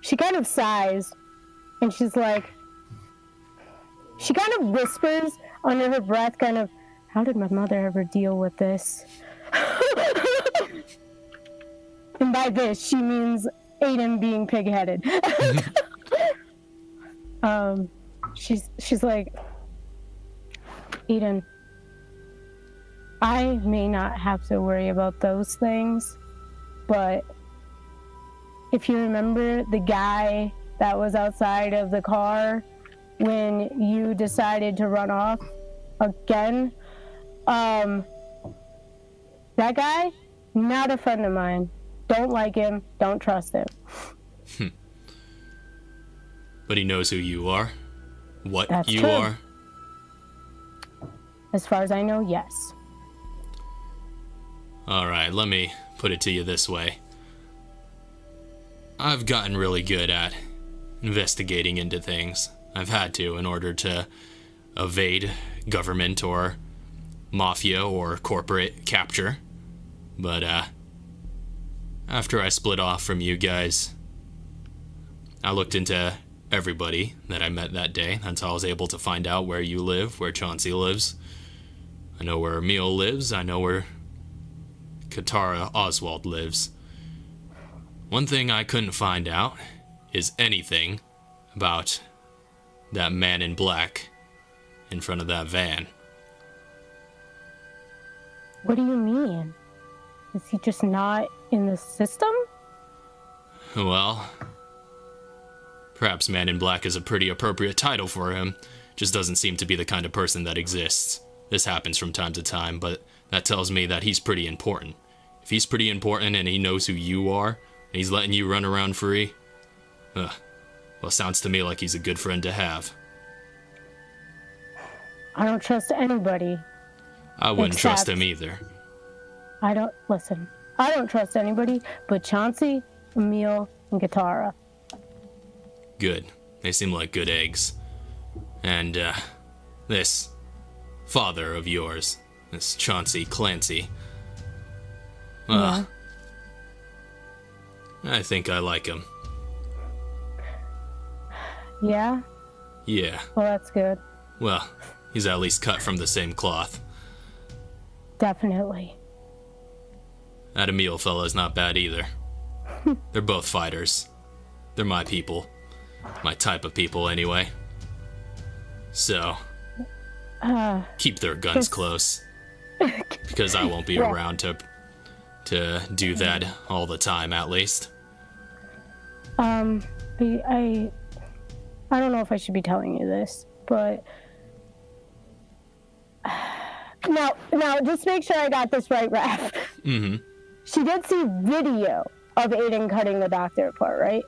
She kind of sighs, and she's like, she kind of whispers under her breath, kind of, how did my mother ever deal with this? And by this, she means Aiden being pig-headed. She's like, Aiden, I may not have to worry about those things, but if you remember the guy that was outside of the car when you decided to run off again, that guy, not a friend of mine. Don't like him, don't trust him. But he knows who you are? What That's you true. are? As far as I know, yes. Alright, let me put it to you this way. I've gotten really good at investigating into things. I've had to in order to evade government or mafia or corporate capture. But, after I split off from you guys, I looked into everybody that I met that day. That's how I was able to find out where you live, where Chauncey lives. I know where Emil lives. I know where Katara Oswald lives. One thing I couldn't find out is anything about that man in black in front of that van. What do you mean? Is he just not in the system? Well, perhaps Man in Black is a pretty appropriate title for him. Just doesn't seem to be the kind of person that exists. This happens from time to time, but that tells me that he's pretty important. If he's pretty important and he knows who you are, and he's letting you run around free, well, sounds to me like he's a good friend to have. I don't trust anybody. I wouldn't trust him either. I don't trust anybody but Chauncey, Emil, and Katara. Good. They seem like good eggs. And, this father of yours, this Chauncey Clancy. Yeah. I think I like him. Yeah? Yeah. Well, that's good. Well, he's at least cut from the same cloth. Definitely. That Emil fella's not bad either. They're both fighters. They're my people. My type of people, anyway. So, keep their guns close. Because I won't be around to do that all the time, at least. I don't know if I should be telling you this, but now just make sure I got this right, Raph. Mm-hmm. She did see video of Aiden cutting the doctor apart, right?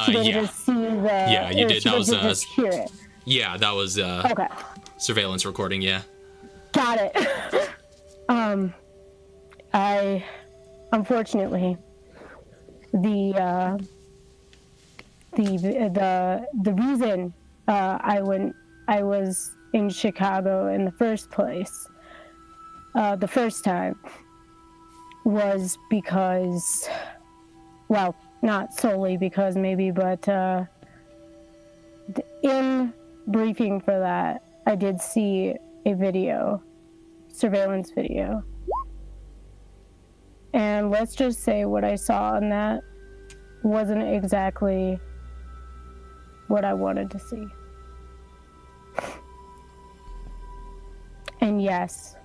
She didn't just see the. Yeah, you did. That was just hear it. Yeah, that was Okay. Surveillance recording. Yeah. Got it. I unfortunately the reason I was in Chicago in the first place the first time was because, well, not solely because maybe, but in briefing for that I did see a video, surveillance video. And let's just say what I saw on that wasn't exactly what I wanted to see. And yes,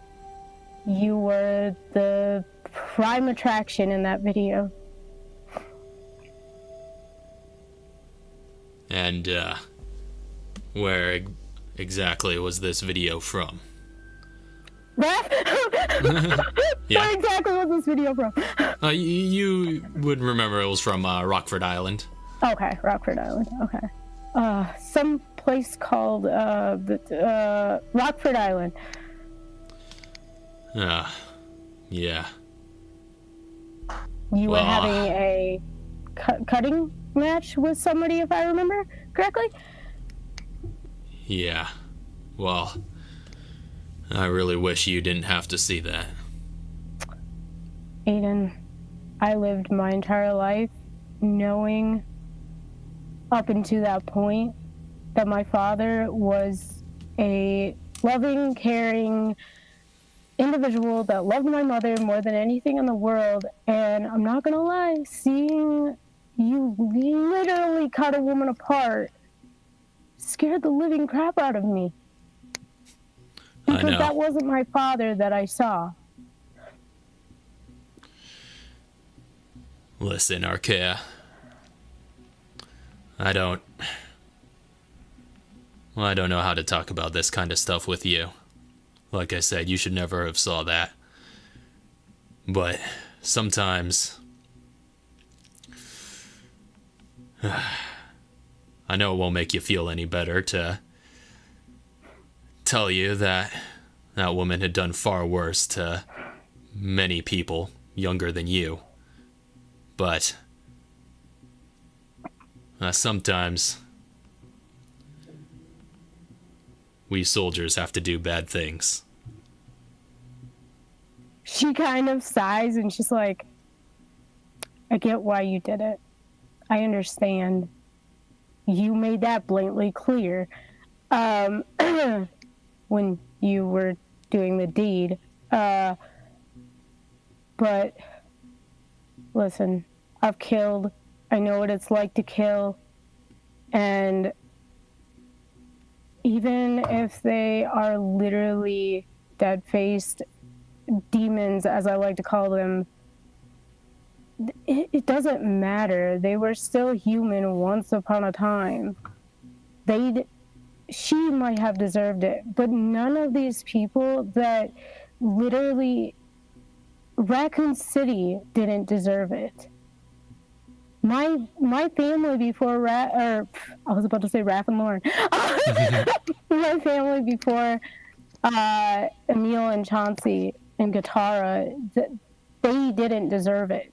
you were the prime attraction in that video. And, where exactly was this video from? Yeah. Where exactly was this video from? You would remember it was from Rockford Island. Okay, Rockford Island. Okay. Some place called Rockford Island. Yeah. You were having a cutting match with somebody, if I remember correctly? Yeah. Well, I really wish you didn't have to see that. Aiden, I lived my entire life knowing up until that point that my father was a loving, caring individual that loved my mother more than anything in the world. And I'm not gonna lie, seeing you literally cut a woman apart scared the living crap out of me. Because that wasn't my father that I saw. Listen, Arkea. I don't know how to talk about this kind of stuff with you. Like I said, you should never have saw that. But sometimes I know it won't make you feel any better to tell you that that woman had done far worse to many people younger than you. But sometimes we soldiers have to do bad things. She kind of sighs and she's like, I get why you did it. I understand. You made that blatantly clear when you were doing the deed. But listen, I've killed. I know what it's like to kill. And even if they are literally dead-faced demons, as I like to call them, it doesn't matter. They were still human once upon a time. She might have deserved it, but none of these people that literally... Raccoon City didn't deserve it. My family before I was about to say Raph and Lauren. My family before Emil and Chauncey and Katara, they didn't deserve it.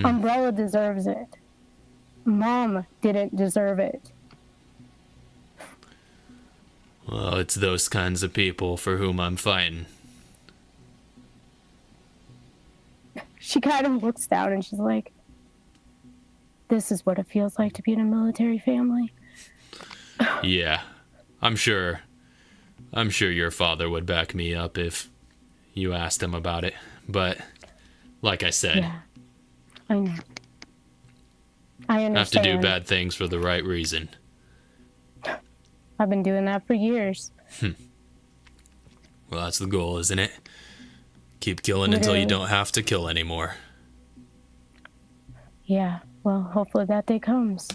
Umbrella deserves it. Mom didn't deserve it. Well, it's those kinds of people for whom I'm fighting. She kind of looks down and she's like, this is what it feels like to be in a military family. Yeah, I'm sure your father would back me up if you asked him about it. But like I said, I know. I understand. Have to do bad things for the right reason. I've been doing that for years. Well, that's the goal, isn't it? Keep killing until you don't have to kill anymore. Yeah, well, hopefully that day comes.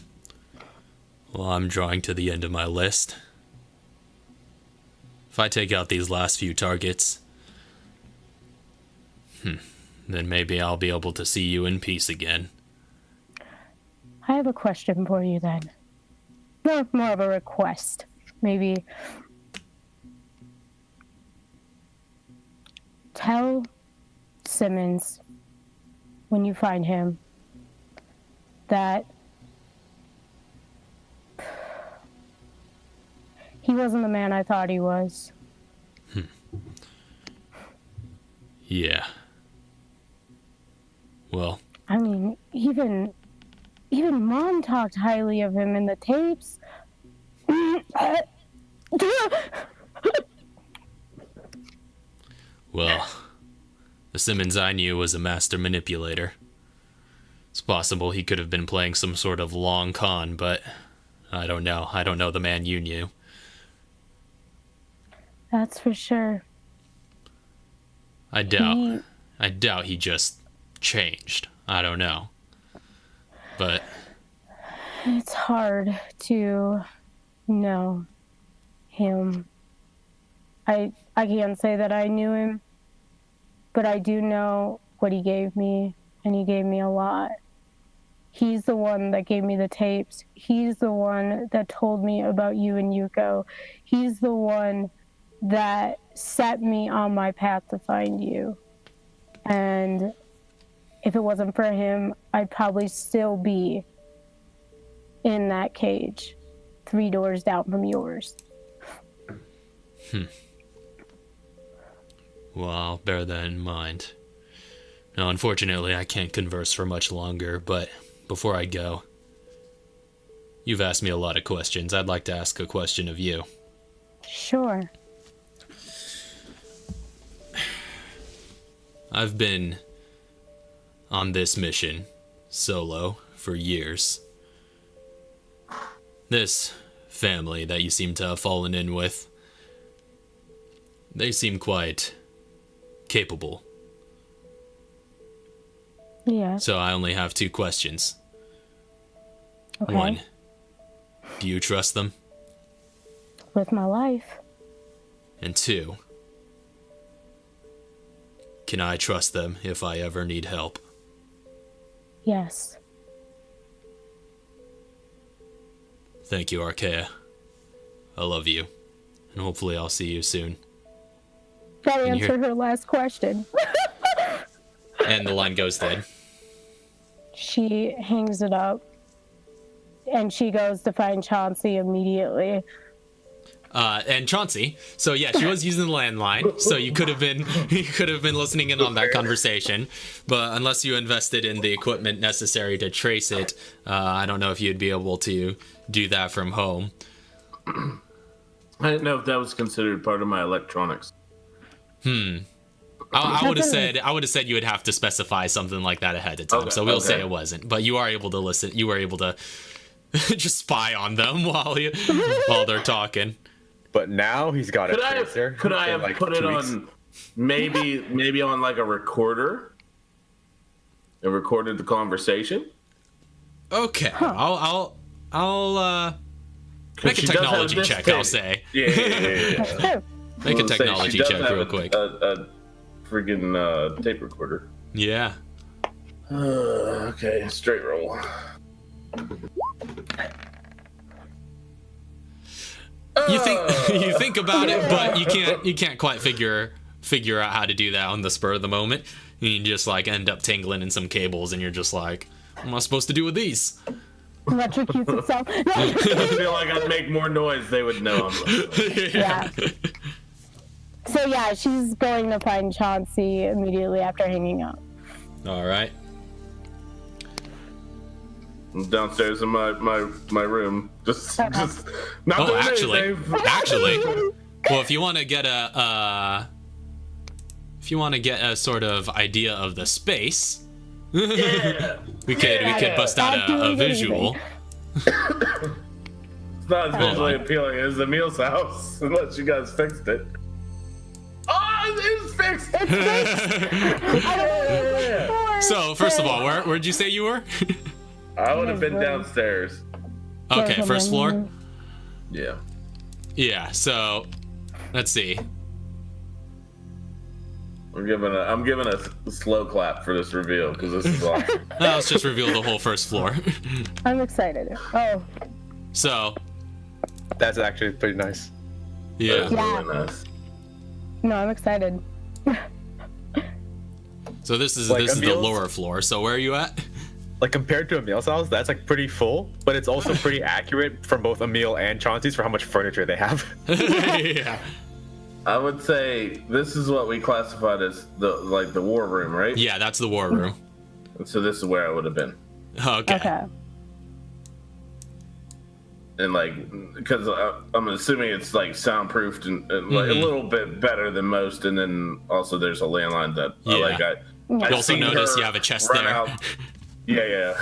Well, I'm drawing to the end of my list. If I take out these last few targets, then maybe I'll be able to see you in peace again. I have a question for you then. More of a request. Maybe tell Simmons when you find him that he wasn't the man I thought he was. Yeah. Well. I mean, even Mom talked highly of him in the tapes. Well, the Simmons I knew was a master manipulator. It's possible he could have been playing some sort of long con, but I don't know. I don't know the man you knew. That's for sure. I doubt he just changed. I don't know. But it's hard to know him. I can't say that I knew him, but I do know what he gave me, and he gave me a lot. He's the one that gave me the tapes. He's the one that told me about you and Yuko. He's the one that set me on my path to find you. And if it wasn't for him, I'd probably still be in that cage, 3 doors down from yours. Well, I'll bear that in mind. Now, unfortunately, I can't converse for much longer, but before I go, you've asked me a lot of questions. I'd like to ask a question of you. Sure. I've been on this mission solo for years. This family that you seem to have fallen in with, they seem quite capable. Yeah. So I only have 2 questions. Okay. 1, do you trust them? With my life. And 2, can I trust them if I ever need help? Yes. Thank you, Archaea. I love you. And hopefully I'll see you soon. That answered her last question. And the line goes dead. She hangs it up. And she goes to find Chauncey immediately. And Chauncey, so yeah, she was using the landline, so you could have been listening in on that conversation, but unless you invested in the equipment necessary to trace it, I don't know if you'd be able to do that from home. I didn't know if that was considered part of my electronics. I would have said you would have to specify something like that ahead of time. Okay, so we'll say it wasn't, but you are able to listen. You were able to just spy on them while they're talking. But now he's got a tracer. Could I have put it on maybe on like a recorder and recorded the conversation? Okay, I'll make a technology check. I'll say. Yeah. Make a technology check real quick. A friggin' tape recorder. Yeah. Okay, straight roll. You think about it, but you can't quite figure out how to do that on the spur of the moment. You just like end up tangling in some cables, and you're just like, what am I supposed to do with these? Electrocutes itself. I feel like I'd make more noise. They would know. Yeah. So yeah, she's going to find Chauncey immediately after hanging up. All right. I'm downstairs in my room. Just not doing anything. Actually, well, if you want to get a sort of idea of the space, Yeah. We could bust out a visual. It's not as visually appealing as the Meals House, unless you guys fixed it. Oh, it's fixed! It's fixed. I don't know. So, first of all, where'd you say you were? I would have been downstairs. Okay, first floor? Yeah. Yeah, so, let's see. I'm giving a slow clap for this reveal, because this is awesome. Let's just reveal the whole first floor. I'm excited. Oh. So. That's actually pretty nice. Yeah. Really nice. No, I'm excited. So this is Like the Emil's? lower floor. So where are you at? Like compared to Emil's house, that's like pretty full, but it's also pretty accurate from both Emil and Chauncey's for how much furniture they have. Yeah. I would say this is what we classified as the war room, right? Yeah, that's the war room. So this is where I would have been. Okay. And like, because I'm assuming it's like soundproofed and like a little bit better than most, and then also there's a landline that You also notice you have a chest there. Out. Yeah.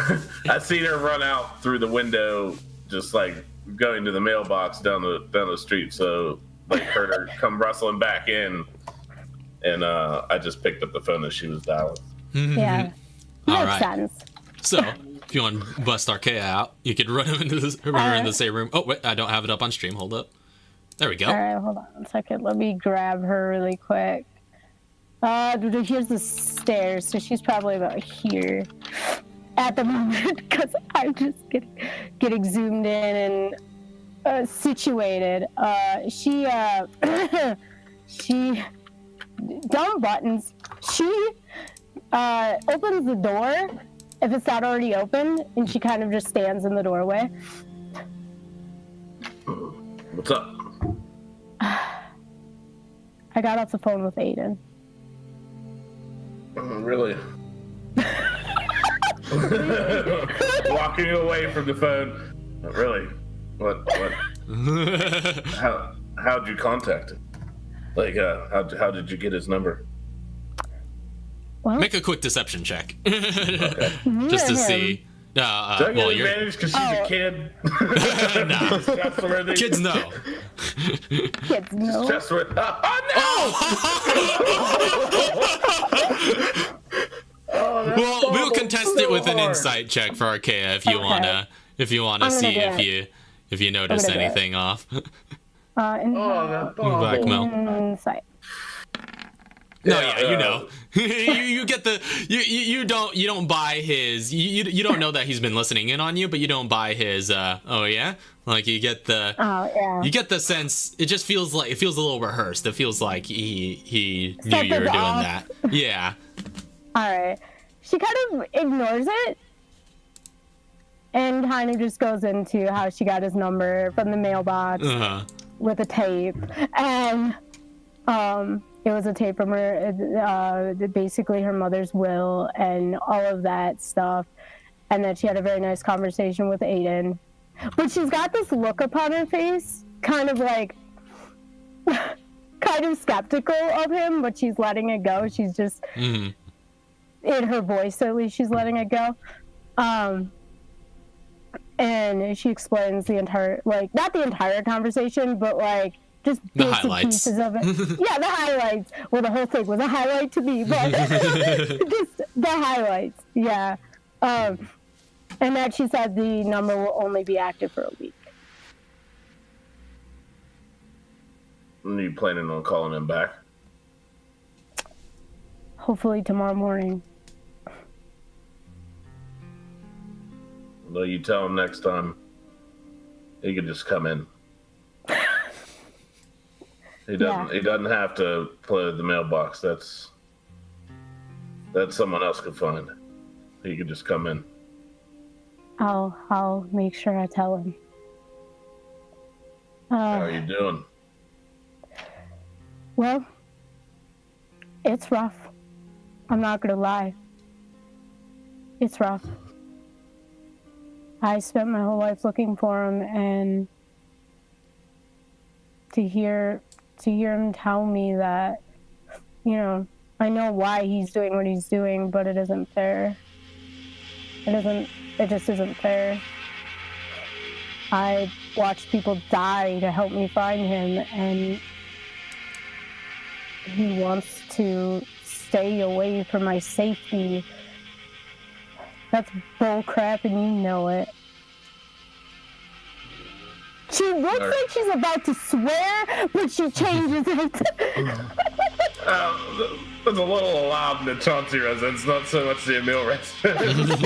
I seen her run out through the window, just like going to the mailbox down the street. So like heard her come rustling back in, and I just picked up the phone as she was dialing. Yeah. All Makes right. sense. So if you want to bust Archaea out, you could run her into the same room. Oh wait, I don't have it up on stream. Hold up. There we go. All right, hold on a second. Let me grab her really quick. Here's the stairs, so she's probably about here at the moment because I'm just getting zoomed in and situated. She dumb buttons. She opens the door if it's not already open, and she kind of just stands in the doorway. What's up? I got off the phone with Aiden. Really? Walking away from the phone. Really? What? How'd you contact him? Like, how did you get his number? Well, Make a quick deception check. Okay. Just to him. see. Do I get Well, you're. advantage because she's a kid? Nah. Trustworthy? Kids know. kids know. Trustworthy. Oh, Well, we'll contest it with an insight check for Archaea if you wanna I'm see gonna do if you notice I'm gonna do anything off. Blackmail. Insight. No, yeah, you know. you get the you don't buy his you don't know that he's been listening in on you, but you don't buy his oh yeah? Like you get the sense it just feels a little rehearsed. It feels like he knew you were doing that. Yeah. Alright. She kind of ignores it and kind of just goes into how she got his number from the mailbox with a tape. And it was a tape from her, basically her mother's will and all of that stuff. And that she had a very nice conversation with Aiden. But she's got this look upon her face, kind of like, kind of skeptical of him, but she's letting it go. She's just, in her voice at least, she's letting it go. And she explains the entire, like, not the entire conversation, but like, just basic pieces of it. Yeah, the highlights. Well, the whole thing was a highlight to me, but just the highlights. Yeah. And that she said the number will only be active for a week. Are you planning on calling him back? Hopefully tomorrow morning. Well, you tell him next time he can just come in. He doesn't have to play the mailbox. That's someone else could find. He could just come in. I'll make sure I tell him. How are you doing? Well, it's rough. I'm not gonna lie. It's rough. I spent my whole life looking for him, and to hear him tell me that, you know, I know why he's doing what he's doing, but it isn't fair. It just isn't fair. I watched people die to help me find him, and he wants to stay away from my safety. That's bullcrap, and you know it. She looks like she's about to swear, but she changes it. That's a little alarm in the Chauncey residence, not so much the Emil residence.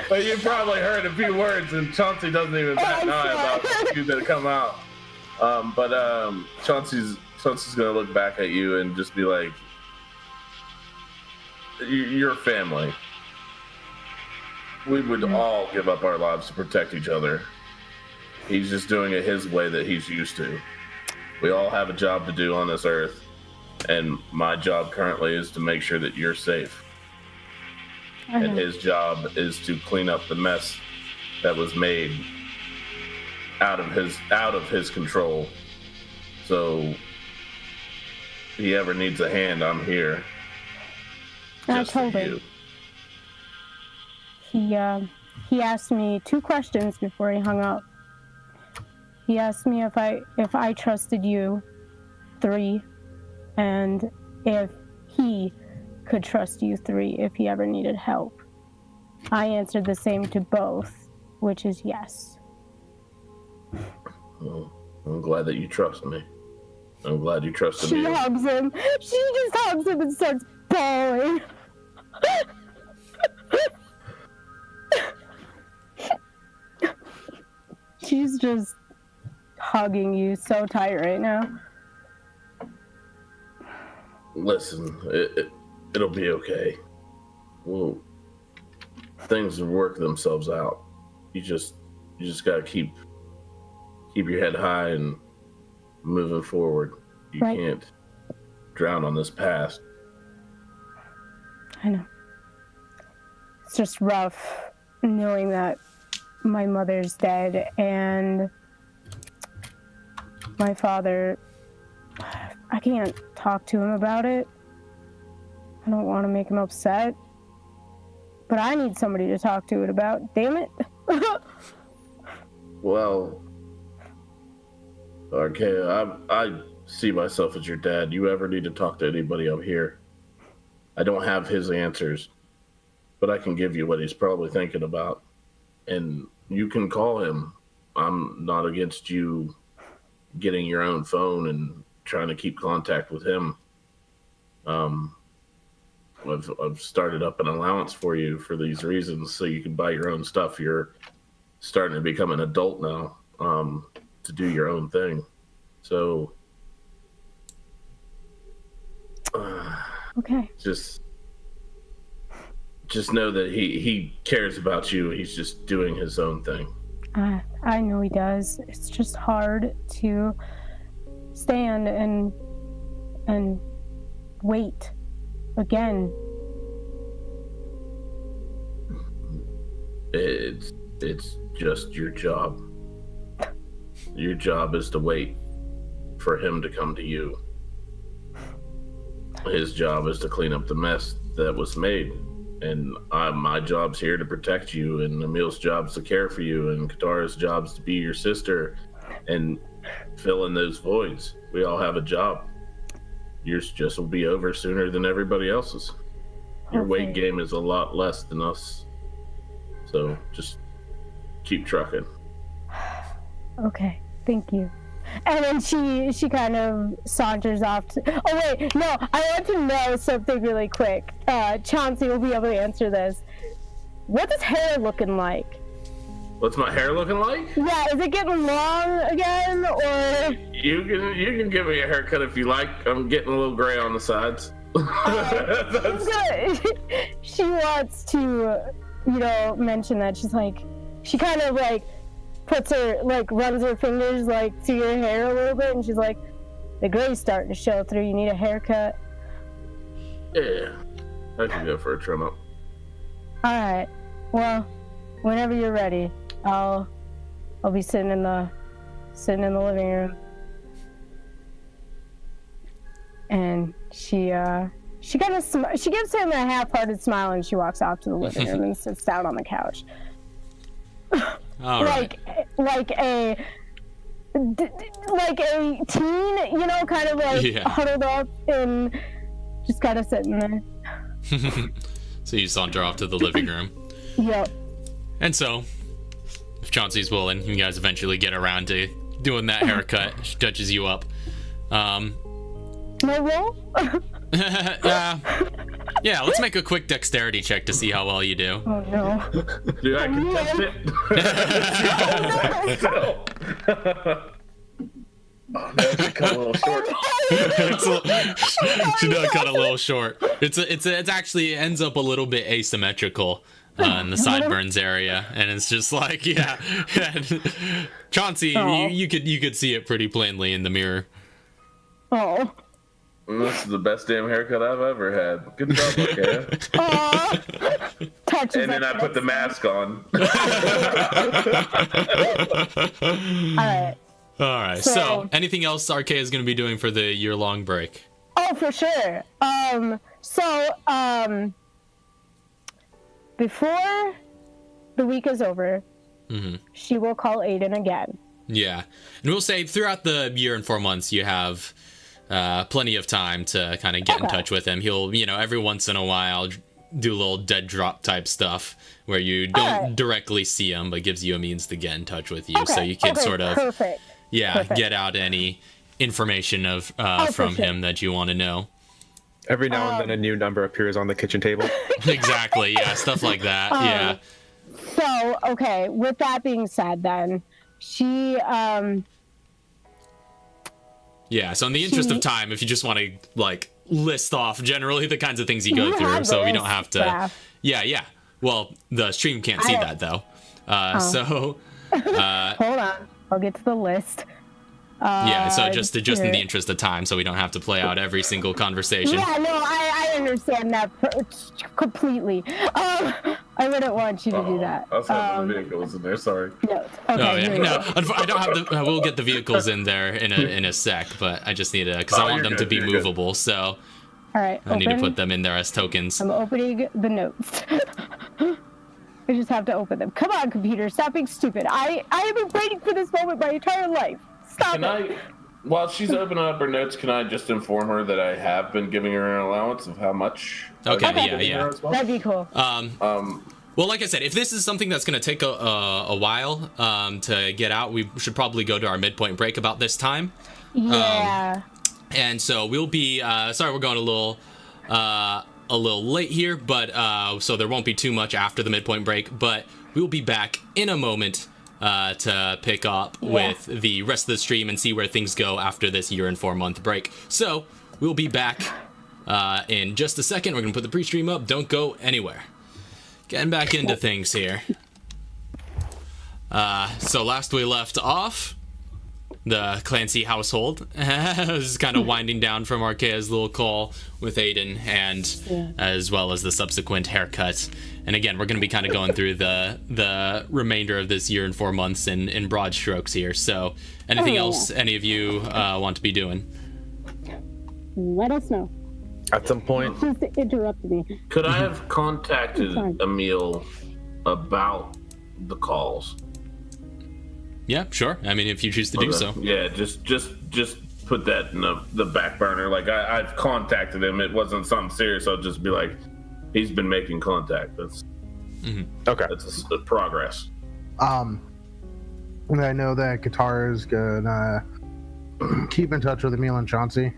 But you probably heard a few words, and Chauncey doesn't even bat an eye about a few that come out. But Chauncey's gonna look back at you and just be like, "You're family. We would all give up our lives to protect each other. He's just doing it his way that he's used to. We all have a job to do on this earth, and my job currently is to make sure that you're safe. And his job is to clean up the mess that was made out of his control. So if he ever needs a hand, I'm here. Just for you." He asked me 2 questions before he hung up. He asked me if I trusted you, 3, and if he could trust you, 3, if he ever needed help. I answered the same to both, which is yes. Well, I'm glad that you trust me. I'm glad you trusted me. She hugs him. She just hugs him and starts bawling. She's just hugging you so tight right now. Listen, it'll be okay. Well, things will work themselves out. You just gotta keep your head high and moving forward. You can't drown on this past. I know. It's just rough knowing that my mother's dead and my father, I can't talk to him about it. I don't want to make him upset, but I need somebody to talk to it about. Damn it. Well, okay, I see myself as your dad. You ever need to talk to anybody, I'm here. I don't have his answers, but I can give you what he's probably thinking about. And you can call him. I'm not against you getting your own phone and trying to keep contact with him. I've started up an allowance for you for these reasons, so you can buy your own stuff. You're starting to become an adult now, to do your own thing. So, okay. Just know that he cares about you. He's just doing his own thing. I know he does. It's just hard to stand and wait again. It's just your job. Your job is to wait for him to come to you. His job is to clean up the mess that was made. And my job's here to protect you, and Emil's job's to care for you, and Katara's job's to be your sister and fill in those voids. We all have a job. Yours just will be over sooner than everybody else's. Your weight game is a lot less than us. So just keep trucking. Okay, thank you. And then she kind of saunters off. Oh wait, no, I want to know something really quick. Chauncey will be able to answer this. What's his hair looking like? What's my hair looking like? Yeah, is it getting long again, or? You can give me a haircut if you like. I'm getting a little gray on the sides. She wants to, mention that. She's like, she kind of like puts her, runs her fingers, through your hair a little bit, and she's like, the gray's starting to show through. You need a haircut. Yeah, I can go for a trim up. Alright, well, whenever you're ready, I'll be sitting in the living room. And she she gives him a half-hearted smile, and she walks off to the living room and sits down on the couch. All right. Like a teen, you know, kind of like huddled up and just kind of sitting there. So you saunter off to the living room. Yep. And so, if Chauncey's willing, you guys eventually get around to doing that haircut. She touches you up. No roll? Yeah, let's make a quick dexterity check to see how well you do. Oh no. Dude, I can test it. Oh no, she cut a little short. She does cut a little short. It's actually ends up a little bit asymmetrical in the sideburns area, and it's just like Chauncey, you could see it pretty plainly in the mirror. Oh. This is the best damn haircut I've ever had. Good job, okay? And then I put the mask on. All right. So anything else RK is going to be doing for the year-long break? Oh, for sure. Before the week is over, she will call Aiden again. Yeah. And we'll say throughout the year and 4 months, you have plenty of time to kind of get in touch with him. He'll, every once in a while do a little dead drop type stuff where you don't directly see him, but gives you a means to get in touch with you. So you can sort of, perfect. Get out any information from him that you want to know. Every now and then a new number appears on the kitchen table. Exactly. Yeah. Stuff like that. Yeah. So, okay. With that being said, then she, yeah, so in the interest of time, if you just want to, like, list off generally the kinds of things you go through, so we don't have to... Yeah. Well, the stream can't see that, though. So... Hold on. I'll get to the list. So just in the interest of time, so we don't have to play out every single conversation. Yeah, no, I understand that completely. I wouldn't want you to do that. I was having the vehicles in there, sorry. No, okay, I don't have the... We'll get the vehicles in there in a sec, but I just need to... Because I want them to be movable, so... All right, I need to put them in there as tokens. I'm opening the notes. I just have to open them. Come on, computer, stop being stupid. I have been waiting for this moment my entire life. Stop it. While she's opening up her notes, can I just inform her that I have been giving her an allowance of how much? Okay, yeah. Well? That'd be cool. Well, like I said, if this is something that's going to take a while to get out, we should probably go to our midpoint break about this time. Yeah. And so we'll be sorry we're going a little late here, but so there won't be too much after the midpoint break, but we'll be back in a moment to pick up with the rest of the stream and see where things go after this year and 4 month break. So we'll be back in just a second. We're gonna put the pre-stream up. Don't go anywhere. Getting back into things here. So last we left off, the Clancy household was kind of winding down from Arkea's little call with Aiden, and as well as the subsequent haircut. And again, we're going to be kind of going through the remainder of this year and 4 months in broad strokes here. So anything else any of you want to be doing? Let us know. At some point. Just interrupted me. Could I have contacted Emil about the calls? Yeah, sure. I mean, if you choose to do so. Yeah, just put that in the back burner. Like I've contacted him. It wasn't something serious. I'll just be like, he's been making contact. That's okay. That's a progress. And I know that Katara is gonna keep in touch with Emil and Chauncey.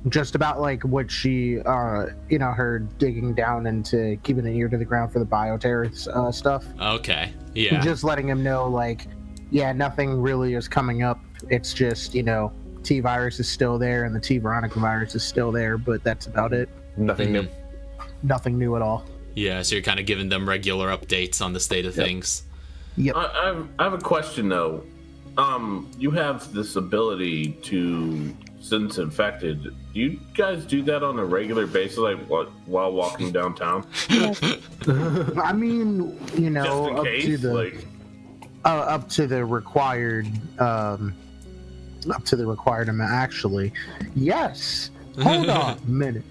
Just about like what she, her digging down into keeping an ear to the ground for the bioterror stuff. Okay. Yeah. Just letting him know, like, nothing really is coming up. It's just, T-virus is still there and the T-Veronica virus is still there, but that's about it. Nothing new. Nothing new at all. Yeah, so you're kind of giving them regular updates on the state of things. Yep. I have a question though. You have this ability to sense infected. Do you guys do that on a regular basis, like while walking downtown? I mean, Just in up case, to the up to the required amount. Actually, yes. Hold on a minute.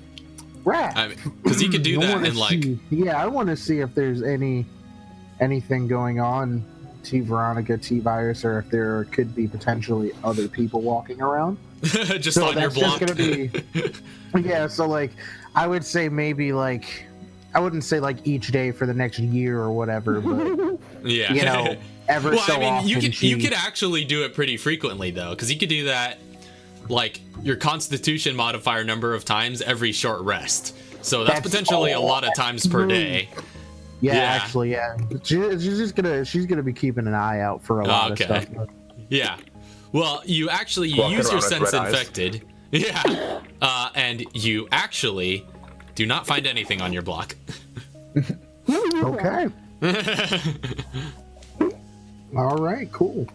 Rat. Because you could do I that wanna and like. see- yeah, I want to see if there's anything going on, T Veronica, T Virus, or if there could be potentially other people walking around. just So on your that's block. just gonna be yeah. So like, I would say maybe like, I wouldn't say like each day for the next year or whatever, but Yeah. you know, ever well, so I mean, often you could actually do it pretty frequently though, because you could do that like your Constitution modifier number of times every short rest. So that's potentially a lot of times per day. Yeah, Yeah. actually, yeah. She's gonna be keeping an eye out for a lot of stuff. Yeah. Well, you use Walking your around with sense red eyes. infected. Yeah. And you actually do not find anything on your block. Okay. All right. Cool.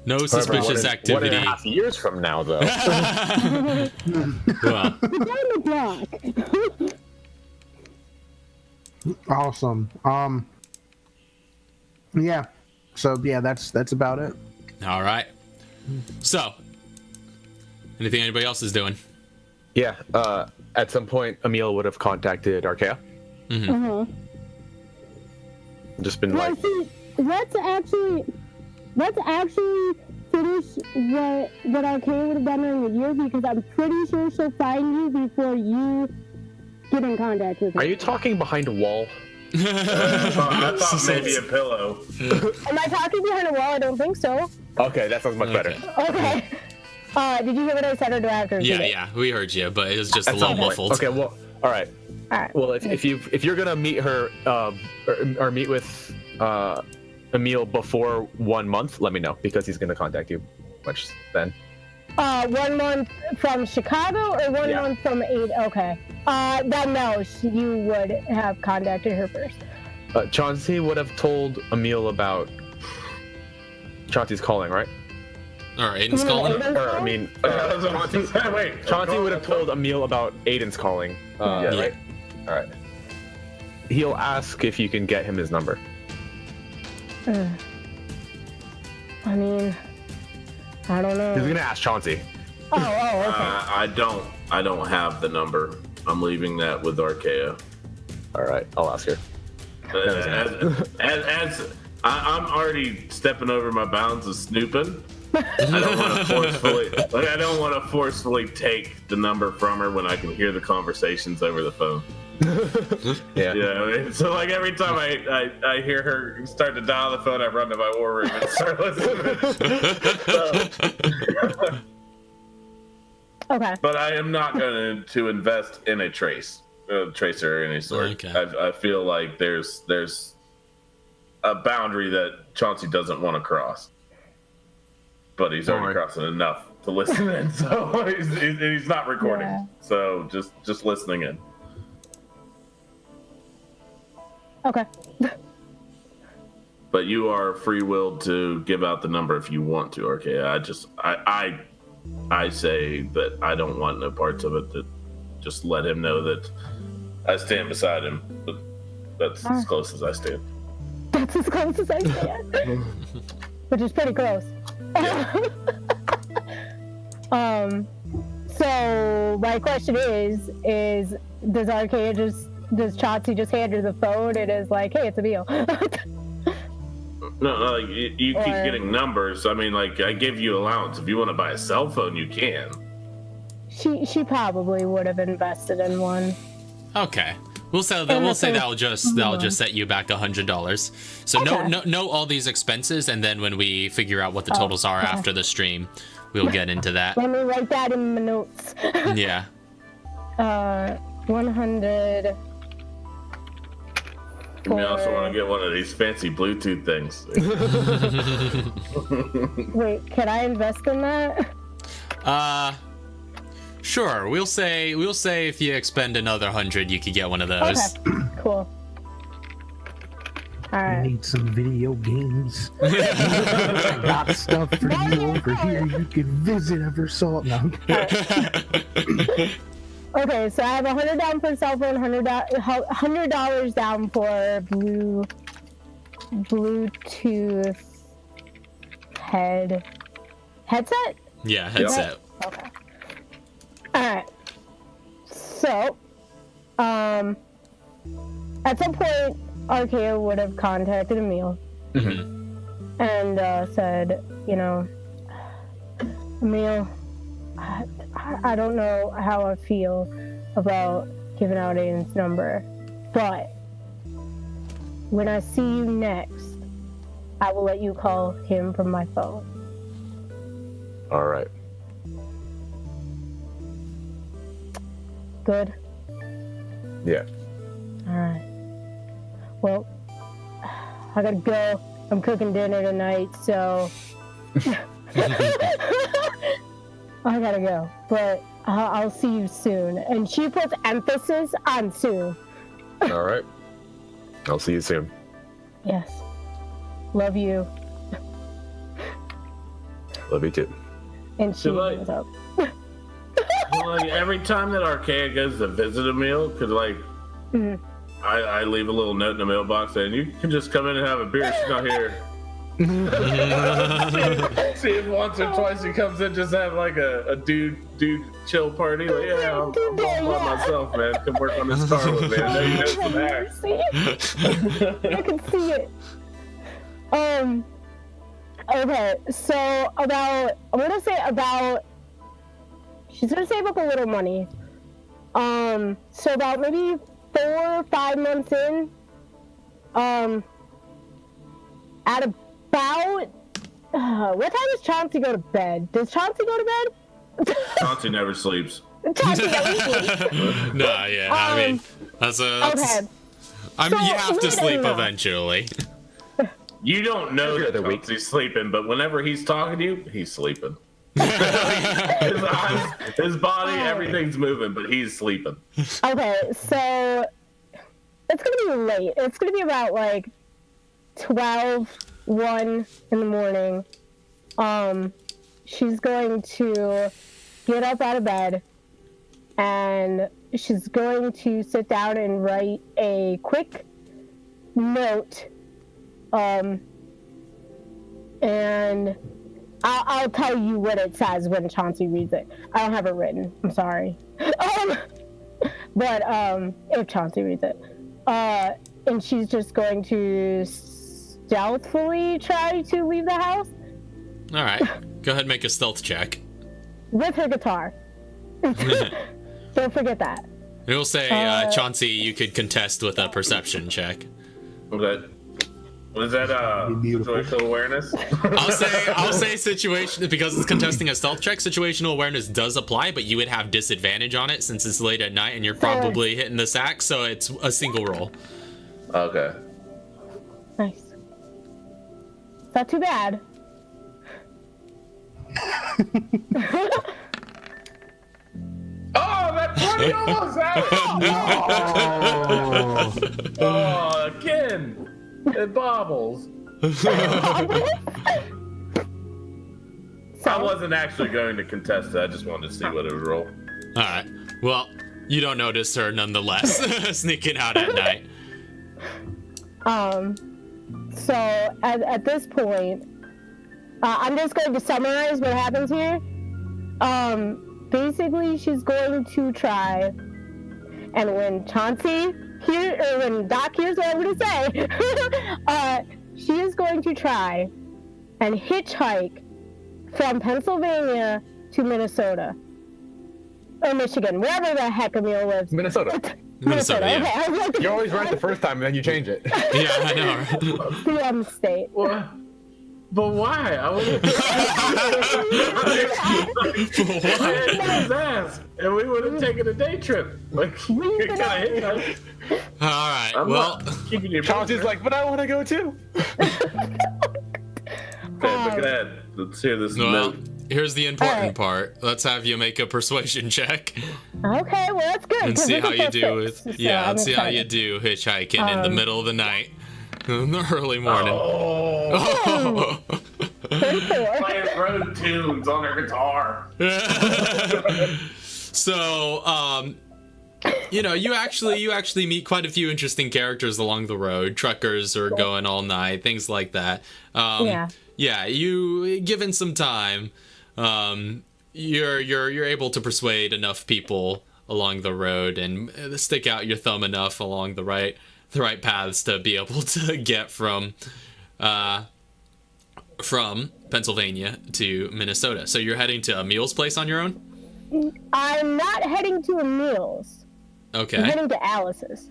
No suspicious activity. 1.5 years from now, though. Well, On the block. Awesome. Yeah. So yeah, that's about it. all right. So, anything anybody else is doing? Yeah. At some point, Emil would have contacted Arkea. Just been Well, like, see, let's actually finish what Arcane would have done during the year, because I'm pretty sure she'll find you before you get in contact with her. "Are you talking behind a wall?" I thought maybe a pillow. Am I talking behind a wall? I don't think so. Okay, that sounds much better. Okay. Did you hear what I said, or do I have to repeat Yeah, it? yeah, we heard you, but it was just At a some little point. muffled. Okay, well, all right. All right. Well, if you're gonna meet her or meet with Emil before 1 month, let me know, because he's gonna contact you much then. 1 month from Chicago or 1 Yeah. month from 8? Okay. Then no, you would have contacted her first. Chauncey would have told Emil about Chauncey's calling, right? All right, Aiden's calling. Or I mean, Wait, Chauncey would have told Emil about Aiden's calling, Yeah. right? All right. He'll ask if you can get him his number. I mean, I don't know. He's gonna ask Chauncey. Oh, okay. I don't have the I'm leaving that with Arkea. All right, I'll ask her. As I'm already stepping over my bounds of snooping. I don't want to forcefully take the number from her when I can hear the conversations over the phone. Yeah. You know what I mean? So like every time I hear her start to dial the phone, I run to my war room and start listening. Okay. But I am not going to invest in a tracer of any sort. Okay. I feel like there's a boundary that Chauncey doesn't want to cross, but he's already crossing enough to listen in. So he's not recording. Yeah. So just listening in. Okay. But you are free-willed to give out the number if you want to, Arkea. I say that I don't want no parts of it. That just let him know that I stand beside him. But that's as close as I stand. That's as close as I can. Which is pretty close. So my question is does Chauncey just hand her the phone and is like, hey, it's Emil? No, like, you keep getting numbers. I mean, like, I give you allowance. If you want to buy a cell phone, you can. She probably would have invested in one. Okay. We'll say that'll just set you back $100. So know all these expenses, and then when we figure out what the totals are after the stream, we'll get into that. Let me write that in my notes. Yeah. 100. You may also want to get one of these fancy Bluetooth things. Wait, can I invest in that? Sure. We'll say if you expend another 100, you could get one of those. Okay, cool. All right. Need some video games. I got stuff for you over here. You can visit ever so. No. Okay, so I have $100 down for cell phone, $100 down for Bluetooth headset. Yeah, headset. Okay. All right. So At some point, Archaea would have contacted Emil and said, Emil, I don't know how I feel about giving out Aiden's number, but when I see you next, I will let you call him from my phone. All right. Good? Yeah. All right. Well, I gotta go. I'm cooking dinner tonight, so I gotta go. But I'll see you soon. And she puts emphasis on soon. All right. I'll see you soon. Yes. Love you. Love you too. And she goes up. Like every time that Archaea goes to visit Emil, because I leave a little note in the mailbox saying you can just come in and have a beer. She's not here. See if once or twice he comes in, just have like a dude chill party. Like, yeah, I'm by myself, man. Come work on this car with me. I know you know some acts. I can see it. Okay, so she's gonna save up a little money. So about maybe 4 or 5 months in, at about, what time does Chauncey go to bed? Does Chauncey go to bed? Chauncey never sleeps. Chauncey never sleeps. No, yeah, I mean, that's okay. You have to sleep eventually. You don't know that Chauncey's sleeping, but whenever he's talking to you, he's sleeping. His eyes, his body, everything's moving, but he's sleeping. Okay, so it's gonna be late. It's gonna be about like 1 in the morning. She's going to get up out of bed and she's going to sit down and write a quick note. And I'll tell you what it says when Chauncey reads it. I don't have it written. I'm sorry. But if Chauncey reads it. And she's just going to stealthily try to leave the house. All right. Go ahead and make a stealth check. With her guitar. Don't forget that. It will say, Chauncey, you could contest with a perception check. Okay. Was that situational awareness? I'll say situation, because it's contesting a stealth check. Situational awareness does apply, but you would have disadvantage on it since it's late at night and you're probably hitting the sack, so it's a single roll. Okay. Nice. Not too bad. Oh, that 20 almost out! Oh, Ken! It bobbles. I wasn't actually going to contest it. I just wanted to see what it would roll. All right. Well, you don't notice her nonetheless sneaking out at night. So at this point, I'm just going to summarize what happens here. Basically, she's going to try, and when Chauncey when Doc hears what I'm going to say, she is going to try and hitchhike from Pennsylvania to Minnesota. Or Michigan, wherever the heck Emil lives. Minnesota. Minnesota, yeah. Okay, You're always right the first time, and then you change it. Yeah, I know. the state. What? But why? I had his ass, and we would have taken a day trip. Like, you kind of hit us. All right. I'm keeping you. Chauncey's like, but I want to go too. Okay, but go ahead. Let's hear this note. Here's the important part. Let's have you make a persuasion check. Okay, well that's good. And see how you do with so let's see how you do hitchhiking in the middle of the night. In the early morning. Oh. Playing road tunes on her guitar. So, you actually meet quite a few interesting characters along the road. Truckers are going all night, things like that. You given some time, you're able to persuade enough people along the road and stick out your thumb enough along the right paths to be able to get from Pennsylvania to Minnesota. So you're heading to Emil's place on your own? I'm not heading to Emil's. Okay. I'm heading to Alice's.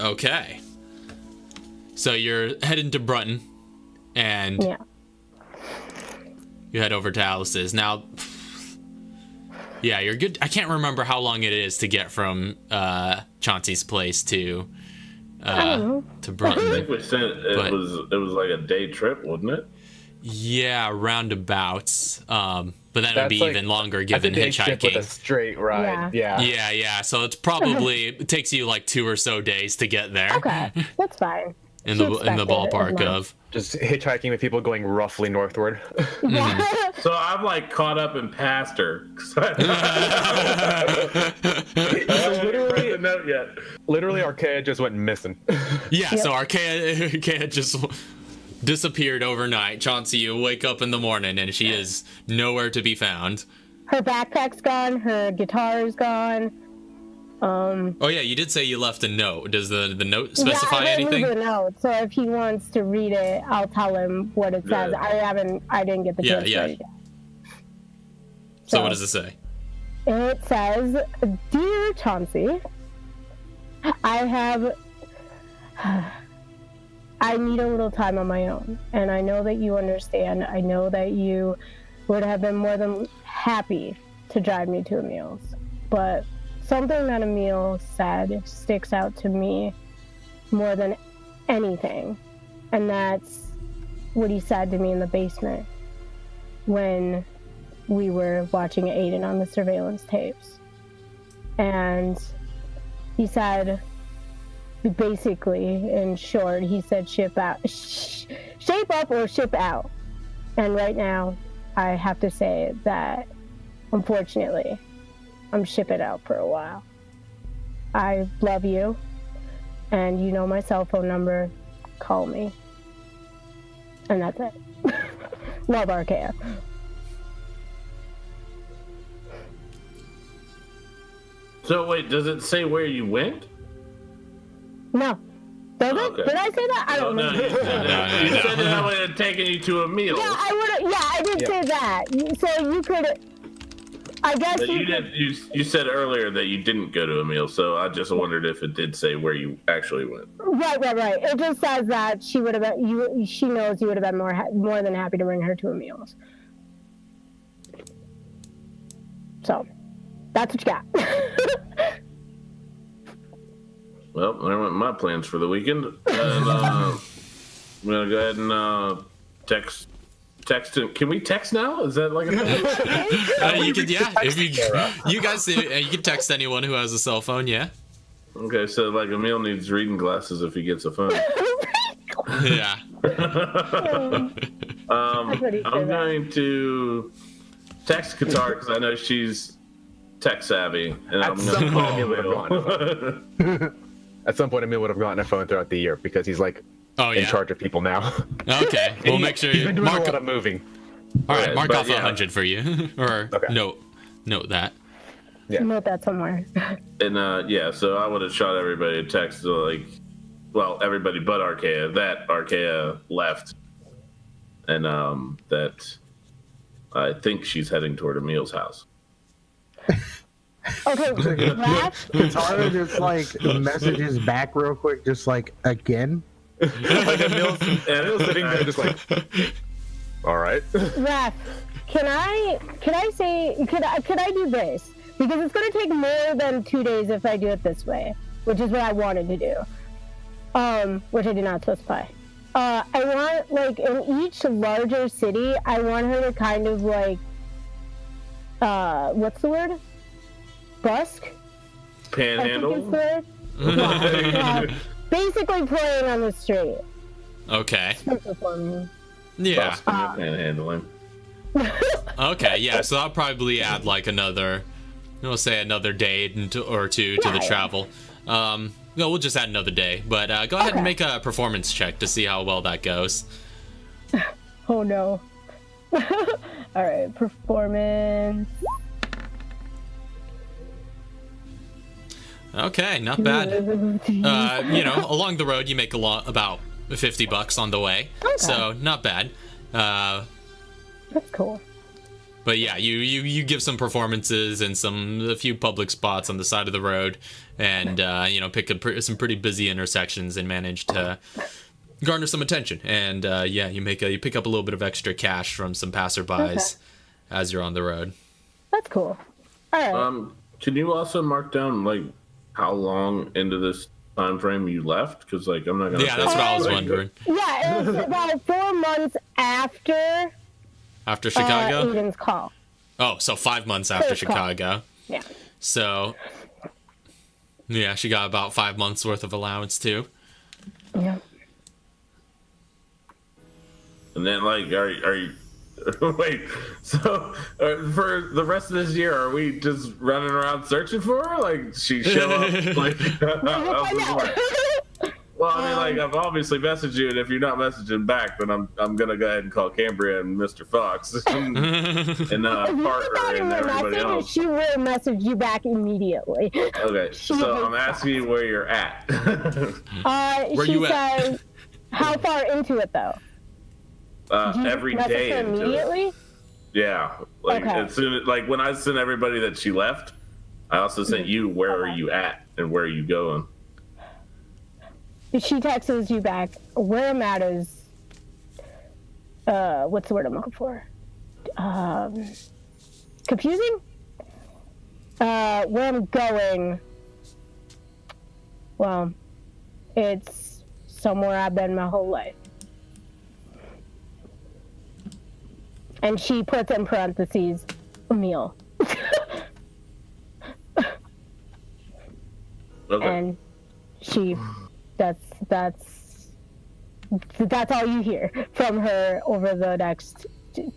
Okay. So you're heading to Brunton, and Yeah. you head over to Alice's. Now, yeah, you're good. I can't remember how long it is to get from Chauncey's place to Brunton. I think we said it was like a day trip, wasn't it? Yeah, roundabouts. But then it'd be like- even longer That's a given day trip with a hitchhiking. straight ride. Yeah. Yeah. So it's probably it takes you like 2 or so days to get there. Okay, that's fine. in She the expected it ballpark as much. of. Just hitchhiking with people going roughly northward. So I've like caught up and passed her. literally, Not yet. literally, Archaea just went missing. Yeah, so Archaea just disappeared overnight. Chauncey, you wake up in the morning and she is nowhere to be found. Her backpack's gone. Her guitar is gone. Oh yeah, you did say you left a note. Does the note specify I didn't anything? leave a note, so if he wants to read it, I'll tell him what it says. Yeah. I didn't get the Yeah, chance yeah. to read it. So what does it say? It says, "Dear Chauncey, I need a little time on my own, and I know that you understand. I know that you would have been more than happy to drive me to Emil's, but something that Emil said sticks out to me more than anything, and that's what he said to me in the basement when we were watching Aiden on the surveillance tapes. And he said, basically, in short, he said shape up or ship out. And right now, I have to say that, unfortunately, I'm shipping out for a while. I love you, and you know my cell phone number. Call me. And that's it. Love, Archaea. So wait, does it say where you went? No. Does it? Okay. Did I say that? I don't No, know. you said that I would have taken you to a meal. Yeah, I did say that. So you could, I guess But you could, you said earlier that you didn't go to a meal, so I just wondered if it did say where you actually went. right. It just says that she would have been, she knows you would have been more than happy to bring her to a meal. So, that's what you got. Well, there went my plans for the weekend. And I'm gonna go ahead and text. Can we text now? Is that like a thing? You could, yeah. If you guys, you can text anyone who has a cell phone, yeah. Okay, so like Emil needs reading glasses if he gets a phone. Yeah. That's what he said. I'm going to text Qatar because I know she's tech savvy, and I'm some gonna point, Emil would have call. At some point, Emil would have gotten a phone throughout the year because he's like in charge of people now. Okay, we'll make sure He's you been doing mark. a lot of moving. All right, Yeah, mark but off yeah. 100 for you, or Okay. note that. Note that somewhere. And yeah, so I would have shot everybody a text like, well, everybody but Archaea, that Archaea left, and that I think she's heading toward Emil's house. Okay, Raph, Katara just like messages back real quick, just like again. Like Emil's sitting there just like, all right. Raph, can I do this? Because it's going to take more than 2 days if I do it this way, which is what I wanted to do, which I did not specify. I want, like, in each larger city, I want her to kind of, like, what's the word? Busk? I think Panhandle. it's the word. Yeah, basically playing on the street. Okay. Performing. Yeah. Busking and panhandling. Okay. Yeah. So I'll probably add like another, we'll say another day or two to the Yeah. travel. No, we'll just add another day. But go ahead and make a performance check to see how well that goes. Oh no. Alright, performance. Okay, not bad. Along the road, you make about $50 on the way, so not bad. That's cool. But yeah, you give some performances and a few public spots on the side of the road, and pick some pretty busy intersections and manage to garner some attention. And you pick up a little bit of extra cash from some passerbys as you're on the road. That's cool. All right. Can you also mark down like how long into this time frame you left? Because like I'm not gonna. Yeah, that's what I was wondering. Yeah, it was about 4 months after Chicago. Eden's call. Oh, so 5 months after Chicago. Yeah. So yeah, she got about 5 months worth of allowance too. Yeah. And then like, are you? Wait, so for the rest of this year, are we just running around searching for her? Like, she show up? Like, how's this work? Well, I mean, like, I've obviously messaged you, and if you're not messaging back, then I'm gonna go ahead and call Cambria and Mr. Fox and Parker and everybody else. She will message you back immediately. Okay, so I'm asking you where you're at. Where you at? Says, how far into it though? Every day immediately. Yeah, like Okay. as soon as, like when I sent everybody that she left, I also sent you where are you at and where are you going. She texts you back. Where I'm at is, what's the word I'm looking for? Confusing. Where I'm going. Well, it's somewhere I've been my whole life. And she puts in parentheses, a meal. Okay. And that's all you hear from her over the next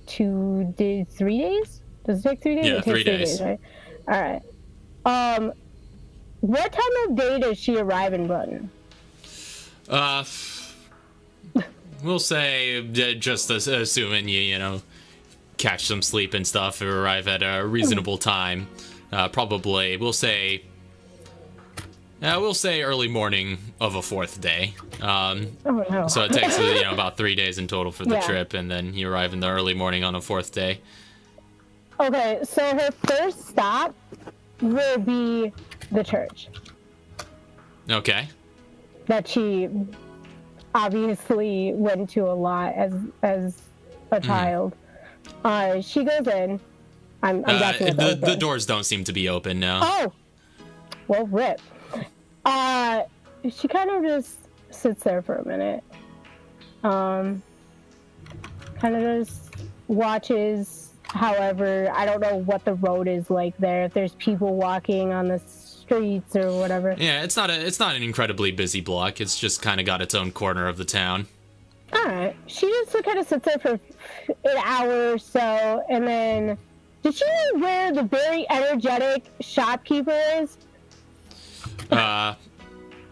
2 days, 3 days? Does it take 3 days? Yeah, It takes 3 days. Right? All right. What time of day does she arrive in Button? We'll say just assuming you catch some sleep and stuff, or arrive at a reasonable time. Probably we'll say early morning of a 4th day. Oh no. So it takes about 3 days in total for the trip, and then you arrive in the early morning on a 4th day. Okay, so her first stop will be the church Okay. that she obviously went to a lot as a child. She goes in. I'm guessing it's the open. doors don't seem to be open now. Oh, well, rip. She kind of just sits there for a minute. Kind of just watches. However, I don't know what the road is like there. If there's people walking on the streets or whatever. Yeah, it's not an incredibly busy block. It's just kind of got its own corner of the town. All right. She just kind of sits there for an hour or so, and then did she know where the very energetic shopkeeper is?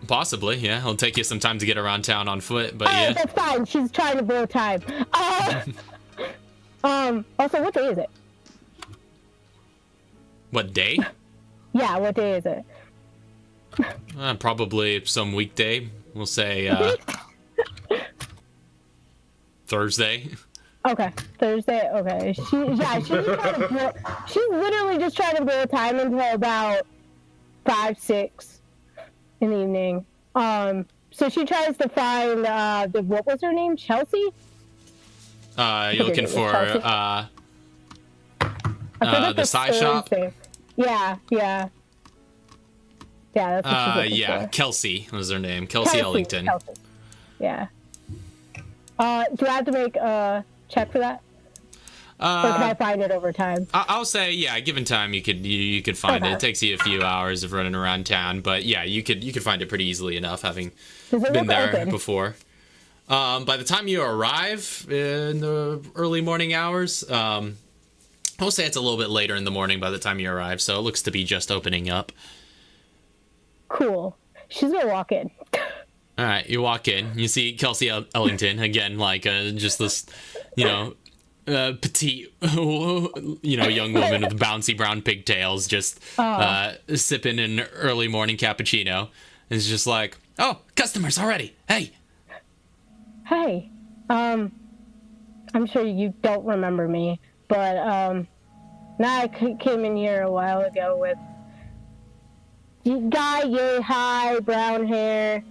Possibly, yeah. It'll take you some time to get around town on foot, but yeah. That's fine. She's trying to blow time. Also, what day is it? What day? Yeah, what day is it? Probably some weekday. We'll say Thursday. Okay, Thursday. Okay, she's literally just trying to blow time until about 5, 6 in the evening. So she tries to find what was her name? Chelsea? You're looking for the Psy shop? Yeah. Yeah, that's what she's looking for. Kelsey was her name. Kelsey Ellington. Kelsey. Yeah. Do I have to make a check for that? Or can I find it over time? I'll say, yeah, given time, you could find it. It takes you a few hours of running around town, but yeah, you could find it pretty easily enough, having been there before. By the time you arrive in the early morning hours, I'll say it's a little bit later in the morning by the time you arrive, so it looks to be just opening up. Cool. She's gonna walk in. All right, you walk in. You see Kelsey Ellington again, like just this, petite, young woman with bouncy brown pigtails, just sipping an early morning cappuccino. And it's just like, oh, customers already. Hey. I'm sure you don't remember me, but now I came in here a while ago with guy, yay high, brown hair.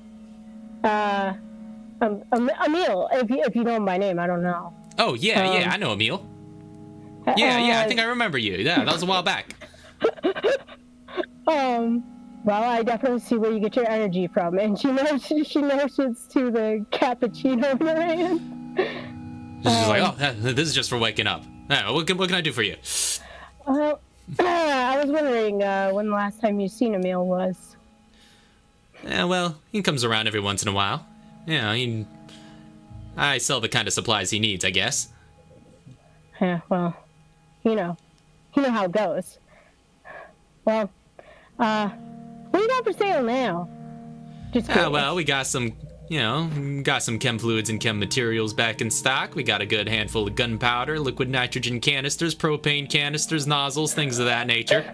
Emil, if you know my name, I don't know. Oh, yeah, I know Emil. Yeah, I think I remember you. Yeah, that was a while back. Well, I definitely see where you get your energy from, and she knows it's to the cappuccino in her hand. She's just like, oh, this is just for waking up. What can I do for you? Well, I was wondering when the last time you seen Emil was. Well, he comes around every once in a while. I sell the kind of supplies he needs, I guess. Yeah, well, you know how it goes. Well, what do you got for sale now? Just curious. Well, we got some chem fluids and chem materials back in stock. We got a good handful of gunpowder, liquid nitrogen canisters, propane canisters, nozzles, things of that nature.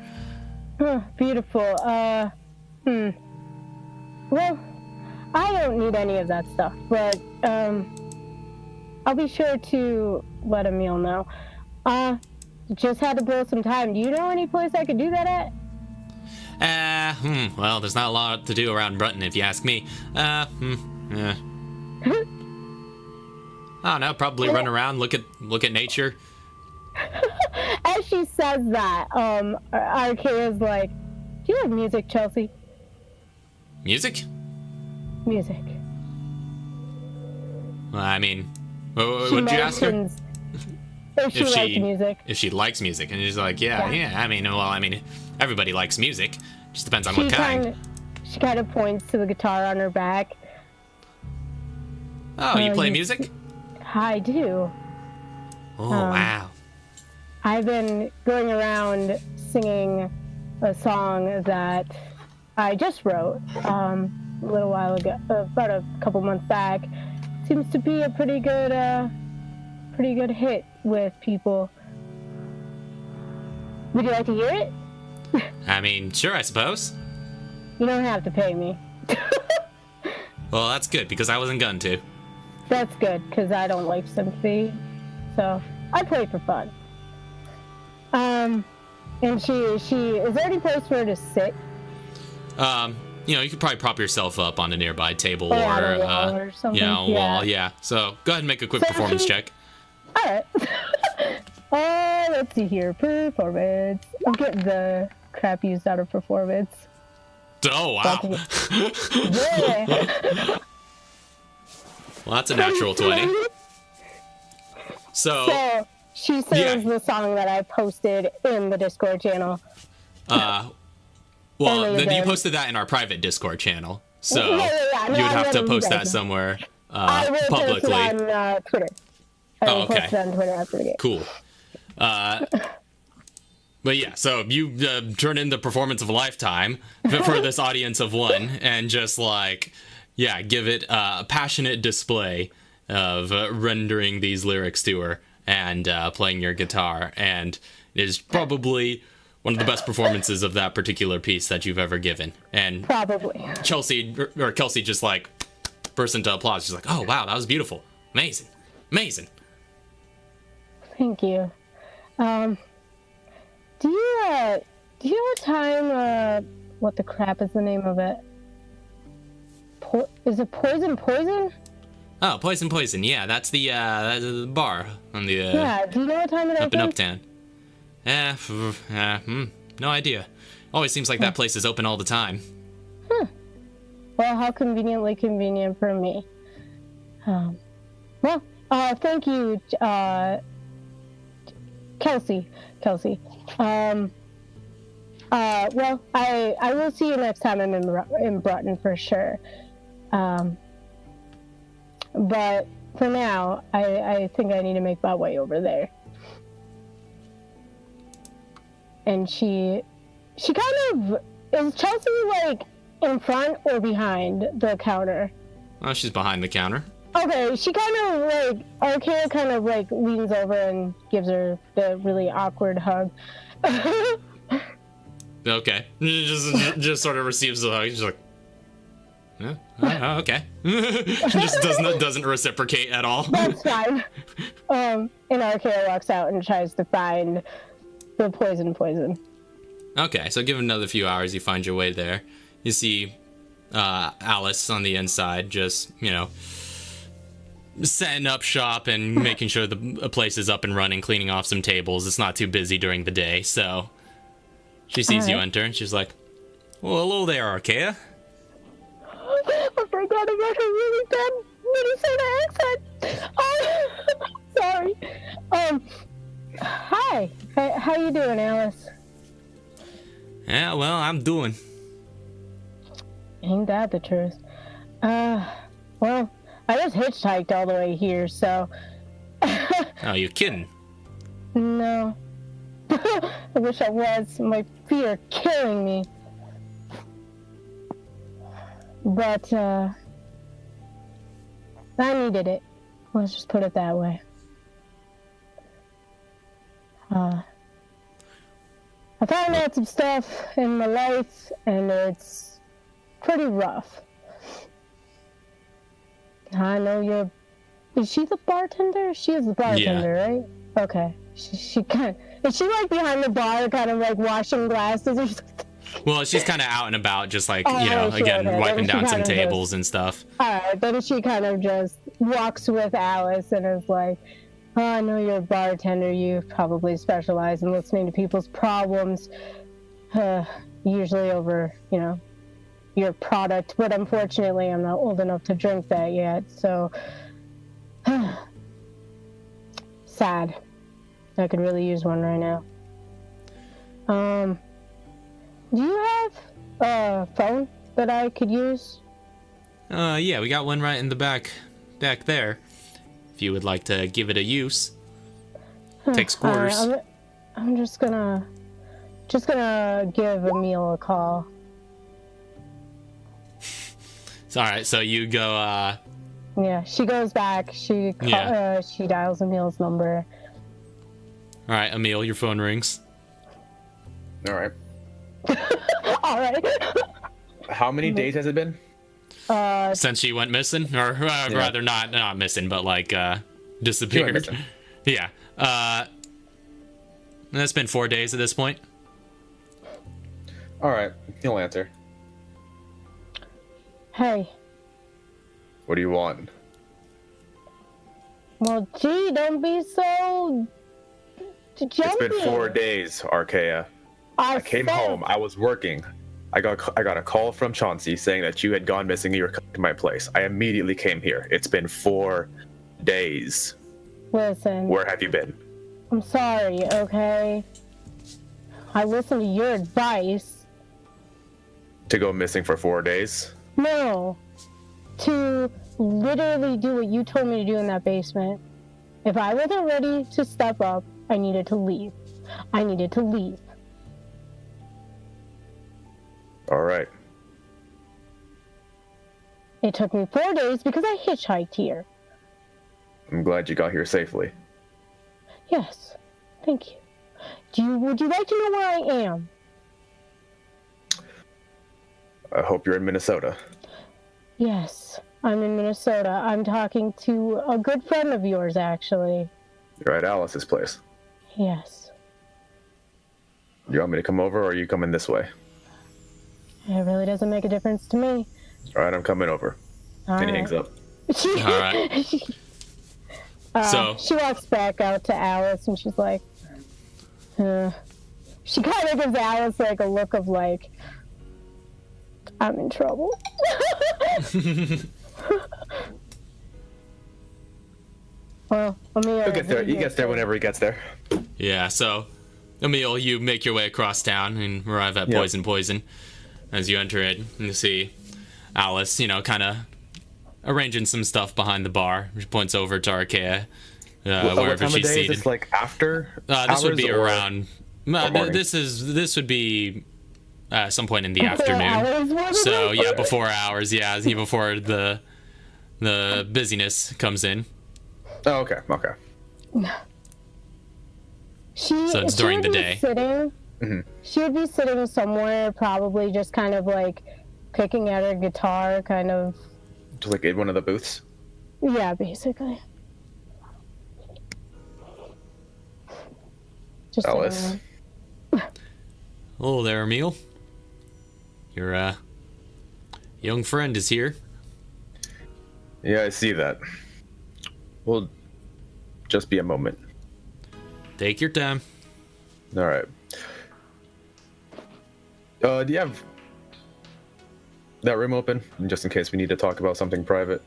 Beautiful. Well, I don't need any of that stuff, but I'll be sure to let Emil know. Just had to blow some time. Do you know any place I could do that at? Well, there's not a lot to do around Brunton, if you ask me. Yeah. I don't know, probably run around, look at nature. As she says that, Arkea's like, do you have music, Chelsea? Music? Music. Well, I mean, what did you ask her? If she likes music. If she likes music. And she's like, yeah. I mean, everybody likes music. Just depends on what kind. She kind of points to the guitar on her back. Oh, you play music? I do. Oh, wow. I've been going around singing a song that I just wrote a little while ago, about a couple months back. Seems to be a pretty good hit with people. Would you like to hear it? I mean, sure, I suppose. You don't have to pay me. Well, that's good, because I wasn't going to. That's good, because I don't like sympathy. So, I play for fun. And she is there any place for her to sit? You could probably prop yourself up on a nearby table or a wall or something. A wall, yeah. So, go ahead and make a quick performance check. Alright. Let's see here. Performance. I'm getting the crap used out of performance. Oh, wow. Yeah. Well, that's a natural 20. So she sings the song that I posted in the Discord channel. Well, then you posted that in our private Discord channel. So you would have to post that somewhere publicly. I will post it on Twitter. Post it on Twitter after the game. Cool. But yeah, so you turn in the performance of a lifetime for this audience of one, and just give it a passionate display of rendering these lyrics to her and playing your guitar, and it is probably one of the best performances of that particular piece that you've ever given. And probably Kelsey just burst into applause. She's like, "Oh wow, that was beautiful, amazing." Thank you. Do you know what time? What the crap is the name of it? Is it Poison? Oh, Poison. Yeah, that's the bar on the. Yeah. Do you know what time it opens? Up in Uptown. No idea. Always seems like that place is open all the time. Well, how conveniently convenient for me. Thank you, Kelsey. I will see you next time I'm in Brunton for sure. But for now, I think I need to make my way over there. And she kind of, is Chelsea in front or behind the counter? Oh, she's behind the counter. Okay, she kind of like Archaea kind of like leans over and gives her the really awkward hug. Okay, just sort of receives the hug. She's like, okay. Just doesn't reciprocate at all. That's fine. And Archaea walks out and tries to find the poison. Okay, so give it another few hours. You find your way there. You see Alice on the inside, just setting up shop and making sure the place is up and running, cleaning off some tables. It's not too busy during the day, so she sees you enter and she's like, "Well, hello there, Archaea." I forgot about her really bad Minnesota accent. Sorry. Hi. How you doing, Alice? Yeah, well, I'm doing. Ain't that the truth? Well, I just hitchhiked all the way here, so... Oh, you're kidding. No. I wish I was. My feet are killing me. But, I needed it. Let's just put it that way. I found out some stuff in my life, and it's pretty rough. I know you're... Is she the bartender? She is the bartender, right? Okay. She kind of... Is she, like, behind the bar, kind of, like, washing glasses or something? Well, she's kind of out and about, just like, again, wiping down some tables and stuff. Alright, then she kind of just walks with Alice and is like, "Oh, I know you're a bartender. You probably specialize in listening to people's problems, usually over, your product. But unfortunately, I'm not old enough to drink that yet, so sad. I could really use one right now. Do you have a phone that I could use?" Yeah, we got one right in the back there. If you would like to give it a use. Takes quarters. I'm just gonna give Emil a call. It's all right. So you go. Yeah, she goes back. She dials Emil's number. All right, Emil, your phone rings. All right. All right. How many days has it been? Since she went missing, or rather not missing, but like disappeared. Yeah. That's been 4 days at this point. All right, he'll answer. Hey. What do you want? Well, gee, don't be so jumpy. It's been 4 days, Archaea. I came home. I was working. I got a call from Chauncey saying that you had gone missing. You were coming to my place. I immediately came here. It's been 4 days. Listen. Where have you been? I'm sorry, okay? I listened to your advice. To go missing for 4 days? No. To literally do what you told me to do in that basement. If I wasn't ready to step up, I needed to leave. All right. It took me 4 days because I hitchhiked here. I'm glad you got here safely. Yes, thank you. Would you like to know where I am? I hope you're in Minnesota. Yes, I'm in Minnesota. I'm talking to a good friend of yours, actually. You're at Alice's place. Yes. You want me to come over, or are you coming this way? It really doesn't make a difference to me. All right, I'm coming over. And he hangs up. All right. So she walks back out to Alice, and she's like, she kind of gives Alice like a look of like, I'm in trouble. Well, Emil, He'll get there. He gets there whenever he gets there. yeah, so Emil, you make your way across town and arrive at Poison. As you enter it, you see Alice, kind of arranging some stuff behind the bar. She points over to Archaea, wherever she's seated. Is this like after? This would be around. morning? This would be some point in the afternoon. So yeah, before hours. Yeah, before the the busyness comes in. Oh, okay. So it's during the day. She would be sitting somewhere, probably just kind of like picking at her guitar, kind of. Just like in one of the booths? Yeah, basically. Just Alice. Hello there, Emil. Your young friend is here. Yeah, I see that. Well, just be a moment. Take your time. All right. Do you have that room open, just in case we need to talk about something private?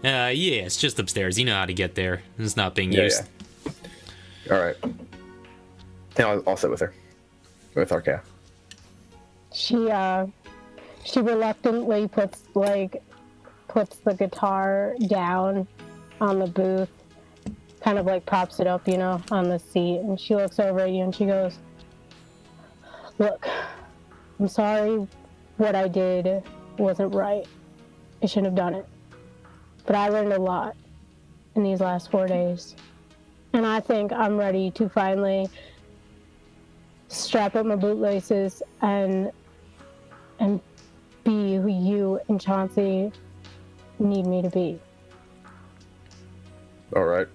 Yeah, it's just upstairs. You know how to get there. It's not being used. Yeah. All right. And I'll sit with her. With Arca. She reluctantly puts the guitar down on the booth, kind of like props it up, on the seat, and she looks over at you and she goes, "Look, I'm sorry, what I did wasn't right. I shouldn't have done it. But I learned a lot in these last 4 days. And I think I'm ready to finally strap up my bootlaces and be who you and Chauncey need me to be." All right.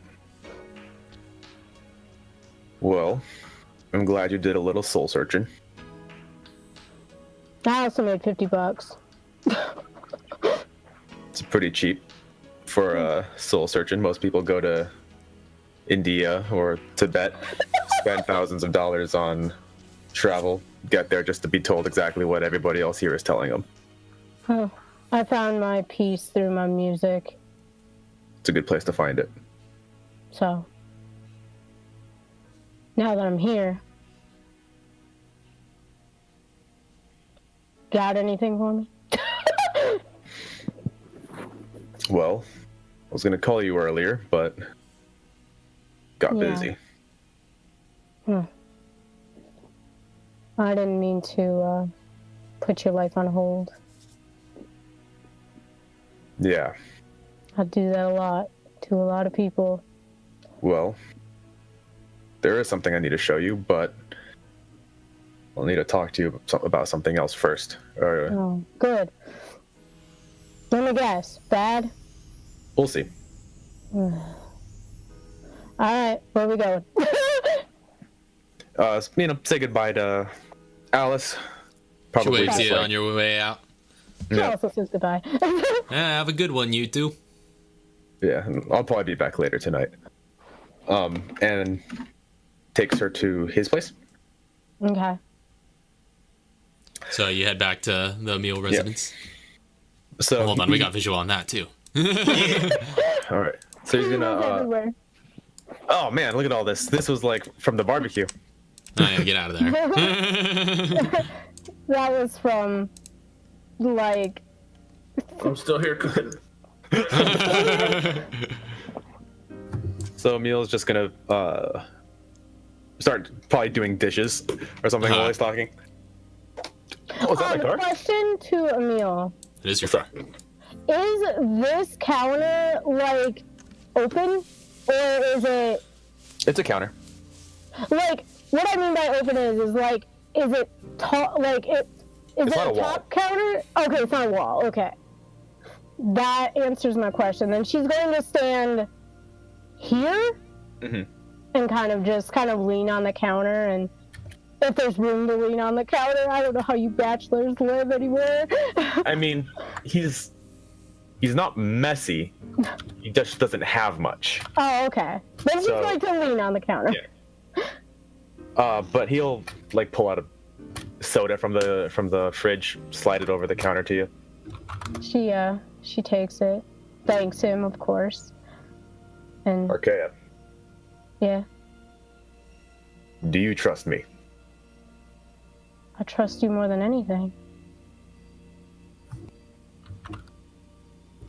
Well, I'm glad you did a little soul searching. I also made $50. It's pretty cheap for soul searching. Most people go to India or Tibet, spend thousands of dollars on travel, get there just to be told exactly what everybody else here is telling them. Oh, I found my peace through my music. It's a good place to find it. So, now that I'm here, got anything for me? Well, I was going to call you earlier, but got busy. I didn't mean to put your life on hold. Yeah. I do that a lot to a lot of people. Well, there is something I need to show you, but I'll need to talk to you about something else first. Oh, good. Let me guess. Bad? We'll see. All right, where we going? Say goodbye to Alice. She Probably waves just you on your way out. She also says goodbye. Have a good one, you two. Yeah, I'll probably be back later tonight. And takes her to his place. Okay. So you head back to the Emil residence. So Hold on, we got visual on that too. All right. So he's gonna. Everywhere. Oh man, look at all this. This was like from the barbecue. Oh yeah, get out of there. That was from, like. I'm still here cooking. So Emil's just gonna start probably doing dishes or something while he's talking. Oh, is that my car? Question to Emil. It is your car. Is this counter, like, open? Or is it... It's a counter. Like, what I mean by open is like, is it tall, like, is It's it not a a wall. top counter? Okay, it's not a wall, okay. That answers my question. Then she's going to stand here and kind of lean on the counter, and if there's room to lean on the counter. I don't know how you bachelors live anymore. I mean, he's not messy. He just doesn't have much. Oh, okay. Then she's going to lean on the counter. Yeah. But he'll like pull out a soda from the fridge, slide it over the counter to you. She takes it, thanks him, of course, and Archaea, yeah, do you trust me? I trust you more than anything.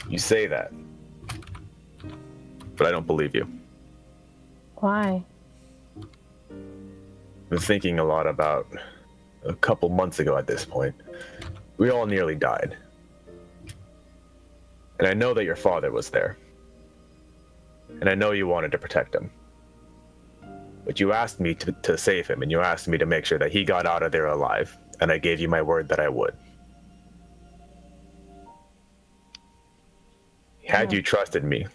You say that, but I don't believe you. Why? I've been thinking a lot about a couple months ago at this point. We all nearly died. And I know that your father was there. And I know you wanted to protect him. But you asked me to save him, and you asked me to make sure that he got out of there alive. And I gave you my word that I would. Had you trusted me,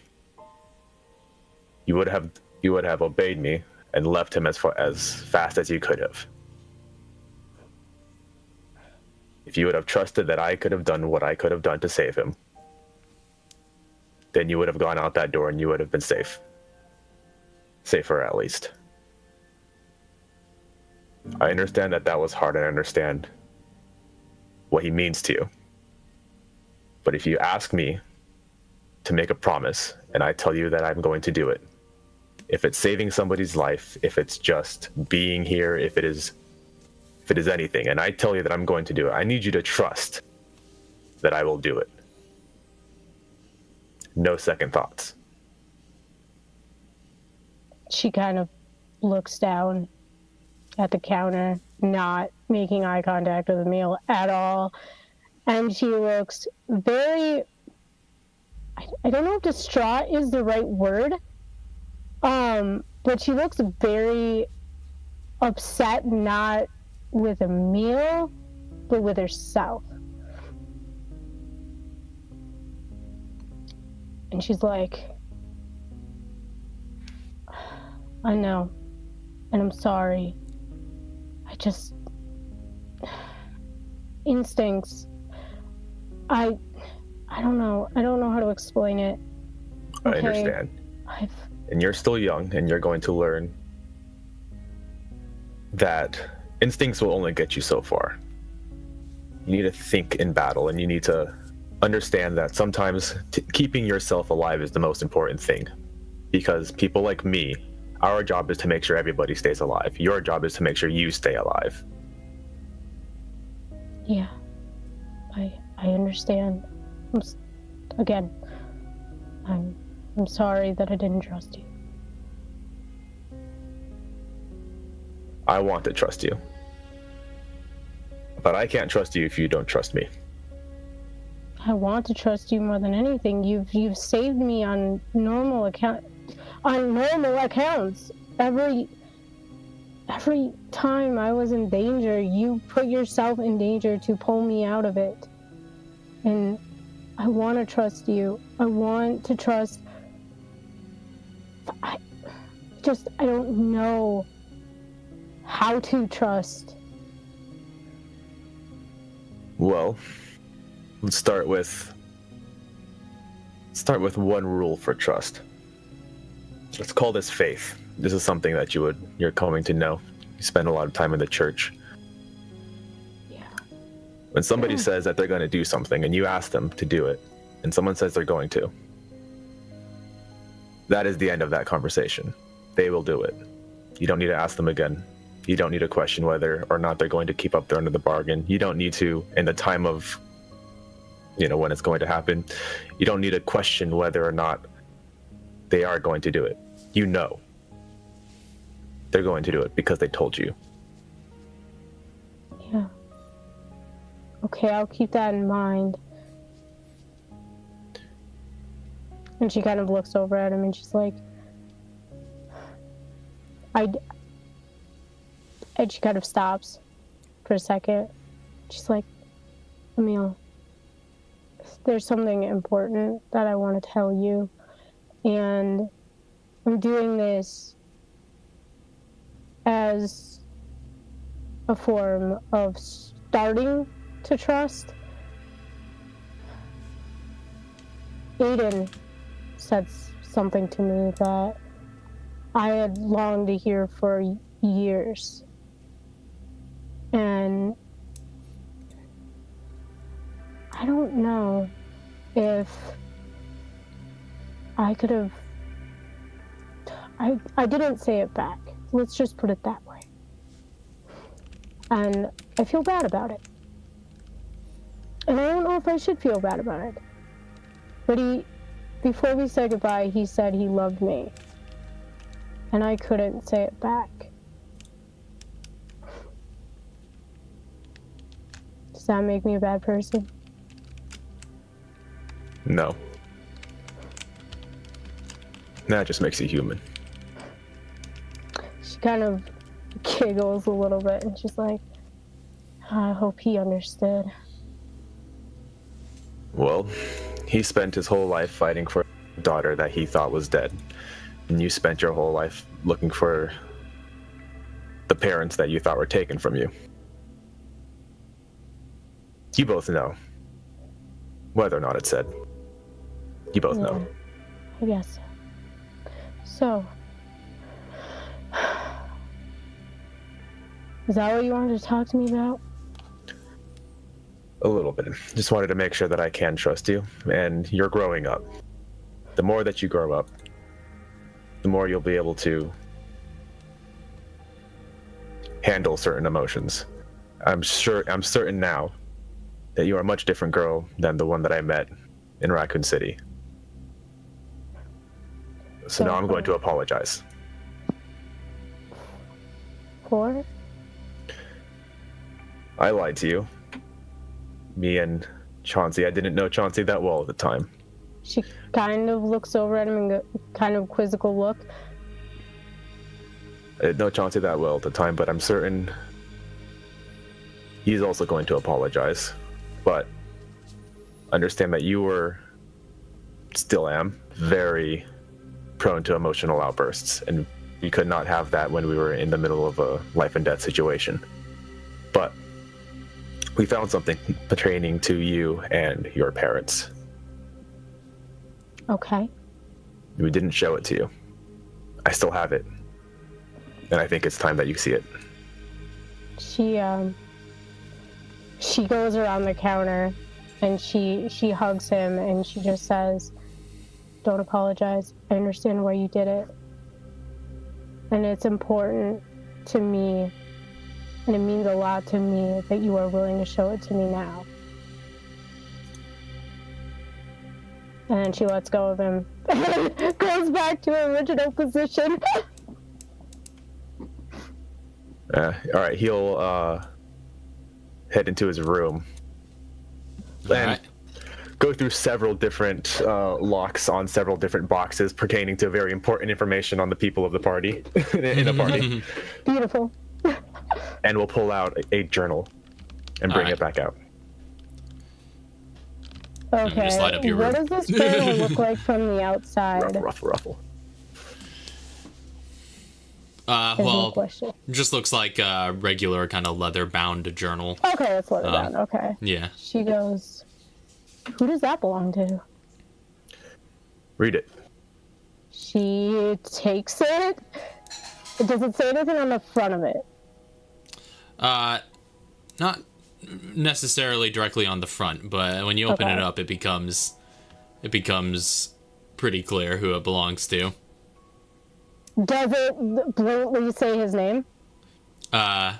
you would have obeyed me and left him as fast as you could have. If you would have trusted that I could have done what I could have done to save him, then you would have gone out that door and you would have been safe. Safer, at least. I understand that was hard, and I understand what he means to you. But if you ask me to make a promise, and I tell you that I'm going to do it, if it's saving somebody's life, if it's just being here, if it is anything, and I tell you that I'm going to do it, I need you to trust that I will do it. No second thoughts. She kind of looks down at the counter, not making eye contact with Emil at all. And she looks very, I don't know if distraught is the right word, but she looks very upset, not with Emil, but with herself. And she's like, I know, and I'm sorry. I just... Instincts. I don't know. I don't know how to explain it. Okay. I understand. And you're still young, and you're going to learn that instincts will only get you so far. You need to think in battle, and you need to understand that sometimes keeping yourself alive is the most important thing. Because people like me, our job is to make sure everybody stays alive. Your job is to make sure you stay alive. Yeah, I understand. I'm sorry that I didn't trust you. I want to trust you. But I can't trust you if you don't trust me. I want to trust you more than anything. You've saved me on normal accounts. Every time I was in danger, you put yourself in danger to pull me out of it. And I want to trust you. I want to trust. I don't know how to trust. Well, let's start with one rule for trust. Let's call this faith. This is something that you're coming to know. You spend a lot of time in the church. Yeah. When somebody says that they're going to do something and you ask them to do it, and someone says they're going to, that is the end of that conversation. They will do it. You don't need to ask them again. You don't need to question whether or not they're going to keep up their end of the bargain. You don't need to, in the time of, when it's going to happen, you don't need to question whether or not they are going to do it. You know they're going to do it because they told you. Yeah. Okay, I'll keep that in mind. And she kind of looks over at him and she's like, and she kind of stops for a second. She's like, Emil, there's something important that I want to tell you. And I'm doing this as a form of starting to trust. Aiden said something to me that I had longed to hear for years. And I don't know if I could have... I didn't say it back. Let's just put it that way. And I feel bad about it. And I don't know if I should feel bad about it. But before we said goodbye, he said he loved me. And I couldn't say it back. Does that make me a bad person? No. That just makes you human. She kind of giggles a little bit, and she's like, I hope he understood. Well, he spent his whole life fighting for a daughter that he thought was dead. And you spent your whole life looking for the parents that you thought were taken from you. You both know. Whether or not it's said. You both know. I guess so. Is that what you wanted to talk to me about? A little bit. Just wanted to make sure that I can trust you, and you're growing up. The more that you grow up, the more you'll be able to handle certain emotions. I'm certain now that you are a much different girl than the one that I met in Raccoon City. So now I'm going to apologize. For? I lied to you. Me and Chauncey. I didn't know Chauncey that well at the time. She kind of looks over at him and kind of quizzical look. I didn't know Chauncey that well at the time, but I'm certain he's also going to apologize. But understand that you were, still am, very prone to emotional outbursts, and we could not have that when we were in the middle of a life and death situation. But we found something pertaining to you and your parents. Okay. We didn't show it to you. I still have it. And I think it's time that you see it. She goes around the counter and she hugs him and she just says, don't apologize. I understand why you did it. And it's important to me, and it means a lot to me that you are willing to show it to me now. And then she lets go of him and goes back to her original position. All right, he'll head into his room and go through several different locks on several different boxes pertaining to very important information on the people of the party in the party. Beautiful. And we'll pull out a journal and bring it back out. Okay. Just light up your what room. does this journal look like from the outside? Ruffle. Well, just looks like a regular kind of leather-bound journal. Okay, it's leather bound. Okay. Yeah. She goes, who does that belong to? Read it. She takes it. It doesn't say anything on the front of it. Not necessarily directly on the front, but when you open it up, it becomes pretty clear who it belongs to. Does it blatantly say his name? Yeah,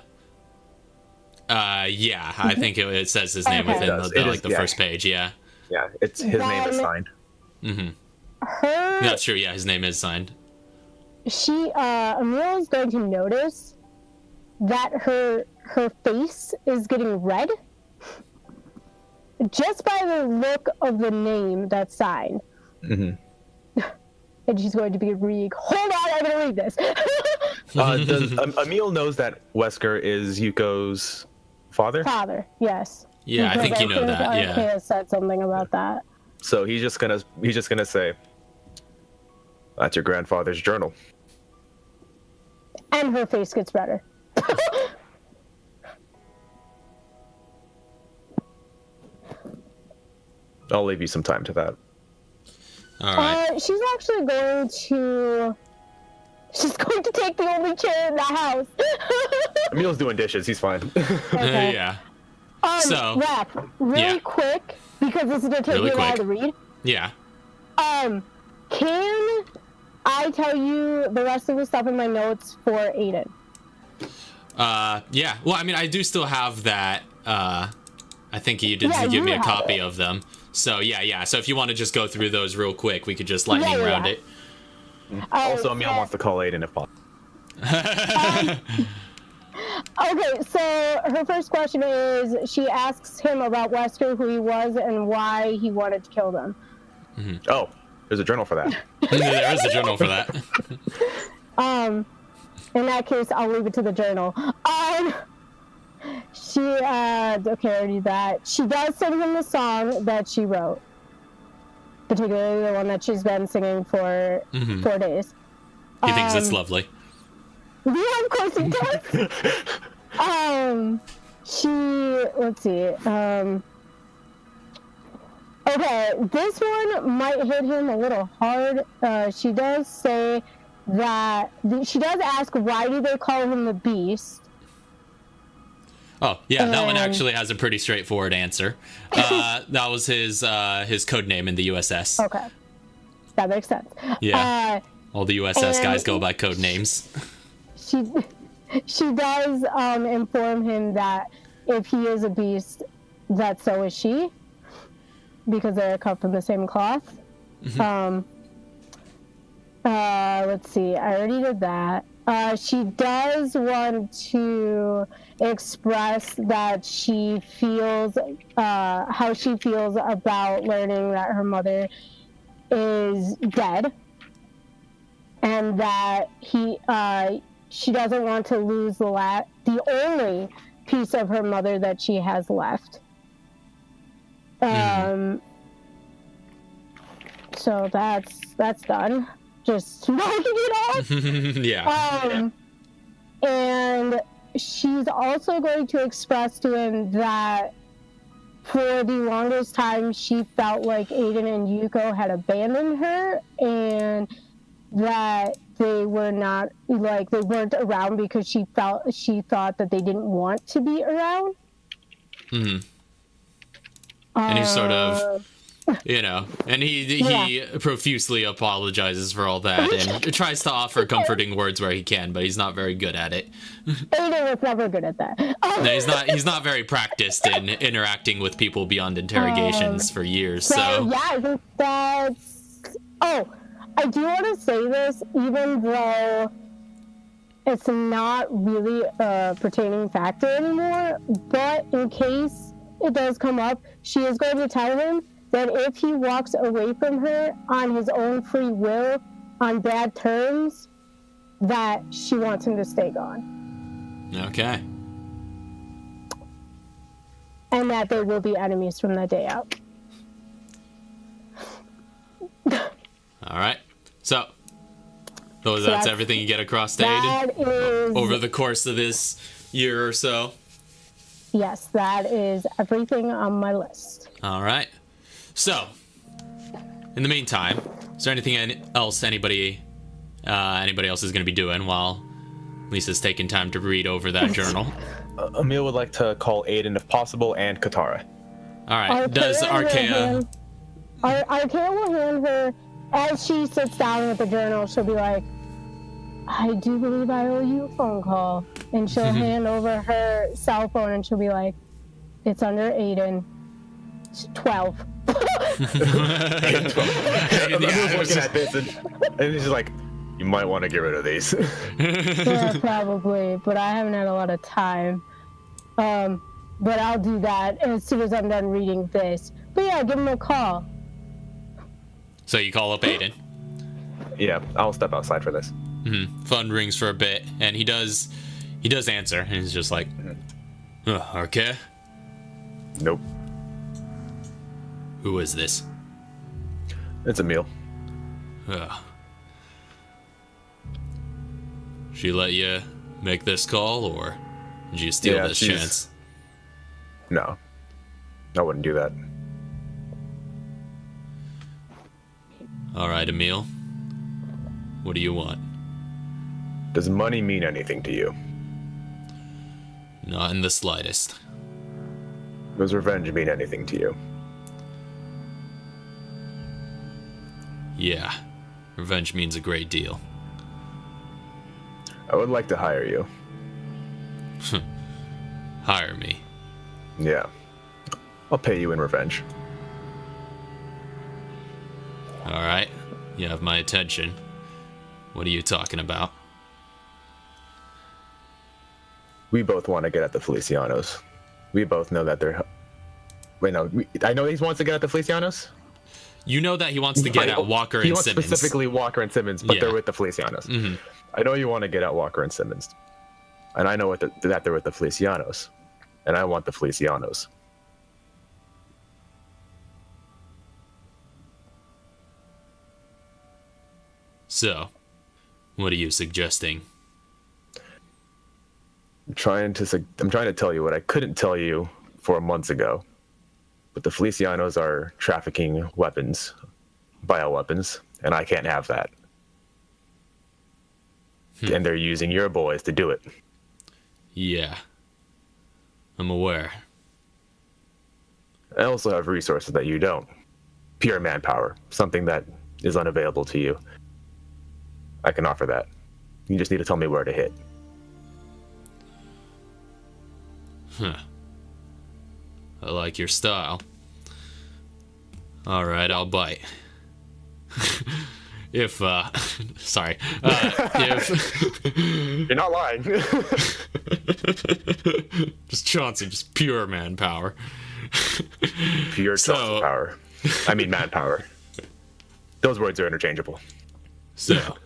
I think it says his name within the first page. Yeah. Yeah, it's his name is signed. That's true. Yeah, his name is signed. Emil is going to notice that her face is getting red just by the look of the name that's signed. And she's going to be reading. Hold on, I'm going to read this. Emil knows that Wesker is Yuko's father? Father, yes. Yeah, because I think you know that. Yeah. RK has said something about that. So he's just gonna say, "That's your grandfather's journal." And her face gets redder. I'll leave you some time to that. All right. She's actually going to take the only chair in the house. Emil's doing dishes. He's fine. Okay. Yeah. So, Raph, really quick, because this is going to take Really me a while quick. to read. Yeah. Can I tell you the rest of the stuff in my notes for Aiden? Yeah. Well, I mean, I do still have that. I think you did give me a copy of them. So yeah. So if you want to just go through those real quick, we could just lightning round it. Also, Emil wants to call Aiden if possible. Okay, so her first question is, she asks him about Wesker, who he was, and why he wanted to kill them. Oh, There's a journal for that. There is a journal for that. In that case, I'll leave it to the journal. She, okay, I already did that. She does sing him the song that she wrote. Particularly the one that she's been singing for 4 days. He thinks it's lovely. Yeah, of course he does. Let's see. Okay, this one might hit him a little hard. She does say that, she does ask, why do they call him the Beast? Oh, yeah, that one actually has a pretty straightforward answer. That was his code name in the USS. Okay. That makes sense. Yeah. All the USS guys go by code names. She does inform him that if he is a beast, that so is she, because they're cut from the same cloth. Let's see, I already did that. She does want to express that she feels, how she feels about learning that her mother is dead, and that she doesn't want to lose the only piece of her mother that she has left. So that's done. Just knocking it off. Yeah. And she's also going to express to him that for the longest time she felt like Aiden and Yuko had abandoned her, and that they were not, like, they weren't around because she thought that they didn't want to be around. And he's sort of, and he profusely apologizes for all that and tries to offer comforting words where he can, but he's not very good at it. Aiden was never good at that. No, he's not very practiced in interacting with people beyond interrogations for years. So yeah, I think that's. Oh, I do want to say this, even though it's not really a pertaining factor anymore, but in case it does come up, she is going to tell him that if he walks away from her on his own free will, on bad terms, that she wants him to stay gone. Okay. And that they will be enemies from that day out. All right. So that's everything you get across to Aiden over the course of this year or so. Yes, that is everything on my list. All right. So, in the meantime, is there anything else anybody else is going to be doing while Lisa's taking time to read over that journal? Emil would like to call Aiden if possible, and Katara. All right. Does Arkea... Arkea will hand her, as she sits down with the journal, she'll be like, I do believe I owe you a phone call. And she'll hand over her cell phone and she'll be like, it's under Aiden. It's 12. Emil's looking at this and he's just like, you might want to get rid of these. Yeah, probably, but I haven't had a lot of time. But I'll do that as soon as I'm done reading this. But yeah, give him a call. So you call up Aiden. Yeah, I'll step outside for this. Phone rings for a bit, and he does answer, and he's just like, okay. Nope. Who is this? It's Emil. She let you make this call, or did you steal this chance? No, I wouldn't do that. All right, Emil. What do you want? Does money mean anything to you? Not in the slightest. Does revenge mean anything to you? Yeah, revenge means a great deal. I would like to hire you. Hire me? Yeah. I'll pay you in revenge. All right, you have my attention. What are you talking about? We both want to get at the Felicianos. We both know that they're... Wait, no. I know he wants to get at the Felicianos? You know that he wants to get at Walker and Simmons. He wants specifically Walker and Simmons, but they're with the Felicianos. Mm-hmm. I know you want to get at Walker and Simmons. And I know that they're with the Felicianos. And I want the Felicianos. So, what are you suggesting? I'm trying to tell you what I couldn't tell you 4 months ago. But the Felicianos are trafficking weapons, bioweapons, and I can't have that. And they're using your boys to do it. Yeah. I'm aware. I also have resources that you don't. Pure manpower, something that is unavailable to you. I can offer that. You just need to tell me where to hit. Huh. I like your style. Alright, I'll bite. If, sorry. If... You're not lying. Just Chauncey, just pure manpower. Pure Chauncey power. I mean manpower. Those words are interchangeable. So,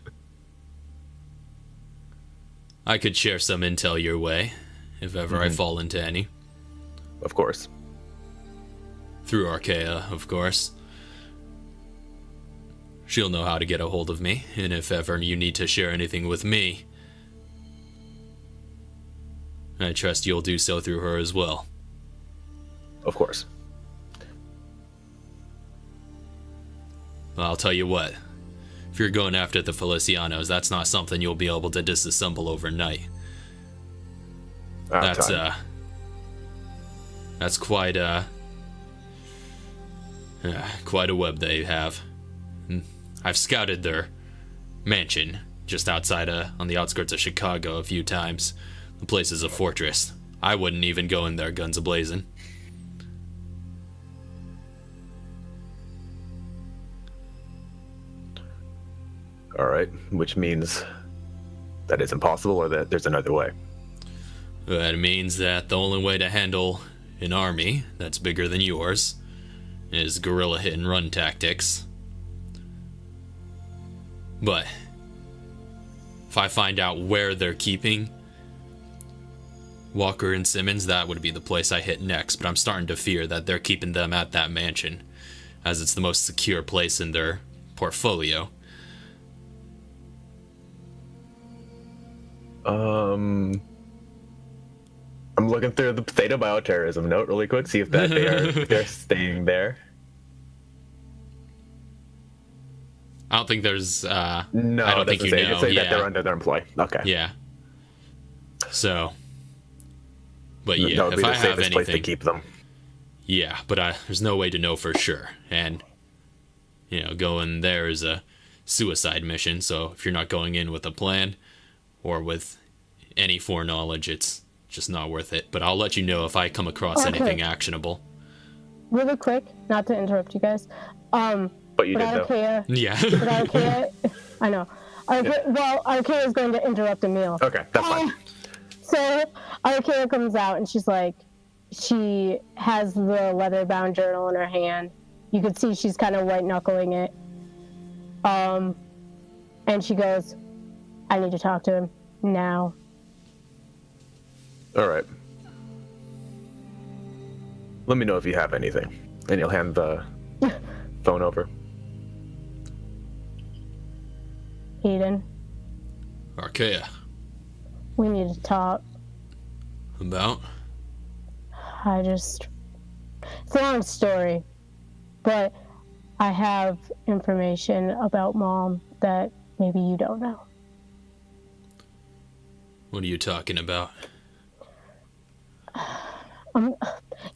I could share some intel your way, if ever I fall into any. Of course. Through Archaea, of course. She'll know how to get a hold of me, and if ever you need to share anything with me, I trust you'll do so through her as well. Of course. Well, I'll tell you what. If you're going after the Felicianos, that's not something you'll be able to disassemble overnight. That's quite a web they have. I've scouted their mansion just outside on the outskirts of Chicago a few times. The place is a fortress. I wouldn't even go in there guns a-blazing. All right, which means that it's impossible or that there's another way. That means that the only way to handle an army that's bigger than yours is guerrilla hit and run tactics. But if I find out where they're keeping Walker and Simmons, that would be the place I hit next. But I'm starting to fear that they're keeping them at that mansion, as it's the most secure place in their portfolio. I'm looking through the state of bioterrorism note really quick, see if that they're staying there. I don't think there's no, I don't think you know. Just say that they're under their employ. Okay. Yeah. So, but yeah, that would if be the I have safest place to anything, keep them. yeah, but there's no way to know for sure. And going there is a suicide mission. So if you're not going in with a plan or with any foreknowledge, it's just not worth it. But I'll let you know if I come across anything actionable. Really quick, not to interrupt you guys. But you did, though. Yeah. But Archaea, I know. Well, Archaea is going to interrupt a meal. Okay, that's fine. So Archaea comes out and she's like, she has the leather-bound journal in her hand. You could see she's kind of white-knuckling it. And she goes, I need to talk to him now. All right. Let me know if you have anything. And you'll hand the phone over. Eden, Archaea. we need to talk. About? It's a long story, but I have information about Mom that maybe you don't know. What are you talking about? In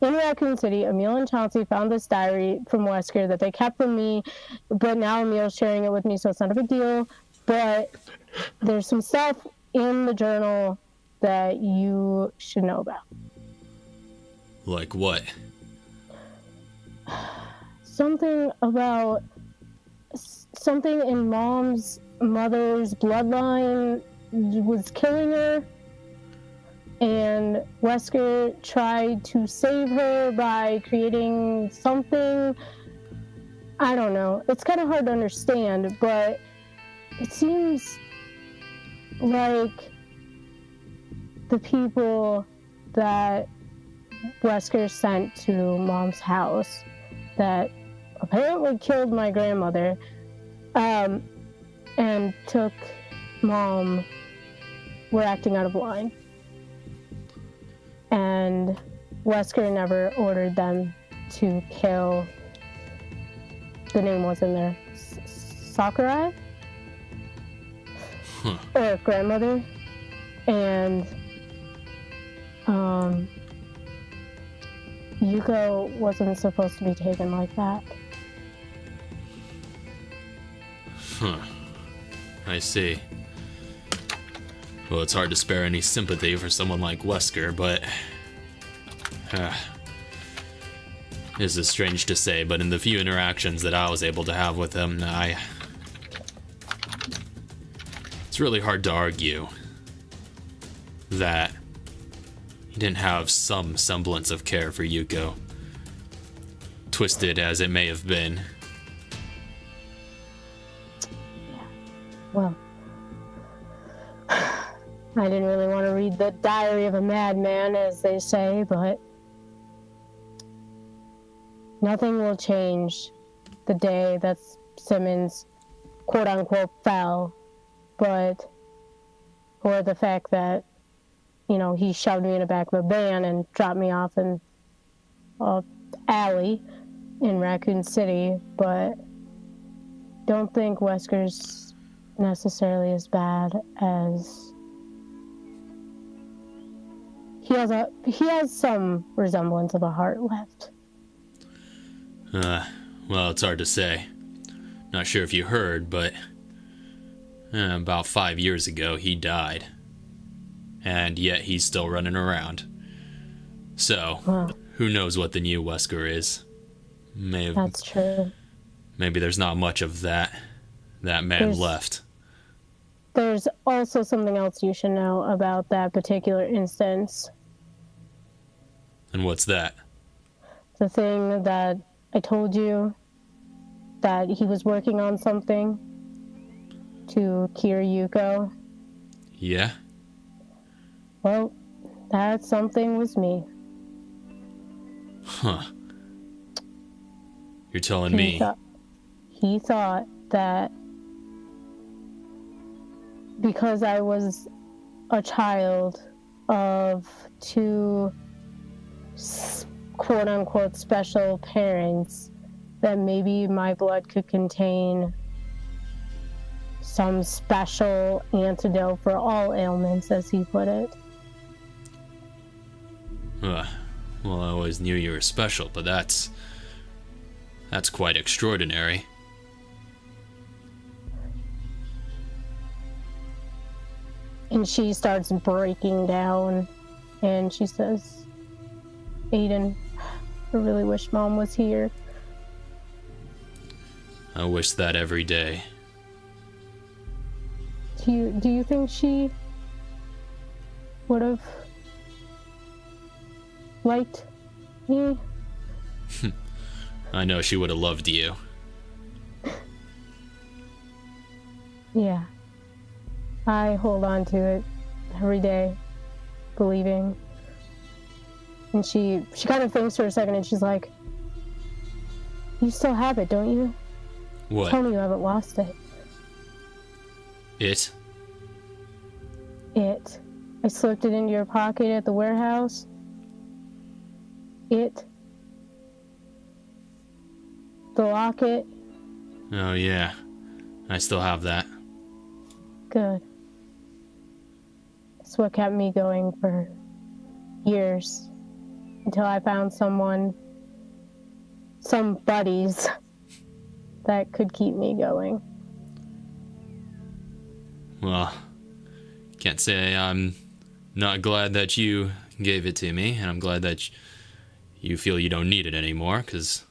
Raccoon City, Emil and Chauncey found this diary from Wesker that they kept from me, but now Emil's sharing it with me, so it's not a big deal. But there's some stuff in the journal that you should know about. Like what? Something about something in Mom's mother's bloodline was killing her. And Wesker tried to save her by creating something. I don't know. It's kind of hard to understand, but it seems like the people that Wesker sent to Mom's house that apparently killed my grandmother, and took Mom, were acting out of line. And Wesker never ordered them to kill. The name was in there. Sakurai? Or grandmother. And Yuko wasn't supposed to be taken like that. I see. Well, it's hard to spare any sympathy for someone like Wesker, but this is strange to say, but in the few interactions that I was able to have with him, it's really hard to argue that he didn't have some semblance of care for Yuko. Twisted as it may have been. Well, I didn't really want to read the diary of a madman, as they say, but nothing will change the day that Simmons, quote-unquote, fell, but for the fact that, you know, he shoved me in the back of a van and dropped me off in an alley in Raccoon City, but don't think Wesker's necessarily as bad as... He has some resemblance of a heart left. Well, it's hard to say. Not sure if you heard, but about 5 years ago, he died. And yet he's still running around. So, who knows what the new Wesker is? That's true. Maybe there's not much of that man left. There's also something else you should know about that particular instance. And what's that? The thing that I told you, that he was working on something to cure Yuko. Yeah? Well, that something was me. Huh. You're telling me... He thought that because I was a child of two quote-unquote special parents, that maybe my blood could contain some special antidote for all ailments, as he put it. Well, I always knew you were special, but that's quite extraordinary. And she starts breaking down, and she says, Aiden, I really wish Mom was here. I wish that every day. Do you think she would have liked me? I know she would have loved you. Yeah. I hold on to it every day, believing. And she kind of thinks for a second, and she's like, you still have it, don't you? What? Tell me you haven't lost it. It? It. I slipped it into your pocket at the warehouse. It. The locket. Oh, yeah. I still have that. Good. It's what kept me going for years. Until I found some buddies that could keep me going. Well, can't say I'm not glad that you gave it to me, and I'm glad that you feel you don't need it anymore, because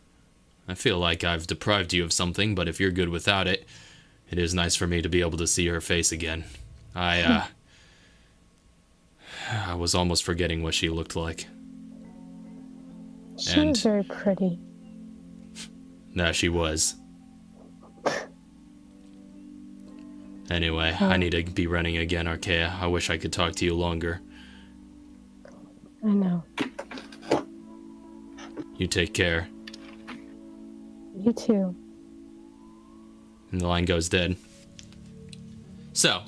I feel like I've deprived you of something, but if you're good without it, it is nice for me to be able to see her face again. I was almost forgetting what she looked like. She was very pretty. Nah, she was. Anyway, I need to be running again, Archaea. I wish I could talk to you longer. I know. You take care. You too. And the line goes dead. So,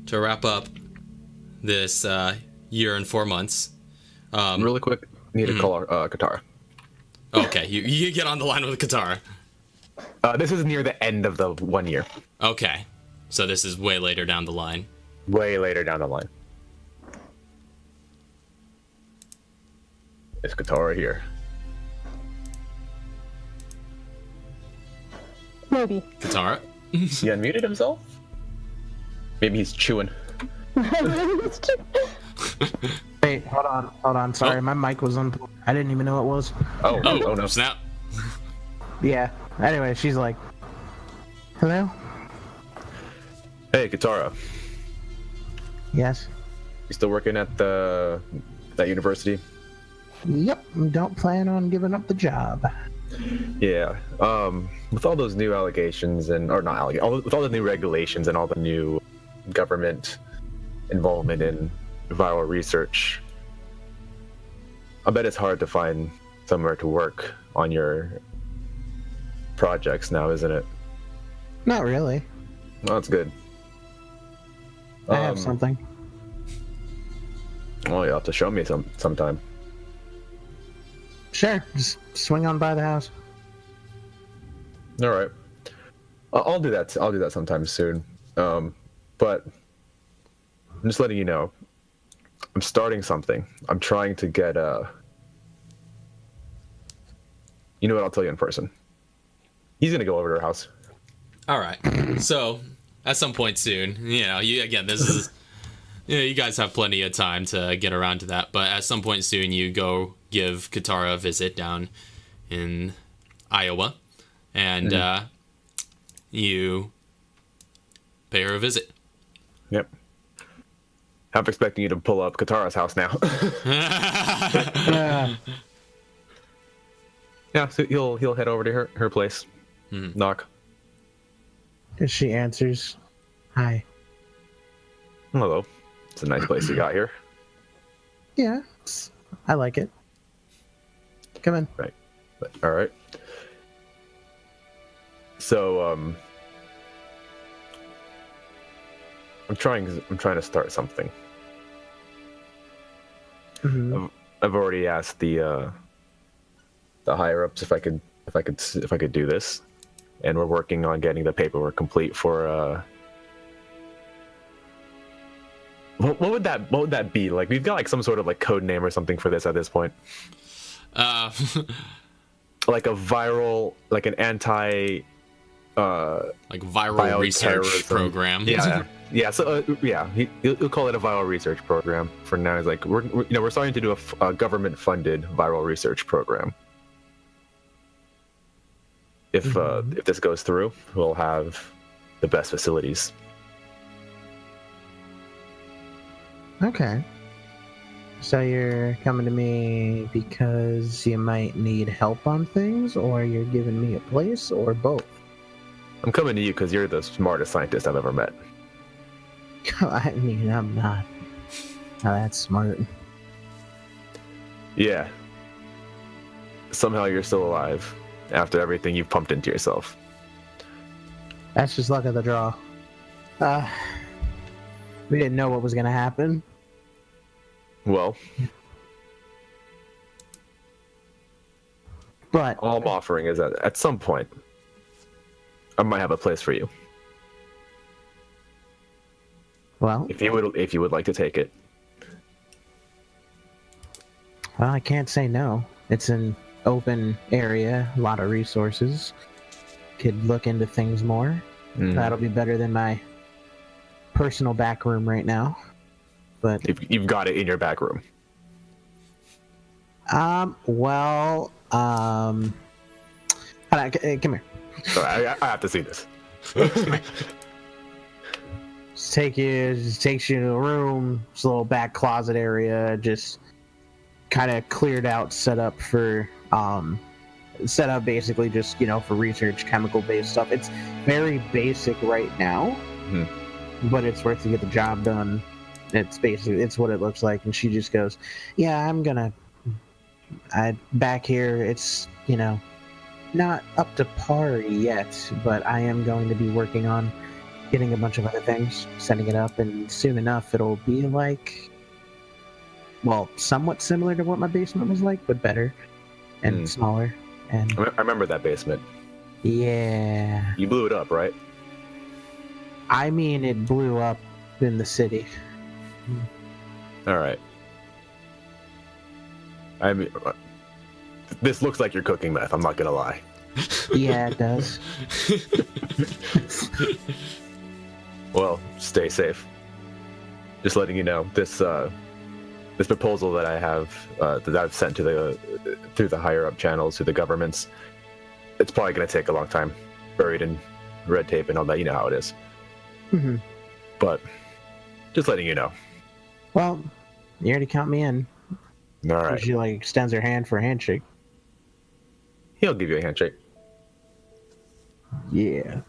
to wrap up this year and 4 months. Really quick, need to call Katara. Okay, you get on the line with Katara. This is near the end of the 1 year. Okay, so this is way later down the line. Way later down the line. Is Katara here? Maybe. Katara? He unmuted himself? Maybe he's chewing. Wait, hold on. Sorry, my mic was on. I didn't even know it was. Oh no. Snap. Yeah. Anyway, she's like, hello? Hey, Katara. Yes. You still working at that university? Yep. Don't plan on giving up the job. Yeah. With all those new allegations with all the new regulations and all the new government involvement in viral research, I bet it's hard to find somewhere to work on your projects now, isn't it? Not really. Well, that's good. I have something. Well, you'll have to show me sometime. Sure. Just swing on by the house. All right. I'll do that. I'll do that sometime soon. But I'm just letting you know, I'm starting something. I'm trying to get you know what? I'll tell you in person. He's gonna go over to her house. All right. So, at some point soon, this is, you guys have plenty of time to get around to that. But at some point soon, you go give Katara a visit down in Iowa, and you pay her a visit. Yep. I'm expecting you to pull up Katara's house now. Yeah, so he'll head over to her place. Knock. And she answers, hi. Hello. It's a nice place you got here. Yeah, I like it. Come in. Right. All right. So, I'm trying to start something. Mm-hmm. I've already asked the higher ups if I could do this, and we're working on getting the paperwork complete for what would that be? Like, we've got like some sort of like code name or something for this at this point. Like a viral, like an anti like viral research program. Yeah. So he'll call it a viral research program for now. He's like, we're starting to do a government-funded viral research program. If this goes through, we'll have the best facilities. Okay. So you're coming to me because you might need help on things, or you're giving me a place, or both? I'm coming to you because you're the smartest scientist I've ever met. I mean, I'm not that smart. Yeah. Somehow you're still alive after everything you've pumped into yourself. That's just luck of the draw. We didn't know what was going to happen. Well, but all I'm offering is that at some point, I might have a place for you. Well, if you would like to take it. Well, I can't say no. It's an open area, a lot of resources. Could look into things more. That'll be better than my personal back room right now. But if you've got it in your back room. Hold on, come here. Sorry, I have to see this. Just takes you to a room. It's a little back closet area, just kind of cleared out, set up for set up basically just, for research, chemical-based stuff. It's very basic right now, but it's worth to get the job done. It's what it looks like. And she just goes, yeah, back here, it's, not up to par yet, but I am going to be working on getting a bunch of other things, setting it up, and soon enough it'll be like, well, somewhat similar to what my basement was like, but better and smaller. And I remember that basement. Yeah. You blew it up, right? I mean, it blew up in the city. All right. I mean, this looks like you're cooking meth. I'm not gonna lie. Yeah, it does. Well, stay safe. Just letting you know, this proposal that I have that I've sent to through the higher up channels to the governments, it's probably gonna take a long time, buried in red tape and all that. You know how it is. Mm-hmm. But just letting you know. Well, you already count me in. All right. She extends her hand for a handshake. He'll give you a handshake. Yeah.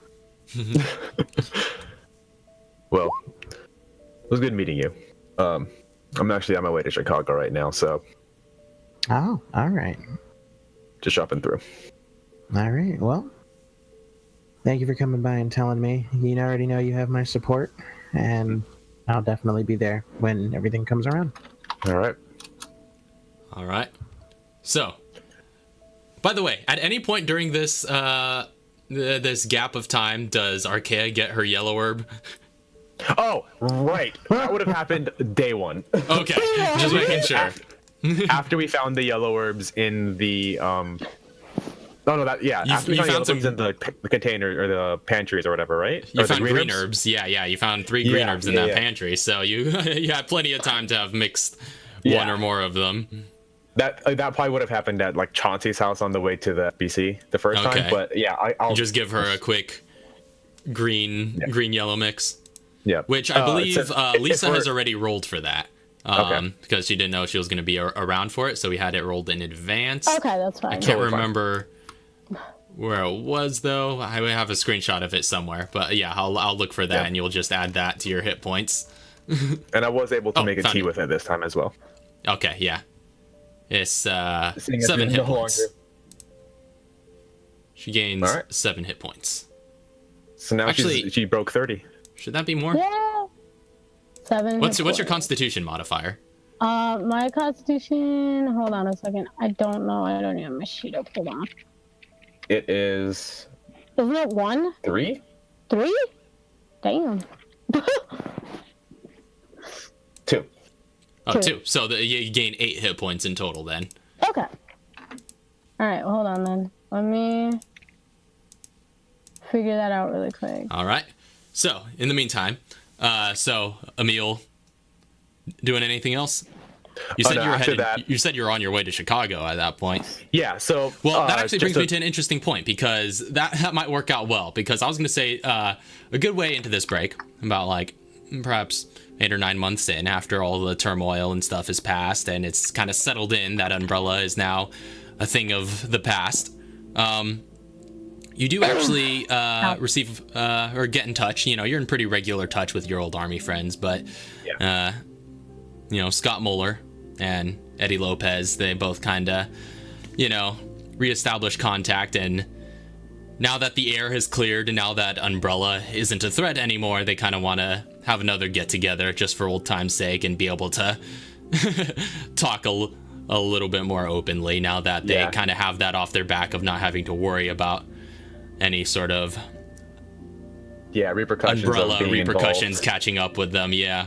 Well, it was good meeting you. I'm actually on my way to Chicago right now, so. Oh, all right. Just shopping through. All right. Well, thank you for coming by and telling me. You already know you have my support, and I'll definitely be there when everything comes around. All right. All right. So, by the way, at any point during this this gap of time, does Archaea get her yellow herb? Oh, right. That would have happened day one. Okay, just making sure. After we found the yellow herbs in the after we found the herbs in the container or the pantries or whatever, right? You or found green herbs. Yeah, you found 3 green herbs in that pantry, so you had plenty of time to have mixed one or more of them. That probably would have happened at Chauncey's house on the way to the BC the first time, but yeah, I'll just give her a quick green yellow mix. Yeah, which I believe Lisa has already rolled for that. Because she didn't know she was going to be around for it, so we had it rolled in advance. Okay, that's fine. I can't remember where it was though. I would have a screenshot of it somewhere, but yeah, I'll look for that, and you'll just add that to your hit points. And I was able to make a tea with it this time as well. Okay, yeah, it's 7 hit points. She gains 7 hit points. So now she broke 30. Should that be more? Yeah. 7. What's your constitution modifier? My constitution. Hold on a second. I don't know. I don't even have my sheet up. Hold on. It is. Isn't it 1? 3? 3? Damn. 2. Oh, 2. So you gain 8 hit points in total then. Okay. All right. Hold on then. Let me figure that out really quick. All right. So in the meantime, Emil, doing anything else? You said you were headed. You said you were on your way to Chicago at that point. Yeah. So that actually brings me to an interesting point, because that might work out well. Because I was going to say a good way into this break, about perhaps 8 or 9 months in, after all the turmoil and stuff is passed and it's kind of settled in that Umbrella is now a thing of the past. You do actually receive or get in touch. You're in pretty regular touch with your old army friends, but Scott Muller and Eddie Lopez, they both kind of, reestablish contact. And now that the air has cleared and now that Umbrella isn't a threat anymore, they kind of want to have another get together just for old time's sake and be able to talk a little bit more openly now that they kind of have that off their back of not having to worry about any sort of repercussions repercussions catching up with them. Yeah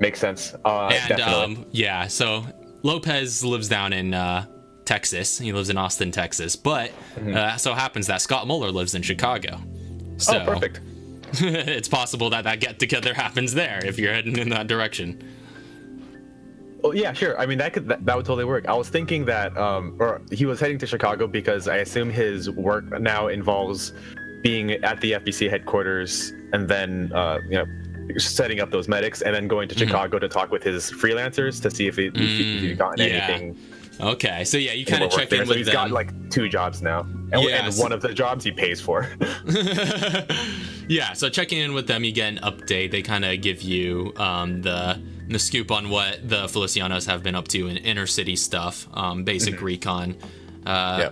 makes sense. And so Lopez lives down in Texas. He lives in Austin, Texas, but so happens that Scott Muller lives in Chicago, so perfect. It's possible that get together happens there if you're heading in that direction. Well, yeah, sure. I mean, that would totally work. I was thinking that, or he was heading to Chicago because I assume his work now involves being at the FBC headquarters and then, setting up those medics and then going to Chicago to talk with his freelancers to see if he gotten anything Okay, so yeah, you kind of Work check there. in So with he's them. got like 2 jobs now, Yeah, and so- one of the jobs he pays for. Yeah, so checking in with them, you get an update. They kind of give you the scoop on what the Felicianos have been up to in inner city stuff, basic recon. Yeah.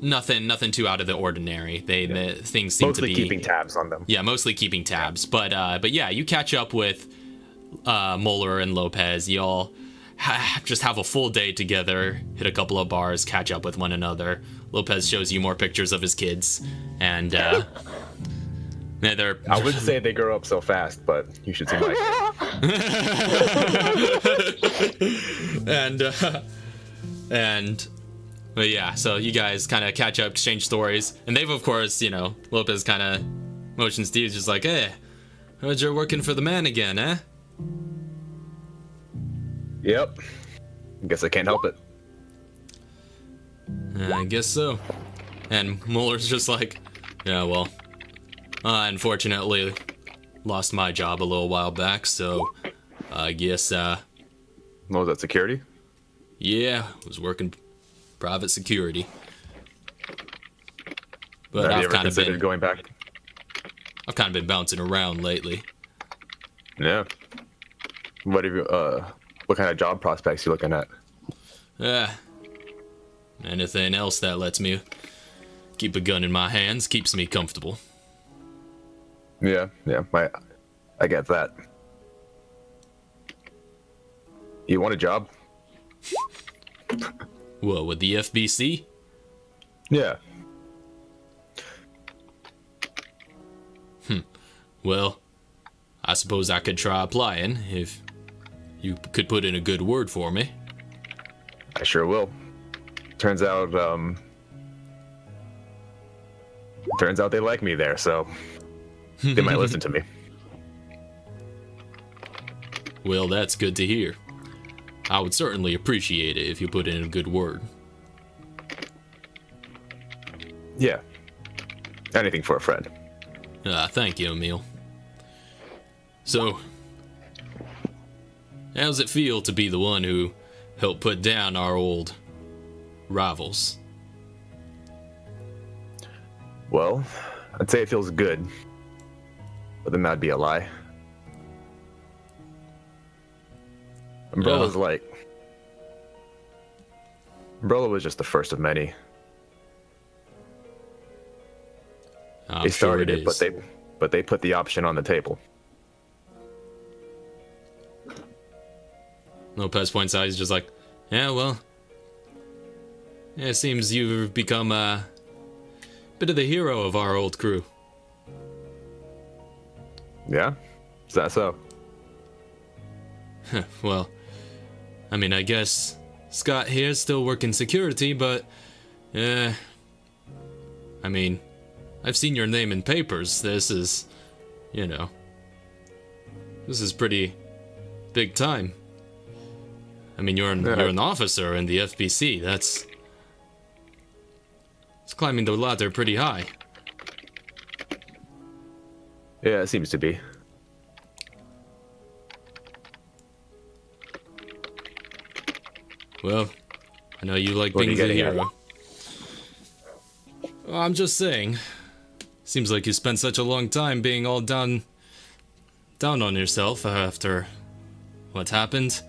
Nothing too out of the ordinary. The things seem Mostly to be keeping tabs on them. Yeah, mostly keeping tabs. But yeah, you catch up with Moeller and Lopez. You all just have a full day together, hit a couple of bars, catch up with one another. Lopez shows you more pictures of his kids, and they're I wouldn't say they grow up so fast, but you should see my and but yeah, so you guys kind of catch up, exchange stories, and they've of course, Lopez kind of motions to you, just like, hey, heard you're working for the man again, eh? Yep. Guess I can't help it. I guess so. And Muller's just like, yeah, well, I unfortunately lost my job a little while back, so I guess, What was that, security? yeah, was working private security. But Have you I've ever kind of considered been going back? bouncing around lately. Yeah. What have you, what kind of job prospects you looking at? Anything else that lets me keep a gun in my hands keeps me comfortable. Yeah, I get that. You want a job? What, with the FBC? Yeah. Well, I suppose I could try applying if you could put in a good word for me. I sure will. Turns out they like me there, so they might listen to me. Well, that's good to hear. I would certainly appreciate it if you put in a good word. Yeah. Anything for a friend. Thank you, Emil. So, how's it feel to be the one who helped put down our old rivals? Well, I'd say it feels good. But then that'd be a lie. Umbrella was just the first of many. I'm They sure started it it, is. but they put the option on the table. Lopez points out, he's just like, yeah, well, yeah, it seems you've become a bit of the hero of our old crew. Yeah? Is that so? Well, I mean, I guess Scott here's still working security, but, I mean, I've seen your name in papers. This is, this is pretty big time. I mean, you're an officer in the FBC. It's climbing the ladder pretty high. Yeah, it seems to be. Well, I know you like What are being you the getting at? hero. Well, I'm just saying. Seems like you spent such a long time being all down on yourself after what happened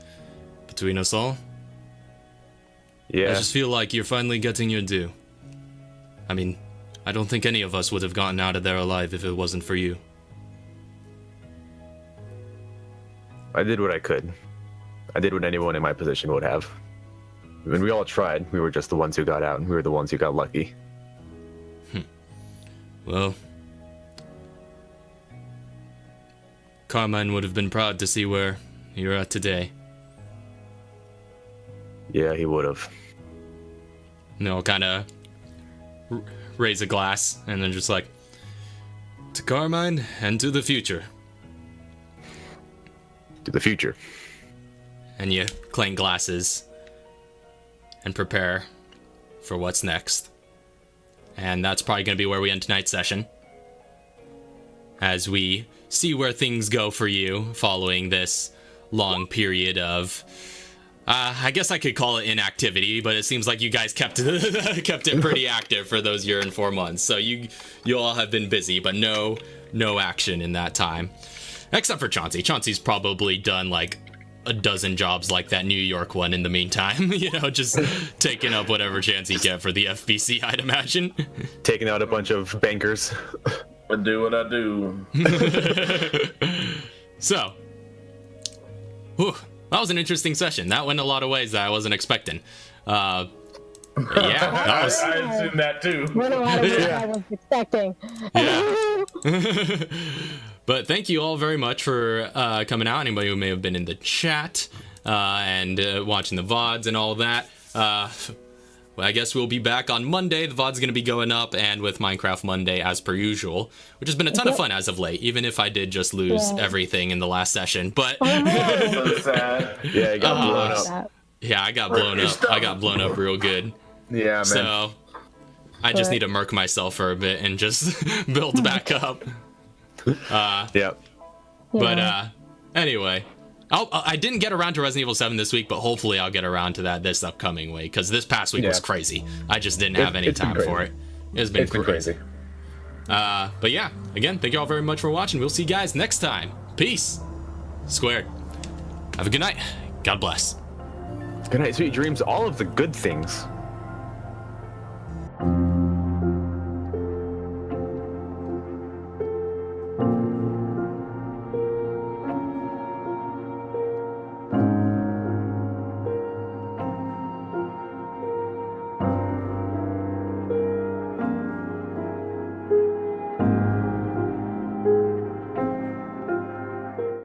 between us all. Yeah. I just feel like you're finally getting your due. I mean, I don't think any of us would have gotten out of there alive if it wasn't for you. I did what I could. I did what anyone in my position would have. When we all tried, we were just the ones who got out, and we were the ones who got lucky. Well, Carmine would have been proud to see where you're at today. Yeah, he would have. Kind of raise a glass and then just like, to Carmine and to the future. To the future. And you clank glasses and prepare for what's next. And that's probably going to be where we end tonight's session, as we see where things go for you following this long period of I guess I could call it inactivity, but it seems like you guys kept it pretty active for those year and 4 months. So you all have been busy, but no action in that time, except for Chauncey. Chauncey's probably done like a dozen jobs like that New York one in the meantime. Just taking up whatever chance he get for the FBC, I'd imagine. Taking out a bunch of bankers. I do what I do. So, whew, that was an interesting session. That went a lot of ways that I wasn't expecting. Yeah, that was... I assume that too. Went a lot of ways I was expecting. Yeah. But thank you all very much for coming out. Anybody who may have been in the chat and watching the VODs and all that. Well, I guess we'll be back on Monday. The VOD's going to be going up, and with Minecraft Monday as per usual, which has been a ton of fun as of late, even if I did just lose everything in the last session. But So sad. Yeah, it got blown up. yeah, I got blown up. I got blown up real good. Yeah, man. So I just need to murk myself for a bit and just build back up. Yep. But anyway, I didn't get around to Resident Evil 7 this week, but hopefully I'll get around to that this upcoming week, because this past week was crazy. I just didn't have any time for it. It's been crazy. But yeah, again, thank you all very much for watching. We'll see you guys next time. Peace. Squared. Have a good night. God bless. Good night, sweet dreams, all of the good things.